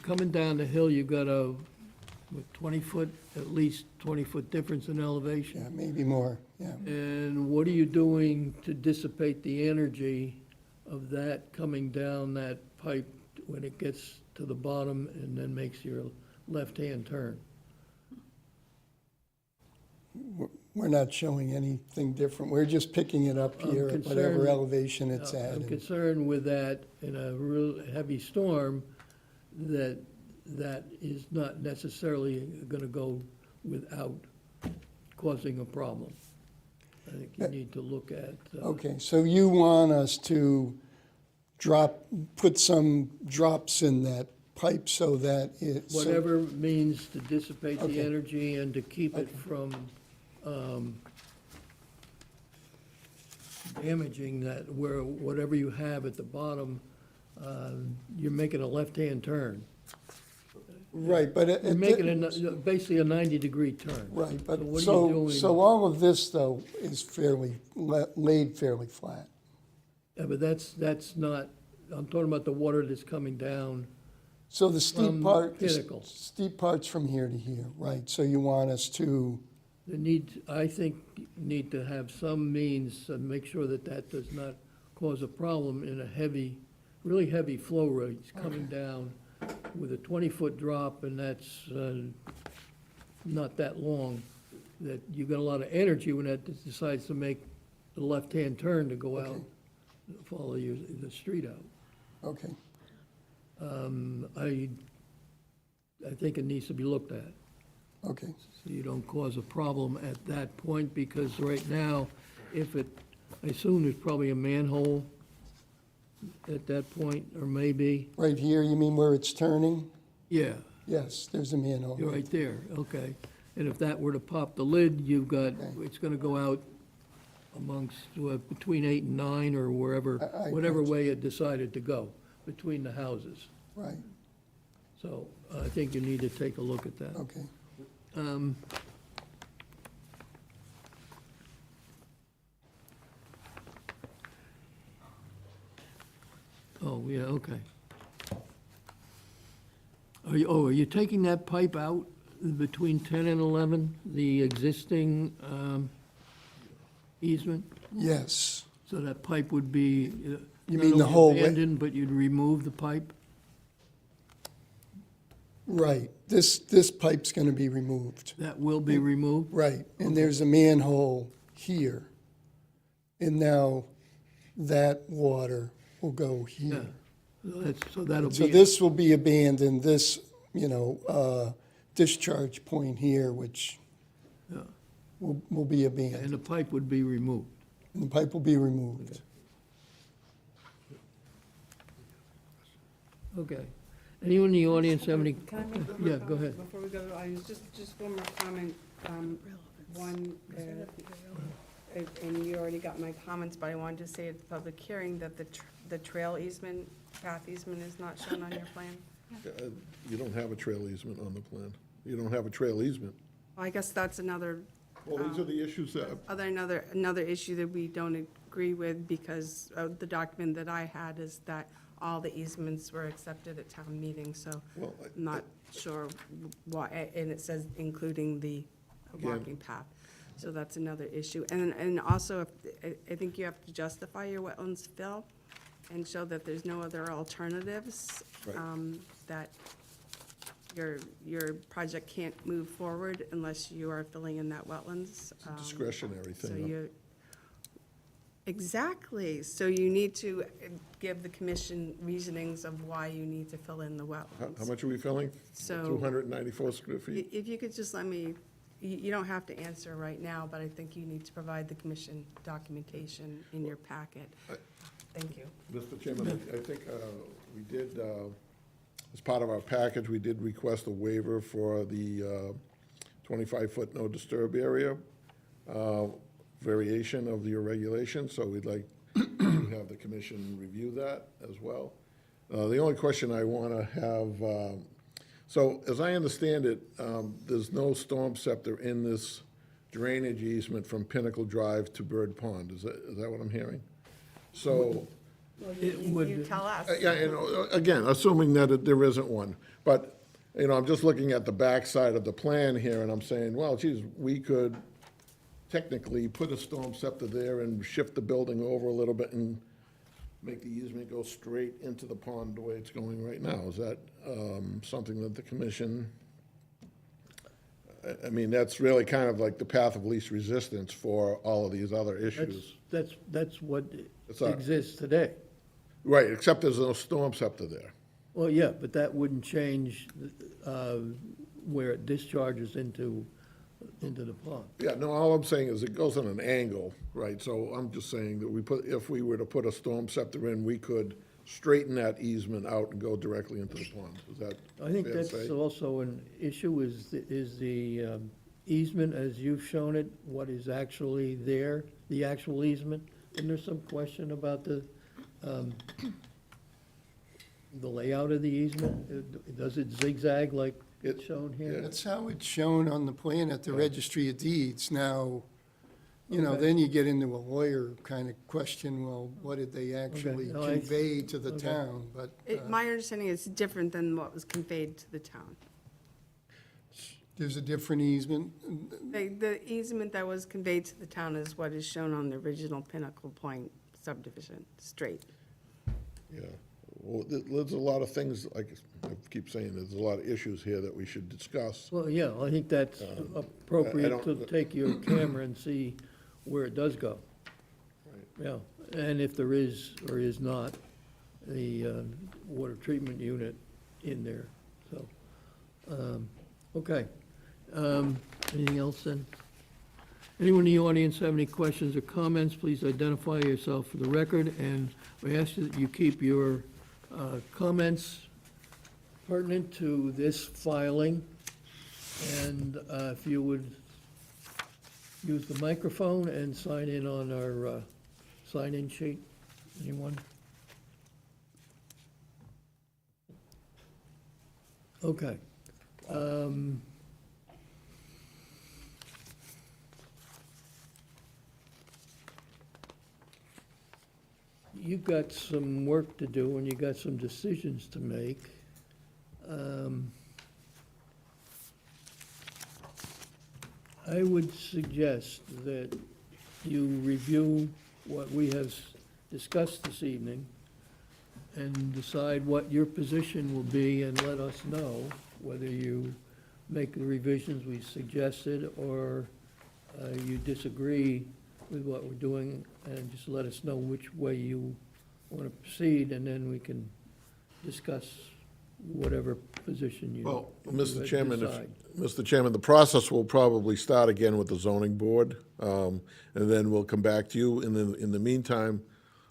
[SPEAKER 1] coming down the hill, you've got with 20-foot, at least 20-foot difference in elevation.
[SPEAKER 8] yeah, maybe more, yeah.
[SPEAKER 1] And what are you doing to dissipate the energy of that coming down that pipe when it gets to the bottom and then makes your left-hand turn?
[SPEAKER 8] We're not showing anything different. We're just picking it up
[SPEAKER 1] I'm
[SPEAKER 8] here at whatever
[SPEAKER 1] concerned-
[SPEAKER 8] elevation it's at.
[SPEAKER 1] I'm
[SPEAKER 8] and-
[SPEAKER 1] concerned with that in a real heavy storm, that is not necessarily gonna go without causing a problem. I think you need to look at.
[SPEAKER 8] Okay, so you want us to put some drops in that pipe so that it. so-
[SPEAKER 1] Whatever means to dissipate the
[SPEAKER 8] Okay.
[SPEAKER 1] energy and to keep it from damaging that, whatever you have at the bottom, you're making a left-hand turn.
[SPEAKER 8] Right, but it.
[SPEAKER 1] You're making basically a 90-degree turn.
[SPEAKER 8] Right, but
[SPEAKER 1] So what are you
[SPEAKER 8] so,
[SPEAKER 1] doing?
[SPEAKER 8] so all of this, though, is laid fairly flat.
[SPEAKER 1] Yeah, but that's not, I'm talking about the water that's coming down.
[SPEAKER 8] So the steep
[SPEAKER 1] From
[SPEAKER 8] part,
[SPEAKER 1] Pinnacle.
[SPEAKER 8] steep part's from here to here, right? So you want us to,
[SPEAKER 1] I think, need to have some means to make sure that that does not cause a problem in a really heavy flow rates coming down with a 20-foot drop, and that's not that long, that you got a lot of energy when that decides to make the left-hand turn to go out, follow the street out.
[SPEAKER 8] okay,
[SPEAKER 1] I think it needs to be looked at,
[SPEAKER 8] okay,
[SPEAKER 1] so you don't cause a problem at that point, because right now, I assume there's probably a manhole at that point, or maybe,
[SPEAKER 8] right here, you mean where it's turning?
[SPEAKER 1] yeah,
[SPEAKER 8] Yes, there's a manhole.
[SPEAKER 1] you're right there, okay. And if that were to pop the lid, you've got,
[SPEAKER 8] Okay.
[SPEAKER 1] it's gonna go out amongst, between 8 and 9, or wherever,
[SPEAKER 8] I
[SPEAKER 1] whatever
[SPEAKER 8] got you.
[SPEAKER 1] way it decided to go, between the houses.
[SPEAKER 8] Right,
[SPEAKER 1] So I think you need to take a look at that.
[SPEAKER 8] okay.
[SPEAKER 1] Oh, yeah, okay. Are you taking that pipe out between 10 and 11, the existing easement?
[SPEAKER 8] Yes,
[SPEAKER 1] So that pipe would be.
[SPEAKER 8] You
[SPEAKER 1] not
[SPEAKER 8] mean the
[SPEAKER 1] only
[SPEAKER 8] whole way-
[SPEAKER 1] Abandoned, but you'd remove the pipe?
[SPEAKER 8] right. This pipe's gonna be removed.
[SPEAKER 1] That will be removed?
[SPEAKER 8] Right, and there's a manhole here. And now that water will go
[SPEAKER 1] Yeah.
[SPEAKER 8] here.
[SPEAKER 1] So that'll
[SPEAKER 8] So
[SPEAKER 1] be,
[SPEAKER 8] this will be abandoned, this, discharge point here, which
[SPEAKER 1] Yeah.
[SPEAKER 8] will be
[SPEAKER 1] and
[SPEAKER 8] abandoned.
[SPEAKER 1] the pipe would be removed.
[SPEAKER 8] And the pipe will be removed.
[SPEAKER 1] Okay. Anyone in the audience have any?
[SPEAKER 2] Can I make one
[SPEAKER 1] Yeah,
[SPEAKER 2] more
[SPEAKER 1] go
[SPEAKER 2] comment
[SPEAKER 1] ahead.
[SPEAKER 2] before we go to the audience? Just one more comment. One, and you already got my comments, but I wanted to say at the public hearing that the trail easement, path easement is not shown on your plan.
[SPEAKER 10] You don't have a trail easement on the plan. You don't have a trail easement.
[SPEAKER 2] Well, I guess that's another,
[SPEAKER 10] Well, these are the issues that,
[SPEAKER 2] another issue that we don't agree with, because the document that I had is that all the easements were accepted at town meeting, so
[SPEAKER 10] well,
[SPEAKER 2] I'm not sure why, and it says including the walking path. So that's another issue. And also, I think you have to justify your wetlands fill and show that there's no other alternatives,
[SPEAKER 10] Right.
[SPEAKER 2] that your project can't move forward unless you are filling in that wetlands.
[SPEAKER 10] it's a discretionary
[SPEAKER 2] So
[SPEAKER 10] thing.
[SPEAKER 2] you, exactly, so you need to give the commission reasonings of why you need to fill in the
[SPEAKER 10] How
[SPEAKER 2] wetlands.
[SPEAKER 10] much are we filling?
[SPEAKER 2] So-
[SPEAKER 10] 294 square feet?
[SPEAKER 2] If you could just let me, you don't have to answer right now, but I think you need to provide the commission documentation in your packet. Thank you.
[SPEAKER 10] Mr. Chairman, I think we did, as part of our package, we did request a waiver for the 25-foot no disturb area, variation of your regulation, so we'd like to have the commission review that as well. The only question I want to have So as I understand it, there's no storm scepter in this drainage easement from Pinnacle Drive to Bird Pond. Is that what I'm hearing? So,
[SPEAKER 1] It
[SPEAKER 2] You
[SPEAKER 1] would,
[SPEAKER 2] tell us.
[SPEAKER 10] yeah, and again, assuming that there isn't one, but, I'm just looking at the backside of the plan here, and I'm saying, well, geez, we could technically put a storm scepter there and shift the building over a little bit and make the easement go straight into the pond the way it's going right now. Is that something that the commission, I mean, that's really kind of like the path of least resistance for all of these other issues.
[SPEAKER 1] that's what
[SPEAKER 10] It's not-
[SPEAKER 1] exists today.
[SPEAKER 10] Right, except there's no storm scepter there.
[SPEAKER 1] Well, yeah, but that wouldn't change where it discharges into the pond.
[SPEAKER 10] Yeah, no, all I'm saying is it goes on an angle, right? So I'm just saying that if we were to put a storm scepter in, we could straighten that easement out and go directly into the pond. Is that
[SPEAKER 1] I think
[SPEAKER 10] fair to
[SPEAKER 1] that's
[SPEAKER 10] say?
[SPEAKER 1] also an issue, is the easement, as you've shown it, what is actually there, the actual easement. And there's some question about the layout of the easement. Does it zigzag like it's shown here?
[SPEAKER 8] That's how it's shown on the plan at the Registry of Deeds. Now,
[SPEAKER 1] Okay.
[SPEAKER 8] then you get into a lawyer kind of question, well, what did they actually
[SPEAKER 1] No, I-
[SPEAKER 8] convey to the
[SPEAKER 1] okay.
[SPEAKER 8] town? But
[SPEAKER 2] My understanding is different than what was conveyed to the town.
[SPEAKER 8] there's a different easement.
[SPEAKER 2] The easement that was conveyed to the town is what is shown on the original Pinnacle Point subdivision, straight.
[SPEAKER 10] Yeah, well, there's a lot of things, like I keep saying, there's a lot of issues here that we should discuss.
[SPEAKER 1] Well, yeah, I think that's appropriate
[SPEAKER 10] I
[SPEAKER 1] to
[SPEAKER 10] don't-
[SPEAKER 1] take your camera and see where it does go. Yeah, and if there is or is not the water treatment unit in there, so, okay. Anything else then? Anyone in the audience have any questions or comments, please identify yourself for the record, and we ask that you keep your comments pertinent to this filing, and if you would use the microphone and sign in on our sign-in sheet. Anyone? Okay. You've got some work to do and you've got some decisions to make. I would suggest that you review what we have discussed this evening and decide what your position will be, and let us know whether you make the revisions we suggested or you disagree with what we're doing, and just let us know which way you want to proceed, and then we can discuss whatever position you
[SPEAKER 10] Well,
[SPEAKER 1] you
[SPEAKER 10] Mr. Chairman,
[SPEAKER 1] decide.
[SPEAKER 10] Mr. Chairman, the process will probably start again with the zoning board, and then we'll come back to you. In the meantime,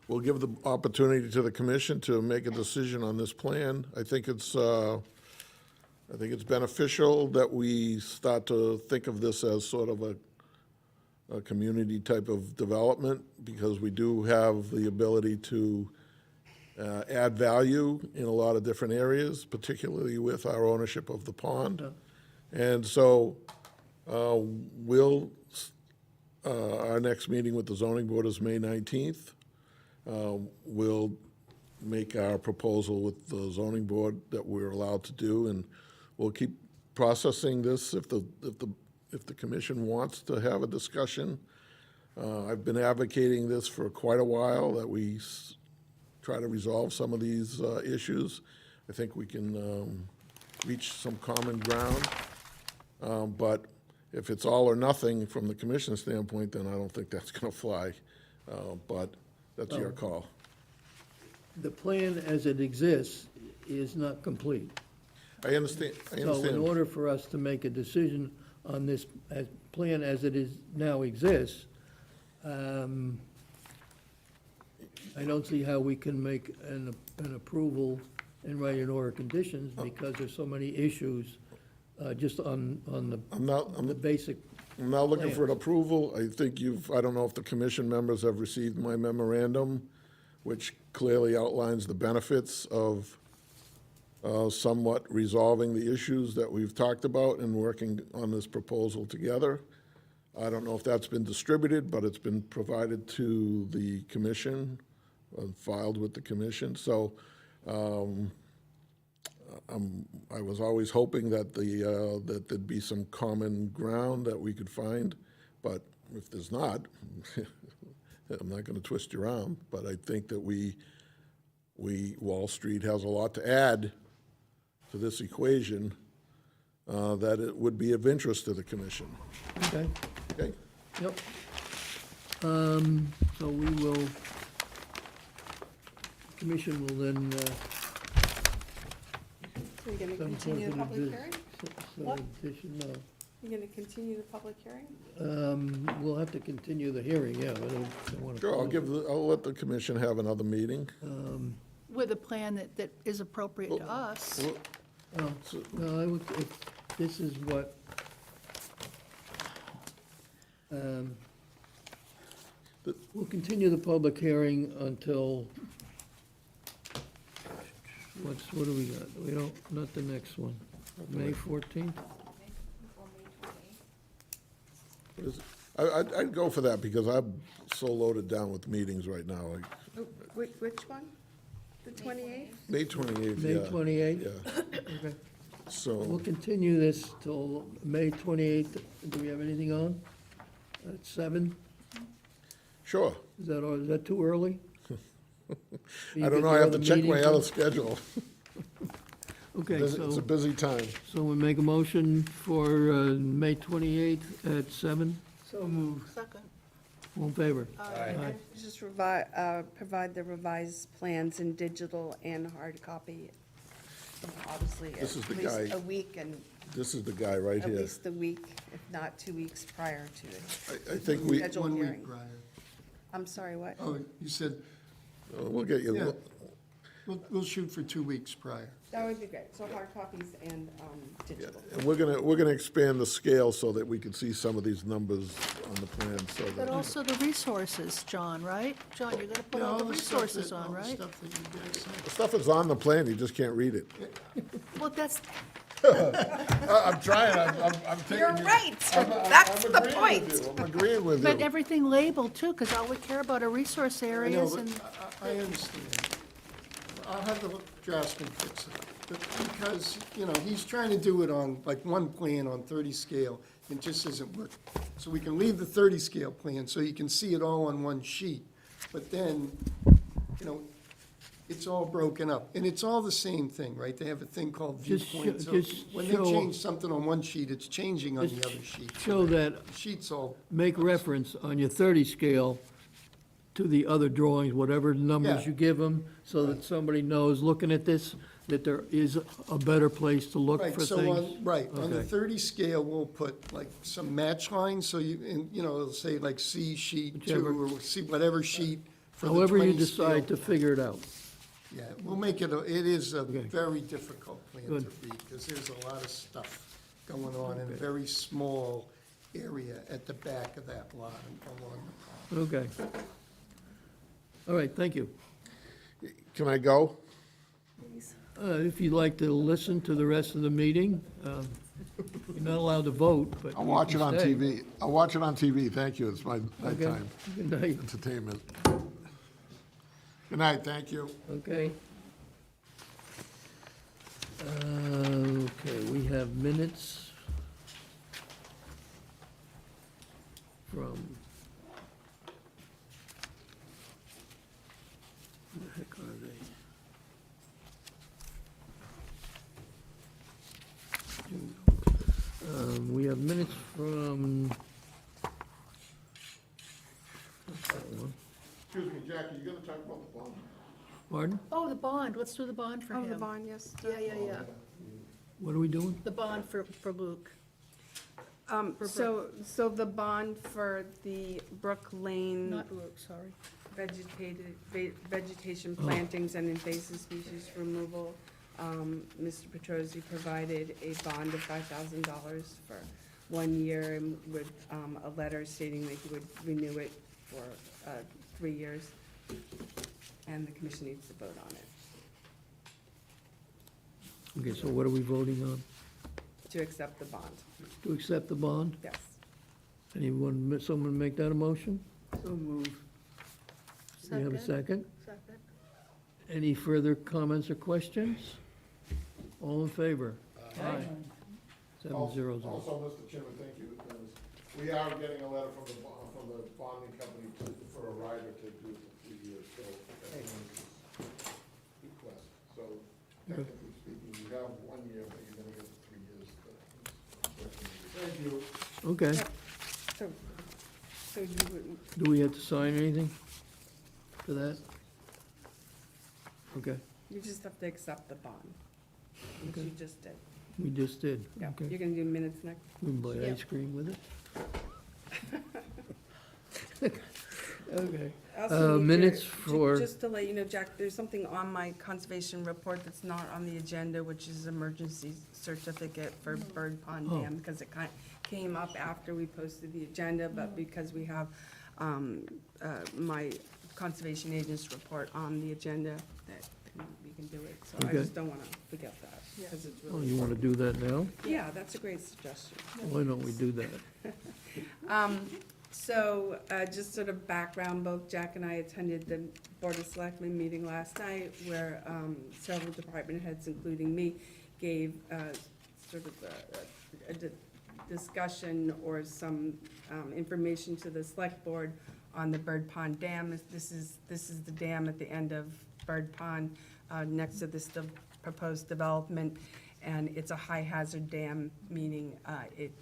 [SPEAKER 10] we'll give the opportunity to the commission to make a decision on this plan. I think it's beneficial that we start to think of this as sort of a community type of development, because we do have the ability to add value in a lot of different areas, particularly with our ownership of the pond. And so our next meeting with the zoning board is May 19th. We'll make our proposal with the zoning board that we're allowed to do, and we'll keep processing this if the commission wants to have a discussion. I've been advocating this for quite a while, that we try to resolve some of these issues. I think we can reach some common ground. But if it's all or nothing from the commission standpoint, then I don't think that's going to fly. But that's your call.
[SPEAKER 1] The plan as it exists is not complete.
[SPEAKER 10] I understand.
[SPEAKER 1] So in order for us to make a decision on this plan as it is now exists, I don't see how we can make an approval and write an order of conditions, because there's so many issues just on the basic.
[SPEAKER 10] I'm not looking for an
[SPEAKER 1] plans.
[SPEAKER 10] approval. I think I don't know if the commission members have received my memorandum, which clearly outlines the benefits of somewhat resolving the issues that we've talked about and working on this proposal together. I don't know if that's been distributed, but it's been provided to the commission, filed with the commission. So I was always hoping that that there'd be some common ground that we could find, but if there's not, I'm not going to twist your arm, but I think that Wall Street has a lot to add to this equation, that it would be of interest to the commission.
[SPEAKER 1] Okay,
[SPEAKER 10] Okay?
[SPEAKER 1] yep. So we will, commission will then,
[SPEAKER 2] So you're gonna
[SPEAKER 1] some
[SPEAKER 2] continue the
[SPEAKER 1] sort of
[SPEAKER 2] public
[SPEAKER 1] dis-
[SPEAKER 2] hearing?
[SPEAKER 1] some addition, no.
[SPEAKER 2] You're gonna continue the public hearing?
[SPEAKER 1] We'll have to continue the hearing, yeah, I don't want to.
[SPEAKER 10] Sure, I'll let the commission have another meeting.
[SPEAKER 4] With a plan that is appropriate to us.
[SPEAKER 1] No, I would, if this is what, we'll continue the public hearing until, what do we got? We don't, not the next one. May 14th?
[SPEAKER 10] I'd go for that because I'm so loaded down with meetings right now. Like,
[SPEAKER 2] Oh, which one? The 28th?
[SPEAKER 10] May 28th,
[SPEAKER 1] May
[SPEAKER 10] yeah.
[SPEAKER 1] 28th?
[SPEAKER 10] Yeah,
[SPEAKER 1] Okay. We'll
[SPEAKER 10] so,
[SPEAKER 1] continue this till May 28th. Do we have anything on? At 7?
[SPEAKER 10] sure.
[SPEAKER 1] Is that too early?
[SPEAKER 10] I don't know, I have to check my other schedule.
[SPEAKER 1] Okay,
[SPEAKER 10] It's a
[SPEAKER 1] so,
[SPEAKER 10] busy time.
[SPEAKER 1] so we make a motion for May 28th at 7?
[SPEAKER 5] So moved.
[SPEAKER 4] Second.
[SPEAKER 1] All in favor?
[SPEAKER 2] And just provide the revised plans in digital and hard copy. Obviously,
[SPEAKER 10] This is the
[SPEAKER 2] at least
[SPEAKER 10] guy.
[SPEAKER 2] a week and
[SPEAKER 10] This is the guy right
[SPEAKER 2] at
[SPEAKER 10] here.
[SPEAKER 2] least a week, if not 2 weeks prior to it.
[SPEAKER 10] I think we,
[SPEAKER 2] Scheduled
[SPEAKER 8] 1
[SPEAKER 2] hearing.
[SPEAKER 8] week prior.
[SPEAKER 2] I'm sorry, what?
[SPEAKER 8] Oh, you said,
[SPEAKER 10] we'll get
[SPEAKER 8] Yeah.
[SPEAKER 10] you,
[SPEAKER 8] we'll shoot for 2 weeks prior.
[SPEAKER 2] That would be great. So hard copies and digital.
[SPEAKER 10] and we're gonna expand the scale so that we can see some of these numbers on the plan, so
[SPEAKER 4] But
[SPEAKER 10] that,
[SPEAKER 4] also the resources, John, right? John, you're gonna put all the resources on, right?
[SPEAKER 8] Stuff that you guys said.
[SPEAKER 10] the stuff is on the plan, you just can't read it.
[SPEAKER 4] Well, that's,
[SPEAKER 10] I'm trying, I'm taking.
[SPEAKER 2] You're right. That's the point.
[SPEAKER 10] I'm agreeing with
[SPEAKER 4] but
[SPEAKER 10] you.
[SPEAKER 4] everything labeled too, because all we care about are resource
[SPEAKER 8] I know,
[SPEAKER 4] areas
[SPEAKER 8] but
[SPEAKER 4] and,
[SPEAKER 8] I understand. I'll have the draftsman fix it. But because, he's trying to do it on, like, one plan on 30 scale, and it just isn't working. So we can leave the 30 scale plan, so you can see it all on one sheet. But then, it's all broken up. And it's all the same thing, right? They have a thing called
[SPEAKER 1] Just
[SPEAKER 8] viewpoint. So
[SPEAKER 1] just
[SPEAKER 8] when they
[SPEAKER 1] show-
[SPEAKER 8] change something on one sheet, it's changing on the other sheet.
[SPEAKER 1] Show that,
[SPEAKER 8] Sheets all,
[SPEAKER 1] make reference on your 30 scale to the other drawings, whatever numbers
[SPEAKER 8] Yeah.
[SPEAKER 1] you give them, so that somebody knows, looking at this, that there is a better place to look
[SPEAKER 8] right,
[SPEAKER 1] for
[SPEAKER 8] so
[SPEAKER 1] things.
[SPEAKER 8] on the
[SPEAKER 1] Okay.
[SPEAKER 8] 30 scale, we'll put like some match lines, so it'll say like C sheet 2,
[SPEAKER 1] Whichever.
[SPEAKER 8] or C whatever sheet for the
[SPEAKER 1] However you
[SPEAKER 8] 20
[SPEAKER 1] decide to
[SPEAKER 8] scale.
[SPEAKER 1] figure it out.
[SPEAKER 8] Yeah, we'll make it, it is a
[SPEAKER 1] Okay.
[SPEAKER 8] very difficult plan to
[SPEAKER 1] Good.
[SPEAKER 8] read, because there's a lot of stuff going on in a very small area at the back of that lot along the pond.
[SPEAKER 1] Okay. All right, thank you.
[SPEAKER 10] Can I go?
[SPEAKER 1] If you'd like to listen to the rest of the meeting, you're not allowed to vote, but.
[SPEAKER 10] I'll
[SPEAKER 1] you
[SPEAKER 10] watch
[SPEAKER 1] can
[SPEAKER 10] it on
[SPEAKER 1] stay.
[SPEAKER 10] TV. I'll watch it on TV, thank you, it's my
[SPEAKER 1] Okay.
[SPEAKER 10] time
[SPEAKER 1] Good night.
[SPEAKER 10] entertainment. Good night, thank you.
[SPEAKER 1] Okay. Okay, we have minutes from, where the heck are they? We have minutes from, that's that one.
[SPEAKER 10] Excuse me, Jackie, you gonna talk about the bond?
[SPEAKER 1] Pardon?
[SPEAKER 4] oh, the bond, let's do the bond for
[SPEAKER 2] Oh,
[SPEAKER 4] him.
[SPEAKER 2] the bond, yes.
[SPEAKER 4] Yeah.
[SPEAKER 1] What are we doing?
[SPEAKER 4] The bond for Luke.
[SPEAKER 2] So the bond for the Brook Lane
[SPEAKER 4] Not Luke, sorry.
[SPEAKER 2] vegetation plantings and invasive species removal, Mr. Petrosi provided a bond of $5,000 for 1 year and with a letter stating that he would renew it for 3 years. And the commission needs to vote on it.
[SPEAKER 1] Okay, so what are we voting on?
[SPEAKER 2] To accept the bond,
[SPEAKER 1] To accept the bond?
[SPEAKER 2] yes.
[SPEAKER 1] Anyone, someone make that a motion?
[SPEAKER 5] So move.
[SPEAKER 1] Do we have a second?
[SPEAKER 4] Second.
[SPEAKER 1] Any further comments or questions? All in favor? Aye. 700.
[SPEAKER 10] Also, Mr. Chairman, thank you. We are getting a letter from the bonding company for a rider to do it for 3 years, so that's one request. So technically speaking, you have 1 year, but you're gonna get 3 years. Thank you.
[SPEAKER 1] Okay.
[SPEAKER 2] So you would,
[SPEAKER 1] Do we have to sign anything for that? Okay,
[SPEAKER 2] you just have to accept the bond, which you just did.
[SPEAKER 1] we just did.
[SPEAKER 2] Yeah,
[SPEAKER 1] Okay.
[SPEAKER 2] you're gonna do minutes next?
[SPEAKER 1] We can buy
[SPEAKER 4] Yeah.
[SPEAKER 1] ice cream with it? Okay.
[SPEAKER 2] I also need
[SPEAKER 1] minutes
[SPEAKER 2] to-
[SPEAKER 1] for-
[SPEAKER 2] Just to let you know, Jack, there's something on my conservation report that's not on the agenda, which is emergency certificate for Bird Pond
[SPEAKER 1] Oh.
[SPEAKER 2] Dam, because it came up after we posted the agenda, but because we have my conservation agent's report on the agenda, that we can do it. So I
[SPEAKER 1] Okay.
[SPEAKER 2] just don't want to forget that, because it's
[SPEAKER 1] Oh,
[SPEAKER 2] really,
[SPEAKER 1] you want to do that now?
[SPEAKER 2] yeah, that's a great suggestion.
[SPEAKER 1] Why don't we do that?
[SPEAKER 2] So, just sort of background, both Jack and I attended the Board of Selectmen meeting last night, where several department heads, including me, gave sort of a discussion or some information to the Select Board on the Bird Pond Dam. This is the dam at the end of Bird Pond, next to this proposed development. And it's a high-hazard dam, meaning it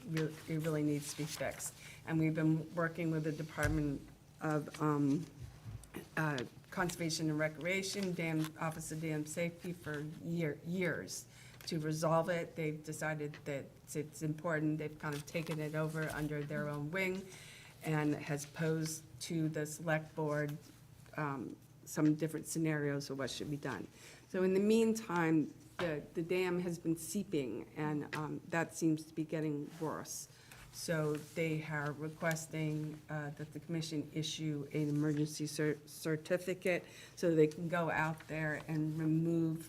[SPEAKER 2] really needs to be fixed. And we've been working with the Department of Conservation and Recreation, Office of Dam Safety for years to resolve it. They've decided that it's important. They've kind of taken it over under their own wing and has posed to the Select Board some different scenarios of what should be done. So in the meantime, the dam has been seeping, and that seems to be getting worse. So they are requesting that the commission issue an emergency certificate so they can go out there and remove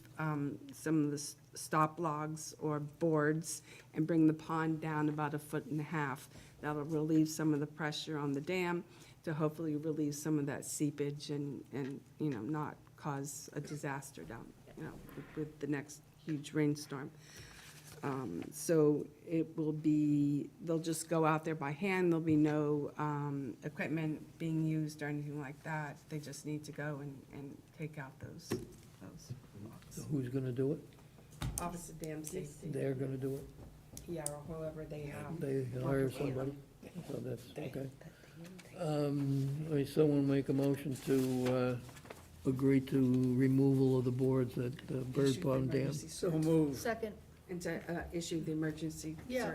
[SPEAKER 2] some of the stop logs or boards and bring the pond down about 1.5 feet. That'll relieve some of the pressure on the dam to hopefully relieve some of that seepage and not cause a disaster down, with the next huge rainstorm. So it will be, they'll just go out there by hand, there'll be no equipment being used or anything like that. They just need to go and take out those
[SPEAKER 1] So
[SPEAKER 2] logs.
[SPEAKER 1] who's going to do it?
[SPEAKER 2] Office of Dam Safety,
[SPEAKER 1] They're going to do it?
[SPEAKER 2] yeah, or whoever they have.
[SPEAKER 1] They hire somebody? So that's, okay. Someone make a motion to agree to removal of the boards at Bird
[SPEAKER 2] Issue the
[SPEAKER 1] Pond Dam?
[SPEAKER 2] emergency
[SPEAKER 5] So
[SPEAKER 2] cert-
[SPEAKER 5] move.
[SPEAKER 4] Second.
[SPEAKER 2] And to issue the emergency
[SPEAKER 4] Yeah.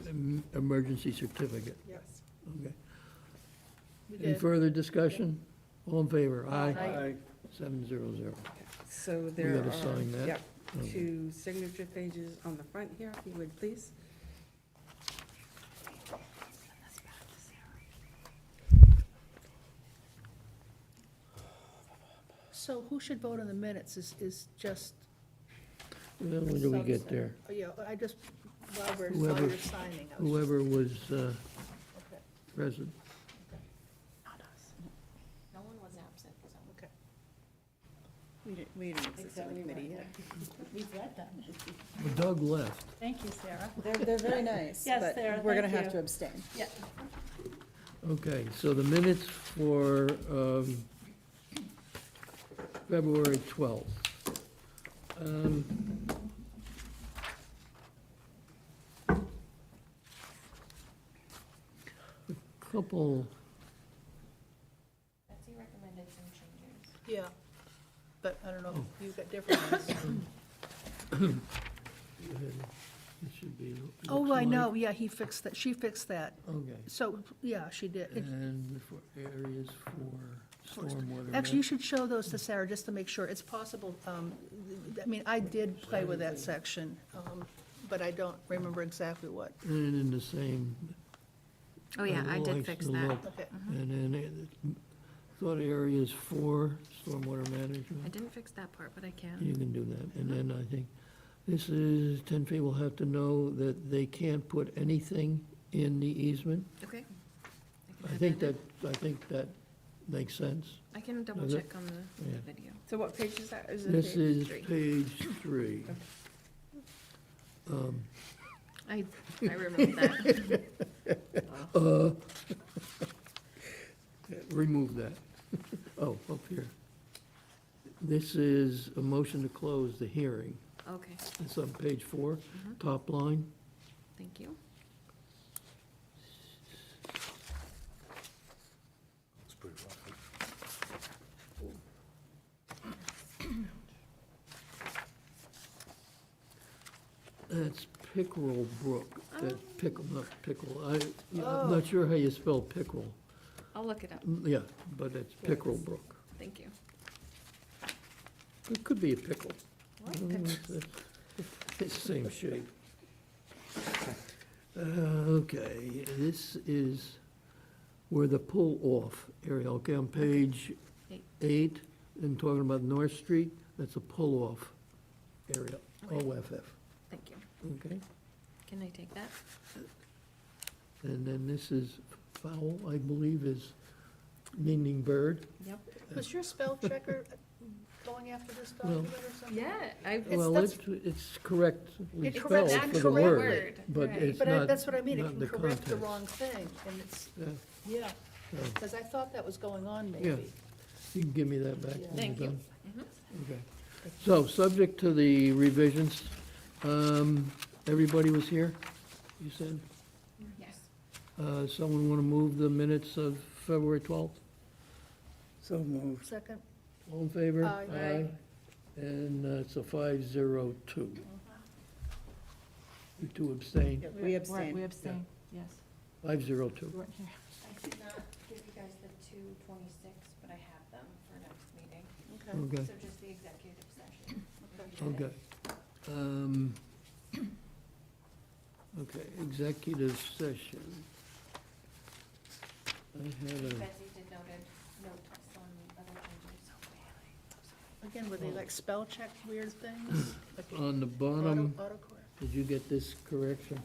[SPEAKER 2] cert.
[SPEAKER 1] Emergency certificate,
[SPEAKER 2] Yes.
[SPEAKER 1] okay.
[SPEAKER 4] We
[SPEAKER 1] Any
[SPEAKER 4] did.
[SPEAKER 1] further discussion? All in favor? Aye.
[SPEAKER 5] Aye.
[SPEAKER 1] 700.
[SPEAKER 2] So there
[SPEAKER 1] gotta
[SPEAKER 2] are,
[SPEAKER 1] sign that?
[SPEAKER 2] yep,
[SPEAKER 1] Okay.
[SPEAKER 2] 2 signature pages on the front here, if you would, please.
[SPEAKER 4] So who should vote on the minutes is just,
[SPEAKER 1] Well, when do we get there?
[SPEAKER 4] oh, yeah, I just, while
[SPEAKER 1] Whoever-
[SPEAKER 4] you're signing. I was just-
[SPEAKER 1] Whoever was
[SPEAKER 4] okay.
[SPEAKER 1] present.
[SPEAKER 6] No one was absent, so.
[SPEAKER 4] Okay.
[SPEAKER 6] We didn't exist in the committee yet.
[SPEAKER 11] We've read them.
[SPEAKER 1] Well, Doug left.
[SPEAKER 11] Thank you, Sarah.
[SPEAKER 12] They're very nice,
[SPEAKER 11] Yes,
[SPEAKER 12] but
[SPEAKER 11] Sarah,
[SPEAKER 12] we're gonna
[SPEAKER 11] thank
[SPEAKER 12] have
[SPEAKER 11] you.
[SPEAKER 12] to abstain.
[SPEAKER 11] Yeah.
[SPEAKER 1] Okay, so the minutes for February 12th. A couple,
[SPEAKER 6] Betsy recommended some changes.
[SPEAKER 4] Yeah, but I don't know if you've got different ones.
[SPEAKER 1] it should be.
[SPEAKER 4] Oh,
[SPEAKER 1] looks
[SPEAKER 4] I
[SPEAKER 1] like-
[SPEAKER 4] know, yeah, he fixed that, she fixed that.
[SPEAKER 1] Okay.
[SPEAKER 4] So, yeah, she did.
[SPEAKER 1] And for areas for stormwater.
[SPEAKER 4] Actually, you should show those to Sarah, just to make sure. It's possible, I mean, I did play with that section, but I don't remember exactly what.
[SPEAKER 1] And in the same.
[SPEAKER 6] Oh, yeah, I did
[SPEAKER 1] likes
[SPEAKER 6] fix
[SPEAKER 1] the
[SPEAKER 6] that.
[SPEAKER 1] look.
[SPEAKER 4] Okay.
[SPEAKER 1] And then thought areas for stormwater
[SPEAKER 6] I
[SPEAKER 1] management,
[SPEAKER 6] didn't fix that part, but I
[SPEAKER 1] you
[SPEAKER 6] can.
[SPEAKER 1] can do that. And then I think This is, 10 feet will have to know that they can't put anything in the easement.
[SPEAKER 12] Okay.
[SPEAKER 1] I think that makes sense.
[SPEAKER 12] I can double
[SPEAKER 1] Does it?
[SPEAKER 12] check on the
[SPEAKER 1] Yeah.
[SPEAKER 12] video.
[SPEAKER 2] So what page is that? Is it
[SPEAKER 1] This
[SPEAKER 2] page
[SPEAKER 1] is
[SPEAKER 2] 3?
[SPEAKER 1] page 3.
[SPEAKER 12] I removed that.
[SPEAKER 1] Remove that. Oh, up here. This is a motion to close the hearing.
[SPEAKER 12] Okay,
[SPEAKER 1] It's on page 4, top line.
[SPEAKER 12] thank you.
[SPEAKER 7] It's pretty rough.
[SPEAKER 1] That's Pickerel Brook. That's Pickle, not Pickle. I'm not sure how you spell pickerel.
[SPEAKER 12] I'll look it up.
[SPEAKER 1] Yeah, but it's Pickerel Brook.
[SPEAKER 12] Thank you.
[SPEAKER 1] It could be a pickle. It's the same shape. Okay, this is where the pull-off area, okay, on page 8, and talking about North Street, that's a pull-off area,
[SPEAKER 12] Okay.
[SPEAKER 1] OFF,
[SPEAKER 12] Thank you.
[SPEAKER 1] okay?
[SPEAKER 12] Can I take that?
[SPEAKER 1] And then this is fowl, I believe, is meaning bird.
[SPEAKER 12] Yep.
[SPEAKER 4] Was your spell checker going after this document or something?
[SPEAKER 12] Yeah, I,
[SPEAKER 1] Well,
[SPEAKER 4] that's-
[SPEAKER 1] it's correctly
[SPEAKER 4] It's
[SPEAKER 1] spelled
[SPEAKER 4] correct,
[SPEAKER 1] for the
[SPEAKER 4] correct
[SPEAKER 1] word,
[SPEAKER 12] word,
[SPEAKER 1] but
[SPEAKER 12] right.
[SPEAKER 1] it's
[SPEAKER 4] But
[SPEAKER 1] not,
[SPEAKER 4] that's what I mean, it
[SPEAKER 1] not
[SPEAKER 4] can
[SPEAKER 1] the
[SPEAKER 4] correct the
[SPEAKER 1] context.
[SPEAKER 4] wrong thing, and it's,
[SPEAKER 1] Yeah,
[SPEAKER 4] yeah,
[SPEAKER 1] yeah.
[SPEAKER 4] because I thought that was going on,
[SPEAKER 1] Yeah.
[SPEAKER 4] maybe.
[SPEAKER 1] You can give me that back when you're
[SPEAKER 12] Thank you.
[SPEAKER 1] done. Okay. So, subject to the revisions, everybody was here, you said?
[SPEAKER 12] yes.
[SPEAKER 1] Someone want to move the minutes of February 12th?
[SPEAKER 5] So moved.
[SPEAKER 4] Second,
[SPEAKER 1] All in favor?
[SPEAKER 4] Aye. Aye.
[SPEAKER 1] And it's a 502. You two abstain,
[SPEAKER 2] We abstain.
[SPEAKER 11] We abstain, yes.
[SPEAKER 1] 502.
[SPEAKER 11] You weren't here.
[SPEAKER 12] I did not give you guys the 226, but I have them for next meeting.
[SPEAKER 1] Okay,
[SPEAKER 12] So just the executive session.
[SPEAKER 1] okay. Okay, executive session. I had a,
[SPEAKER 12] Betsy did note some other changes.
[SPEAKER 4] again, were they like spell check weird things? Like
[SPEAKER 1] on the bottom,
[SPEAKER 4] autocorrect?
[SPEAKER 1] did you get this correction?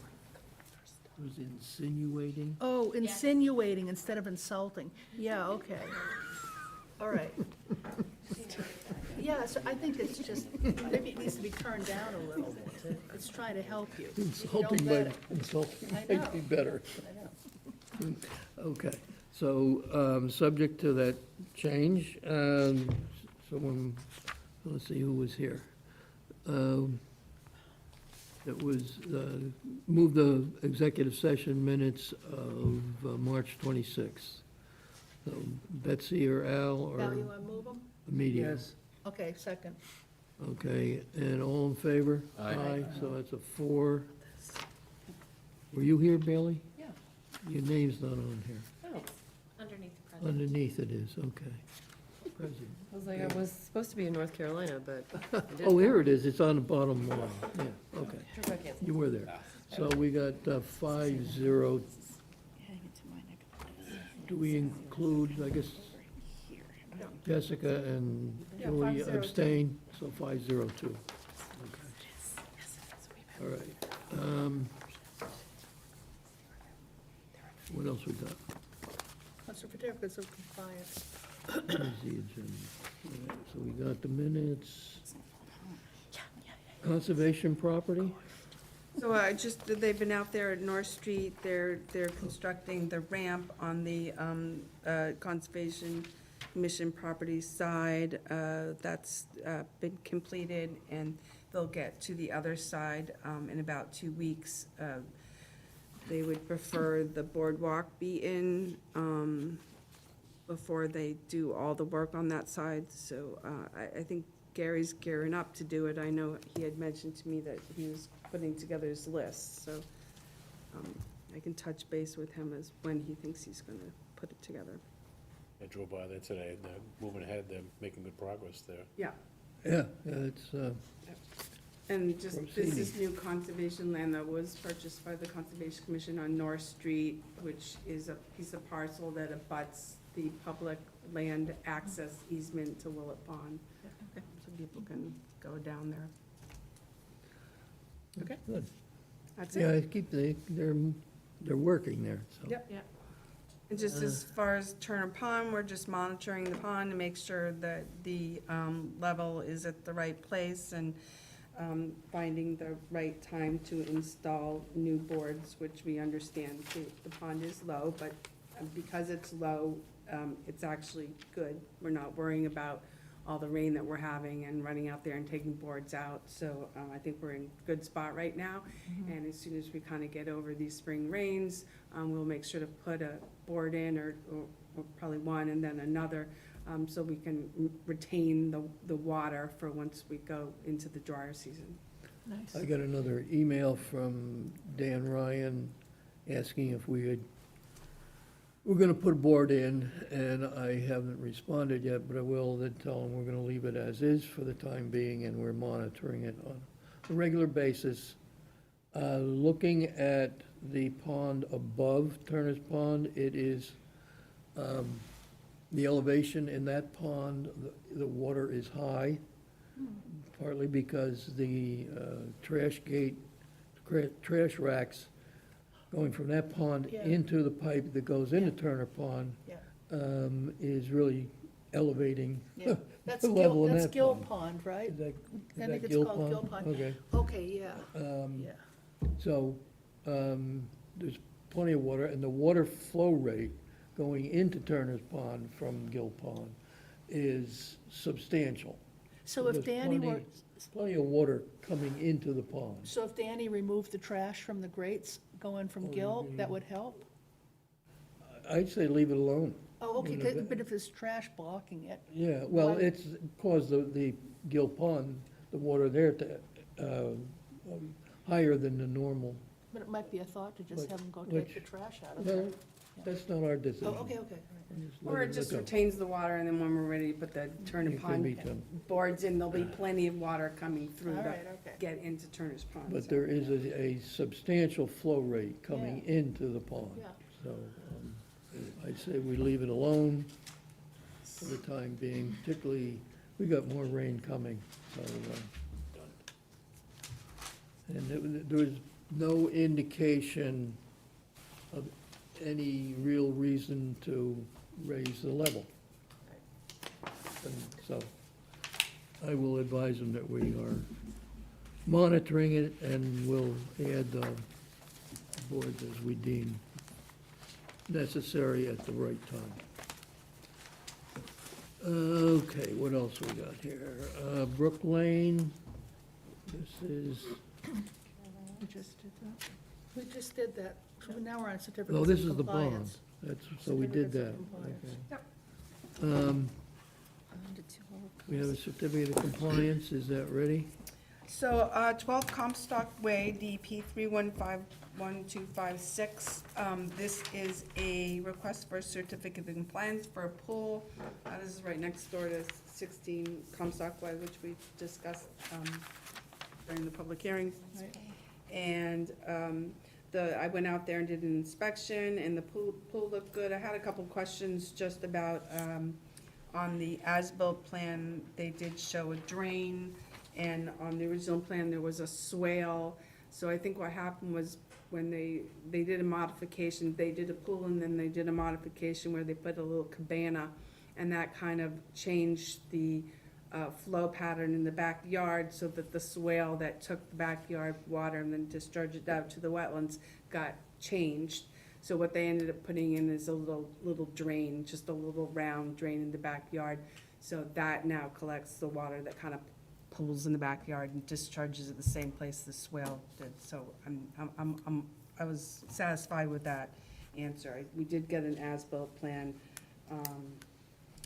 [SPEAKER 1] It was insinuating.
[SPEAKER 4] Oh, insinuating instead of insulting, yeah, okay. All right. Yeah, so I think it's just, maybe it needs to be turned down a little bit, it's trying to help you. If you don't
[SPEAKER 1] Insulting
[SPEAKER 4] get
[SPEAKER 1] might,
[SPEAKER 4] it,
[SPEAKER 1] insulting
[SPEAKER 4] I
[SPEAKER 1] might be
[SPEAKER 4] know.
[SPEAKER 1] better.
[SPEAKER 4] I know.
[SPEAKER 1] Okay, so, subject to that change, someone, let's see who was here. It was, move the executive session minutes of March 26th. So Betsy or Al
[SPEAKER 4] Now
[SPEAKER 1] or
[SPEAKER 4] you want to move them?
[SPEAKER 1] immediate?
[SPEAKER 5] Yes.
[SPEAKER 4] Okay, second.
[SPEAKER 1] Okay, and all in favor?
[SPEAKER 7] Aye.
[SPEAKER 1] So that's a 4. Were you here, Bailey?
[SPEAKER 12] Yeah.
[SPEAKER 1] Your name's not on here.
[SPEAKER 12] Oh, underneath the president.
[SPEAKER 1] Underneath it is, okay. President.
[SPEAKER 6] I was like, I was supposed to be in North Carolina, but I didn't.
[SPEAKER 1] Oh, here it is, it's on the bottom line, yeah, okay.
[SPEAKER 6] Sure, I can't-
[SPEAKER 1] You were there. So we got 5-0. Do we include, I guess, Jessica and
[SPEAKER 4] Yeah,
[SPEAKER 1] Julie
[SPEAKER 4] 502.
[SPEAKER 1] abstain, so 502. Okay. All right. What else we got?
[SPEAKER 4] What's the certificates of compliance?
[SPEAKER 1] Where's the agenda? All right, so we got the minutes. Conservation property?
[SPEAKER 2] So they've been out there at North Street, they're constructing the ramp on the Conservation Commission property side. That's been completed, and they'll get to the other side in about 2 weeks. They would prefer the boardwalk be in before they do all the work on that side. So I think Gary's gearing up to do it. I know he had mentioned to me that he was putting together his list, so I can touch base with him as when he thinks he's gonna put it together.
[SPEAKER 7] I drove by there today, and they're moving ahead, they're making good progress there.
[SPEAKER 2] Yeah,
[SPEAKER 1] Yeah, it's,
[SPEAKER 2] and just, this
[SPEAKER 1] Proceeding.
[SPEAKER 2] is new conservation land that was purchased by the Conservation Commission on North Street, which is a piece of parcel that abuts the public land access easement to Willett Pond. So people can go down there. Okay.
[SPEAKER 1] Good.
[SPEAKER 2] That's
[SPEAKER 1] Yeah,
[SPEAKER 2] it.
[SPEAKER 1] I keep, they're working there, so.
[SPEAKER 2] Yep.
[SPEAKER 11] Yeah.
[SPEAKER 2] And just as far as Turner Pond, we're just monitoring the pond to make sure that the level is at the right place and finding the right time to install new boards, which we understand the pond is low, but because it's low, it's actually good. We're not worrying about all the rain that we're having and running out there and taking boards out. So I think we're in a good spot right now. And as soon as we kind of get over these spring rains, we'll make sure to put a board in or probably one and then another, so we can retain the water for once we go into the drier season.
[SPEAKER 11] Nice.
[SPEAKER 1] I got another email from Dan Ryan asking if we're gonna put a board in, and I haven't responded yet, but I will then tell him we're gonna leave it as is for the time being, and we're monitoring it on a regular basis. Looking at the pond above Turner's Pond, it is, the elevation in that pond, the water is high, partly because the trash gate, trash racks going from that pond
[SPEAKER 4] Yeah.
[SPEAKER 1] into the pipe that goes into Turner Pond
[SPEAKER 4] Yeah.
[SPEAKER 1] is really elevating
[SPEAKER 4] Yeah, that's
[SPEAKER 1] the level in
[SPEAKER 4] Gill, that's
[SPEAKER 1] that
[SPEAKER 4] Gill
[SPEAKER 1] pond.
[SPEAKER 4] Pond, right?
[SPEAKER 1] Is that
[SPEAKER 4] I think it's
[SPEAKER 1] Gill
[SPEAKER 4] called Gill Pond.
[SPEAKER 1] Okay.
[SPEAKER 4] Okay, yeah, yeah.
[SPEAKER 1] So, there's plenty of water, and the water flow rate going into Turner's Pond from Gill Pond is substantial.
[SPEAKER 4] So if
[SPEAKER 1] There's
[SPEAKER 4] Danny were,
[SPEAKER 1] Plenty of water coming into the pond.
[SPEAKER 4] so if Danny removed the trash from the grates going from
[SPEAKER 1] Oh,
[SPEAKER 4] Gill,
[SPEAKER 1] you
[SPEAKER 4] that
[SPEAKER 1] mean-
[SPEAKER 4] would help?
[SPEAKER 1] I'd say leave it alone.
[SPEAKER 4] Oh, okay,
[SPEAKER 1] You know,
[SPEAKER 4] but if there's trash blocking it,
[SPEAKER 1] Yeah, well,
[SPEAKER 4] Why-
[SPEAKER 1] it's caused the Gill Pond, the water there to, higher than the normal.
[SPEAKER 4] but it might be a thought to just
[SPEAKER 1] Which-
[SPEAKER 4] have them go
[SPEAKER 1] which-
[SPEAKER 4] take the trash out of
[SPEAKER 1] Well,
[SPEAKER 4] there.
[SPEAKER 1] that's not our decision.
[SPEAKER 4] Oh, okay, okay.
[SPEAKER 1] Just let
[SPEAKER 2] Or it
[SPEAKER 1] it
[SPEAKER 2] just
[SPEAKER 1] go.
[SPEAKER 2] retains the water, and then when we're ready to put the Turner
[SPEAKER 1] It can be
[SPEAKER 2] Pond
[SPEAKER 1] done.
[SPEAKER 2] boards in, there'll be plenty of water coming through
[SPEAKER 4] All
[SPEAKER 2] to
[SPEAKER 4] right, okay.
[SPEAKER 2] get into Turner's Pond.
[SPEAKER 1] But
[SPEAKER 2] so.
[SPEAKER 1] there is a substantial flow rate coming into the pond.
[SPEAKER 4] Yeah.
[SPEAKER 1] So I'd say we leave it alone for the time being, particularly, we got more rain coming, so. And there was no indication of any real reason to raise the level. And so I will advise them that we are monitoring it, and we'll add boards as we deem necessary at the right time. Okay, what else we got here? Brook Lane, this is,
[SPEAKER 4] We just did that. We just did that. So now we're on certificates
[SPEAKER 1] oh,
[SPEAKER 4] of
[SPEAKER 1] this is the bond.
[SPEAKER 4] compliance.
[SPEAKER 1] That's, so we did that.
[SPEAKER 4] Certificates of compliance.
[SPEAKER 1] Okay. We have a certificate of compliance, is that ready?
[SPEAKER 2] So, 12 Comstock Way, DP 3151256. This is a request for a certificate of compliance for a pool. This is right next door to 16 Comstock Way, which we discussed during the public hearing.
[SPEAKER 4] Right.
[SPEAKER 2] And I went out there and did an inspection, and the pool looked good. I had a couple questions just about, on the as-built plan, they did show a drain, and on the original plan, there was a swale. So I think what happened was, when they did a modification, they did a pool, and then they did a modification where they put a little cabana, and that kind of changed the flow pattern in the backyard, so that the swale that took the backyard water and then discharged it out to the wetlands got changed. So what they ended up putting in is a little drain, just a little round drain in the backyard. So that now collects the water that kind of pools in the backyard and discharges at the same place the swale did. So I was satisfied with that answer. We did get an as-built plan,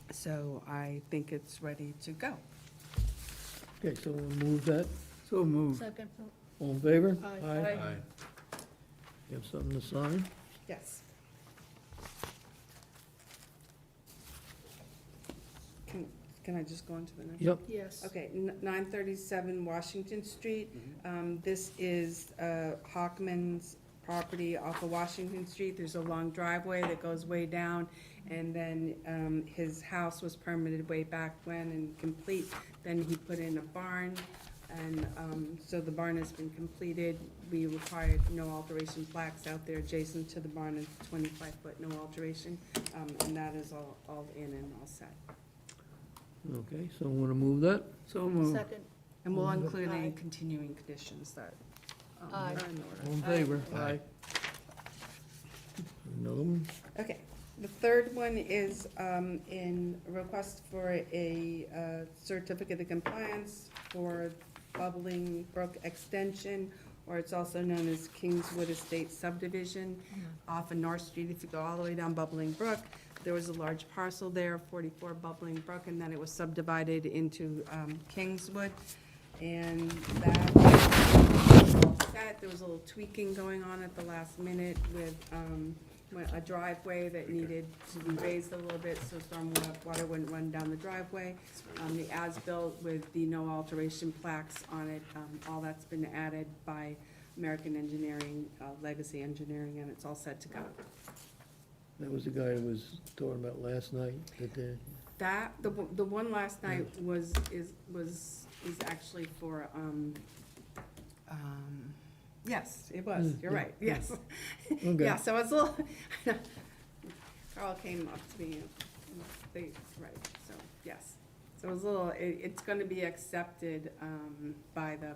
[SPEAKER 2] so I think it's ready to go.
[SPEAKER 1] Okay, so we'll move that.
[SPEAKER 5] So moved.
[SPEAKER 4] Second,
[SPEAKER 1] All in favor?
[SPEAKER 4] Aye.
[SPEAKER 2] Aye.
[SPEAKER 1] You have something to sign?
[SPEAKER 2] Yes. Can I just go on to the next?
[SPEAKER 1] Yep.
[SPEAKER 4] yes.
[SPEAKER 2] Okay, 937 Washington Street. This is Hockman's property off of Washington Street. There's a long driveway that goes way down, and then his house was permitted way back when and complete. Then he put in a barn, And so the barn has been completed. We required no alteration plaques out there adjacent to the barn, and 25-foot no alteration. And that is all in and all set.
[SPEAKER 1] Okay, so want to move that?
[SPEAKER 5] So moved.
[SPEAKER 4] Second,
[SPEAKER 2] And we'll include any
[SPEAKER 4] Aye.
[SPEAKER 2] continuing conditions that
[SPEAKER 4] Aye.
[SPEAKER 2] are in order.
[SPEAKER 1] All in favor? Aye. Another one?
[SPEAKER 2] Okay, the third one is in request for a certificate of compliance for Bubbling Brook Extension, or it's also known as Kingswood Estate Subdivision off of North Street. If you go all the way down Bubbling Brook, there was a large parcel there, 44 Bubbling Brook, and then it was subdivided into Kingswood. And that was all set. There was a little tweaking going on at the last minute with a driveway that needed to be raised a little bit so stormwater wouldn't run down the driveway. The as-built with the no alteration plaques on it, all that's been added by American Engineering, Legacy Engineering, and it's all set to go.
[SPEAKER 1] That was the guy who was talking about last night, that,
[SPEAKER 2] That, the one last night is actually for, yes, it was, you're right, yes.
[SPEAKER 1] Okay.
[SPEAKER 2] Yeah, so it's a little, Carl came up to me, right, so, yes. So it was a little, it's gonna be accepted, by the,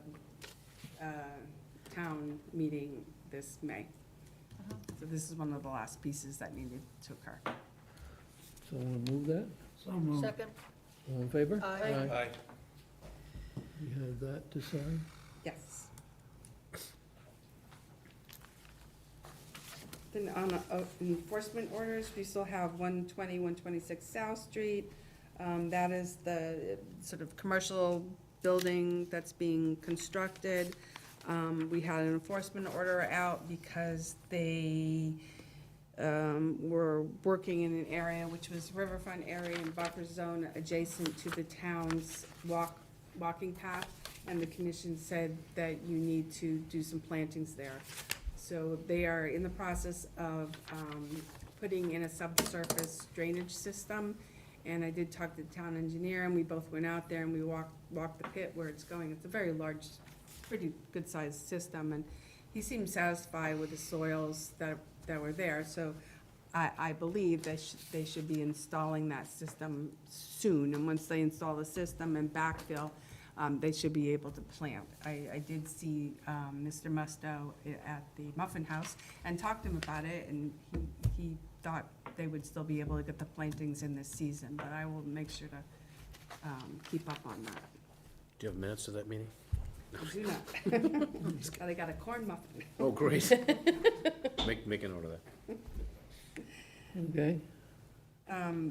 [SPEAKER 2] town meeting this May. So this is one of the last pieces that needed to occur.
[SPEAKER 1] so want to move that?
[SPEAKER 5] So moved.
[SPEAKER 4] second,
[SPEAKER 1] All in favor?
[SPEAKER 4] Aye.
[SPEAKER 7] Aye.
[SPEAKER 1] You have that to sign?
[SPEAKER 2] Yes. Then on enforcement orders, we still have 120, 126 South Street. That is the sort of commercial building that's being constructed. We had an enforcement order out because they were working in an area which was riverfront area and buffer zone adjacent to the town's walking path, and the commission said that you need to do some plantings there. So they are in the process of putting in a subsurface drainage system, and I did talk to the town engineer, and we both went out there and we walked the pit where it's going. It's a very large, pretty good-sized system, and he seemed satisfied with the soils that were there. So I believe that they should be installing that system soon, and once they install the system and backfill, they should be able to plant. I did see Mr. Musto at the Muffin House and talked to him about it, and he thought they would still be able to get the plantings in this season, but I will make sure to keep up on that.
[SPEAKER 7] Do you have minutes to that meeting?
[SPEAKER 2] I do not. But I got a corn muffin.
[SPEAKER 7] Oh, great. Make a note of that.
[SPEAKER 1] Okay,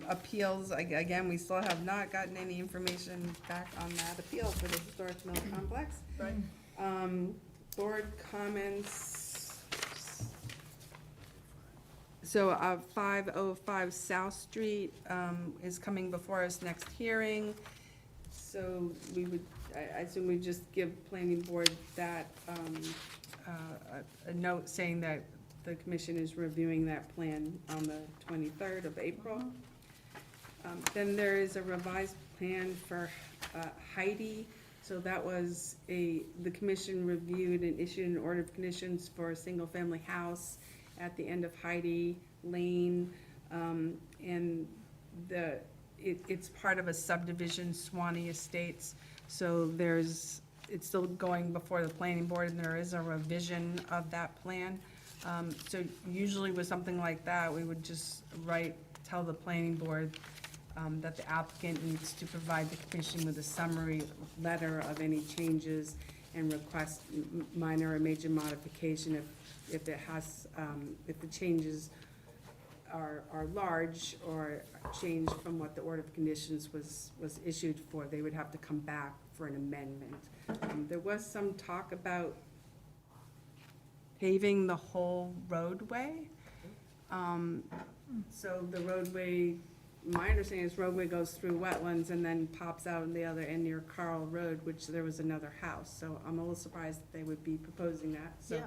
[SPEAKER 2] Appeals, again, we still have not gotten any information back on that appeal for the historic mill complex.
[SPEAKER 4] right,
[SPEAKER 2] Board comments. So, 505 South Street, is coming before us next hearing. So we would, I assume we just give planning board that, a note saying that the commission is reviewing that plan on the 23rd of April. Then there is a revised plan for Heidi. So that was the commission reviewed and issued an order of conditions for a single-family house at the end of Heidi Lane. And it's part of a subdivision, Swanee Estates. So it's still going before the planning board, and there is a revision of that plan. So usually with something like that, we would just tell the planning board that the applicant needs to provide the commission with a summary letter of any changes and request minor or major modification if it has, if the changes are large or change from what the order of conditions was issued for, they would have to come back for an amendment. There was some talk about paving the whole roadway. So the roadway, my understanding is roadway goes through wetlands and then pops out on the other end near Carl Road, which there was another house. So I'm a little surprised that they would be proposing that. So
[SPEAKER 4] yeah.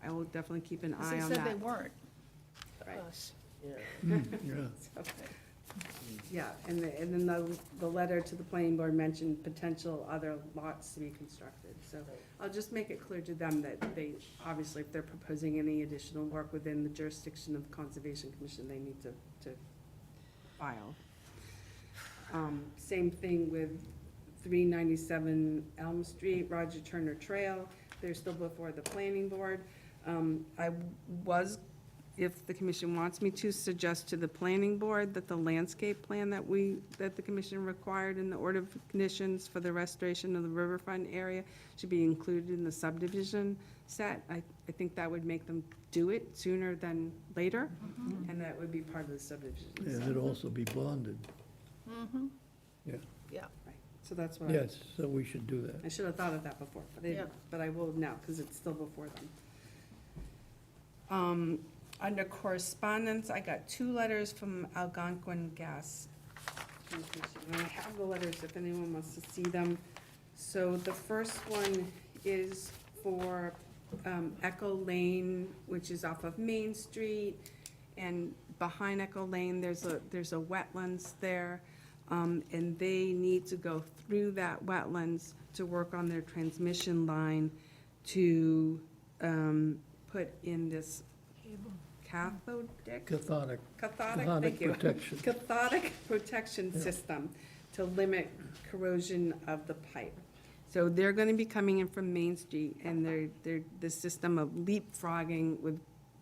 [SPEAKER 2] I will definitely keep an
[SPEAKER 4] Because
[SPEAKER 2] eye
[SPEAKER 4] they
[SPEAKER 2] on
[SPEAKER 4] said they
[SPEAKER 2] that.
[SPEAKER 4] weren't.
[SPEAKER 2] Right.
[SPEAKER 4] Us.
[SPEAKER 1] yeah.
[SPEAKER 2] So, Yeah, and then the letter to the planning board mentioned potential other lots to be constructed. So I'll just make it clear to them that they, obviously, if they're proposing any additional work within the jurisdiction of the Conservation Commission, they need to file. Same thing with 397 Elm Street, Roger Turner Trail. They're still before the planning board. I was, if the commission wants me to, suggest to the planning board that the landscape plan that the commission required in the order of conditions for the restoration of the riverfront area should be included in the subdivision set. I think that would make them do it sooner than later, and that would be part of the subdivision.
[SPEAKER 1] And
[SPEAKER 2] set.
[SPEAKER 1] it'd also be bonded. Yeah,
[SPEAKER 4] Yeah.
[SPEAKER 2] Right. So that's what
[SPEAKER 1] yes, so we should do that.
[SPEAKER 2] I should have thought of that before,
[SPEAKER 4] Yeah.
[SPEAKER 2] but I will now, because it's still before them. Under correspondence, I got 2 letters from Algonquin Gas Transmission, and I have the letters if anyone wants to see them. So the first one is for Echo Lane, which is off of Main Street, and behind Echo Lane, there's a wetlands there, and they need to go through that wetlands to work on their transmission line to put in this cathodic?
[SPEAKER 1] Cathodic
[SPEAKER 2] Thank you.
[SPEAKER 1] protection.
[SPEAKER 2] Cathodic protection system to limit corrosion of the pipe. So they're gonna be coming in from Main Street, and they're the system of leapfrogging with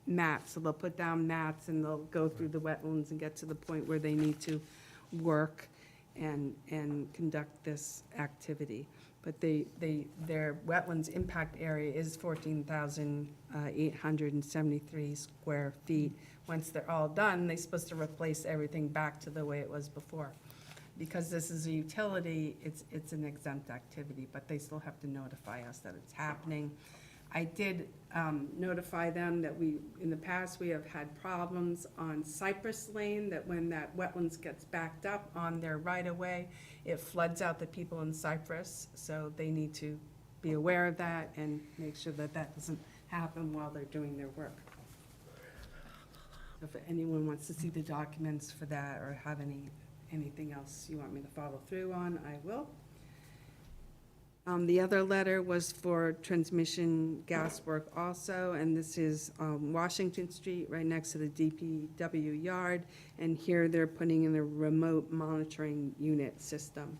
[SPEAKER 2] mats. So they'll put down mats, and they'll go through the wetlands and get to the point where they need to work and conduct this activity. But their wetlands impact area is 14,873 square feet. Once they're all done, they're supposed to replace everything back to the way it was before. Because this is a utility, it's an exempt activity, but they still have to notify us that it's happening. I did notify them that in the past, we have had problems on Cypress Lane, that when that wetlands gets backed up on their right-of-way, it floods out the people in Cypress, so they need to be aware of that and make sure that that doesn't happen while they're doing their work. If anyone wants to see the documents for that or have anything else you want me to follow through on, I will. The other letter was for transmission gas work also, and this is Washington Street, right next to the DPW yard. And here they're putting in a remote monitoring unit system.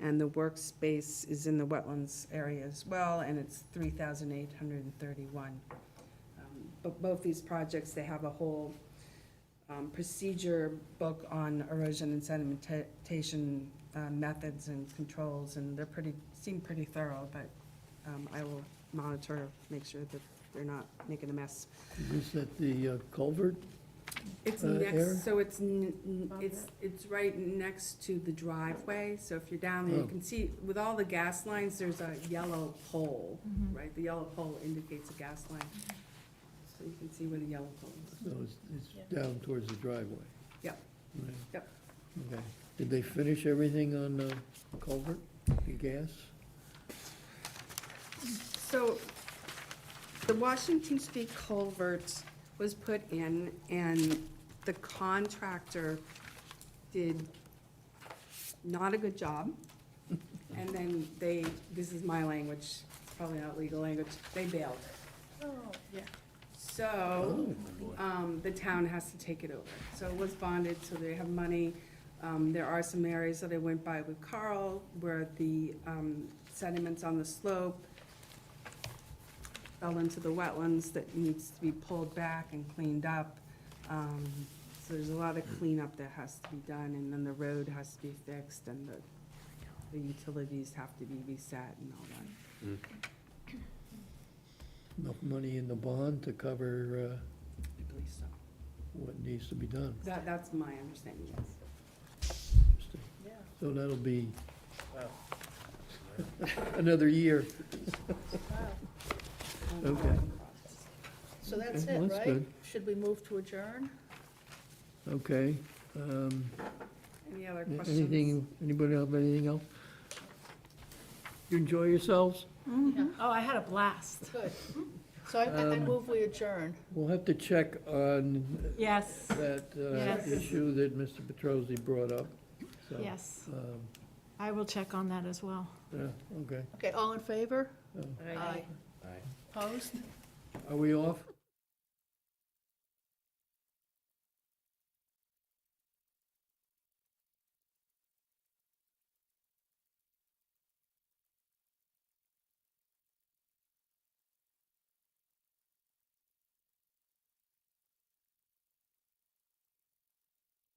[SPEAKER 2] And the workspace is in the wetlands area as well, and it's 3,831. But both these projects, they have a whole procedure book on erosion and sedimentation methods and controls, and they're seem pretty thorough, but I will monitor, make sure that they're not making a mess.
[SPEAKER 1] Is this at the culvert?
[SPEAKER 2] It's
[SPEAKER 1] area?
[SPEAKER 2] next, so it's right next to the driveway, so if you're down there, you
[SPEAKER 1] Oh.
[SPEAKER 2] can see, with all the gas lines, there's a yellow pole, right? The yellow pole indicates a gas line. So you can see where the yellow pole is.
[SPEAKER 1] So it's down towards the driveway?
[SPEAKER 2] Yep.
[SPEAKER 1] Right.
[SPEAKER 2] Yep.
[SPEAKER 1] Okay. Did they finish everything on the culvert, the gas?
[SPEAKER 2] So, the Washington Street culvert was put in, and the contractor did not a good job. And then this is my language, probably not legal language, they bailed.
[SPEAKER 4] Oh, yeah.
[SPEAKER 2] So, the town has to take it over. So it was bonded, so they have money. There are some areas that I went by with Carl where the sediments on the slope fell into the wetlands that needs to be pulled back and cleaned up. So there's a lot of cleanup that has to be done, and then the road has to be fixed, and the utilities have to be reset and all that.
[SPEAKER 1] Enough money in the bond to cover
[SPEAKER 2] I believe so.
[SPEAKER 1] what needs to be done?
[SPEAKER 2] That's my understanding, yes.
[SPEAKER 1] Interesting. So that'll be another year. Okay.
[SPEAKER 4] So that's
[SPEAKER 1] Okay,
[SPEAKER 4] it,
[SPEAKER 1] well, that's
[SPEAKER 4] right?
[SPEAKER 1] good.
[SPEAKER 4] Should we move to adjourn?
[SPEAKER 1] Okay.
[SPEAKER 2] Any other questions?
[SPEAKER 1] Anybody have anything else? You enjoy yourselves?
[SPEAKER 11] Oh, I had a blast.
[SPEAKER 4] Good. So I move we adjourn.
[SPEAKER 1] We'll have to check on
[SPEAKER 11] Yes,
[SPEAKER 1] that
[SPEAKER 11] Yes.
[SPEAKER 1] issue that Mr. Petrosi brought up. So,
[SPEAKER 11] yes.
[SPEAKER 1] um,
[SPEAKER 11] I will check on that as well.
[SPEAKER 1] Yeah, okay.
[SPEAKER 4] Okay, all in favor?
[SPEAKER 6] Aye.
[SPEAKER 4] Aye.
[SPEAKER 7] Aye.
[SPEAKER 4] Opposed?
[SPEAKER 1] Are we off?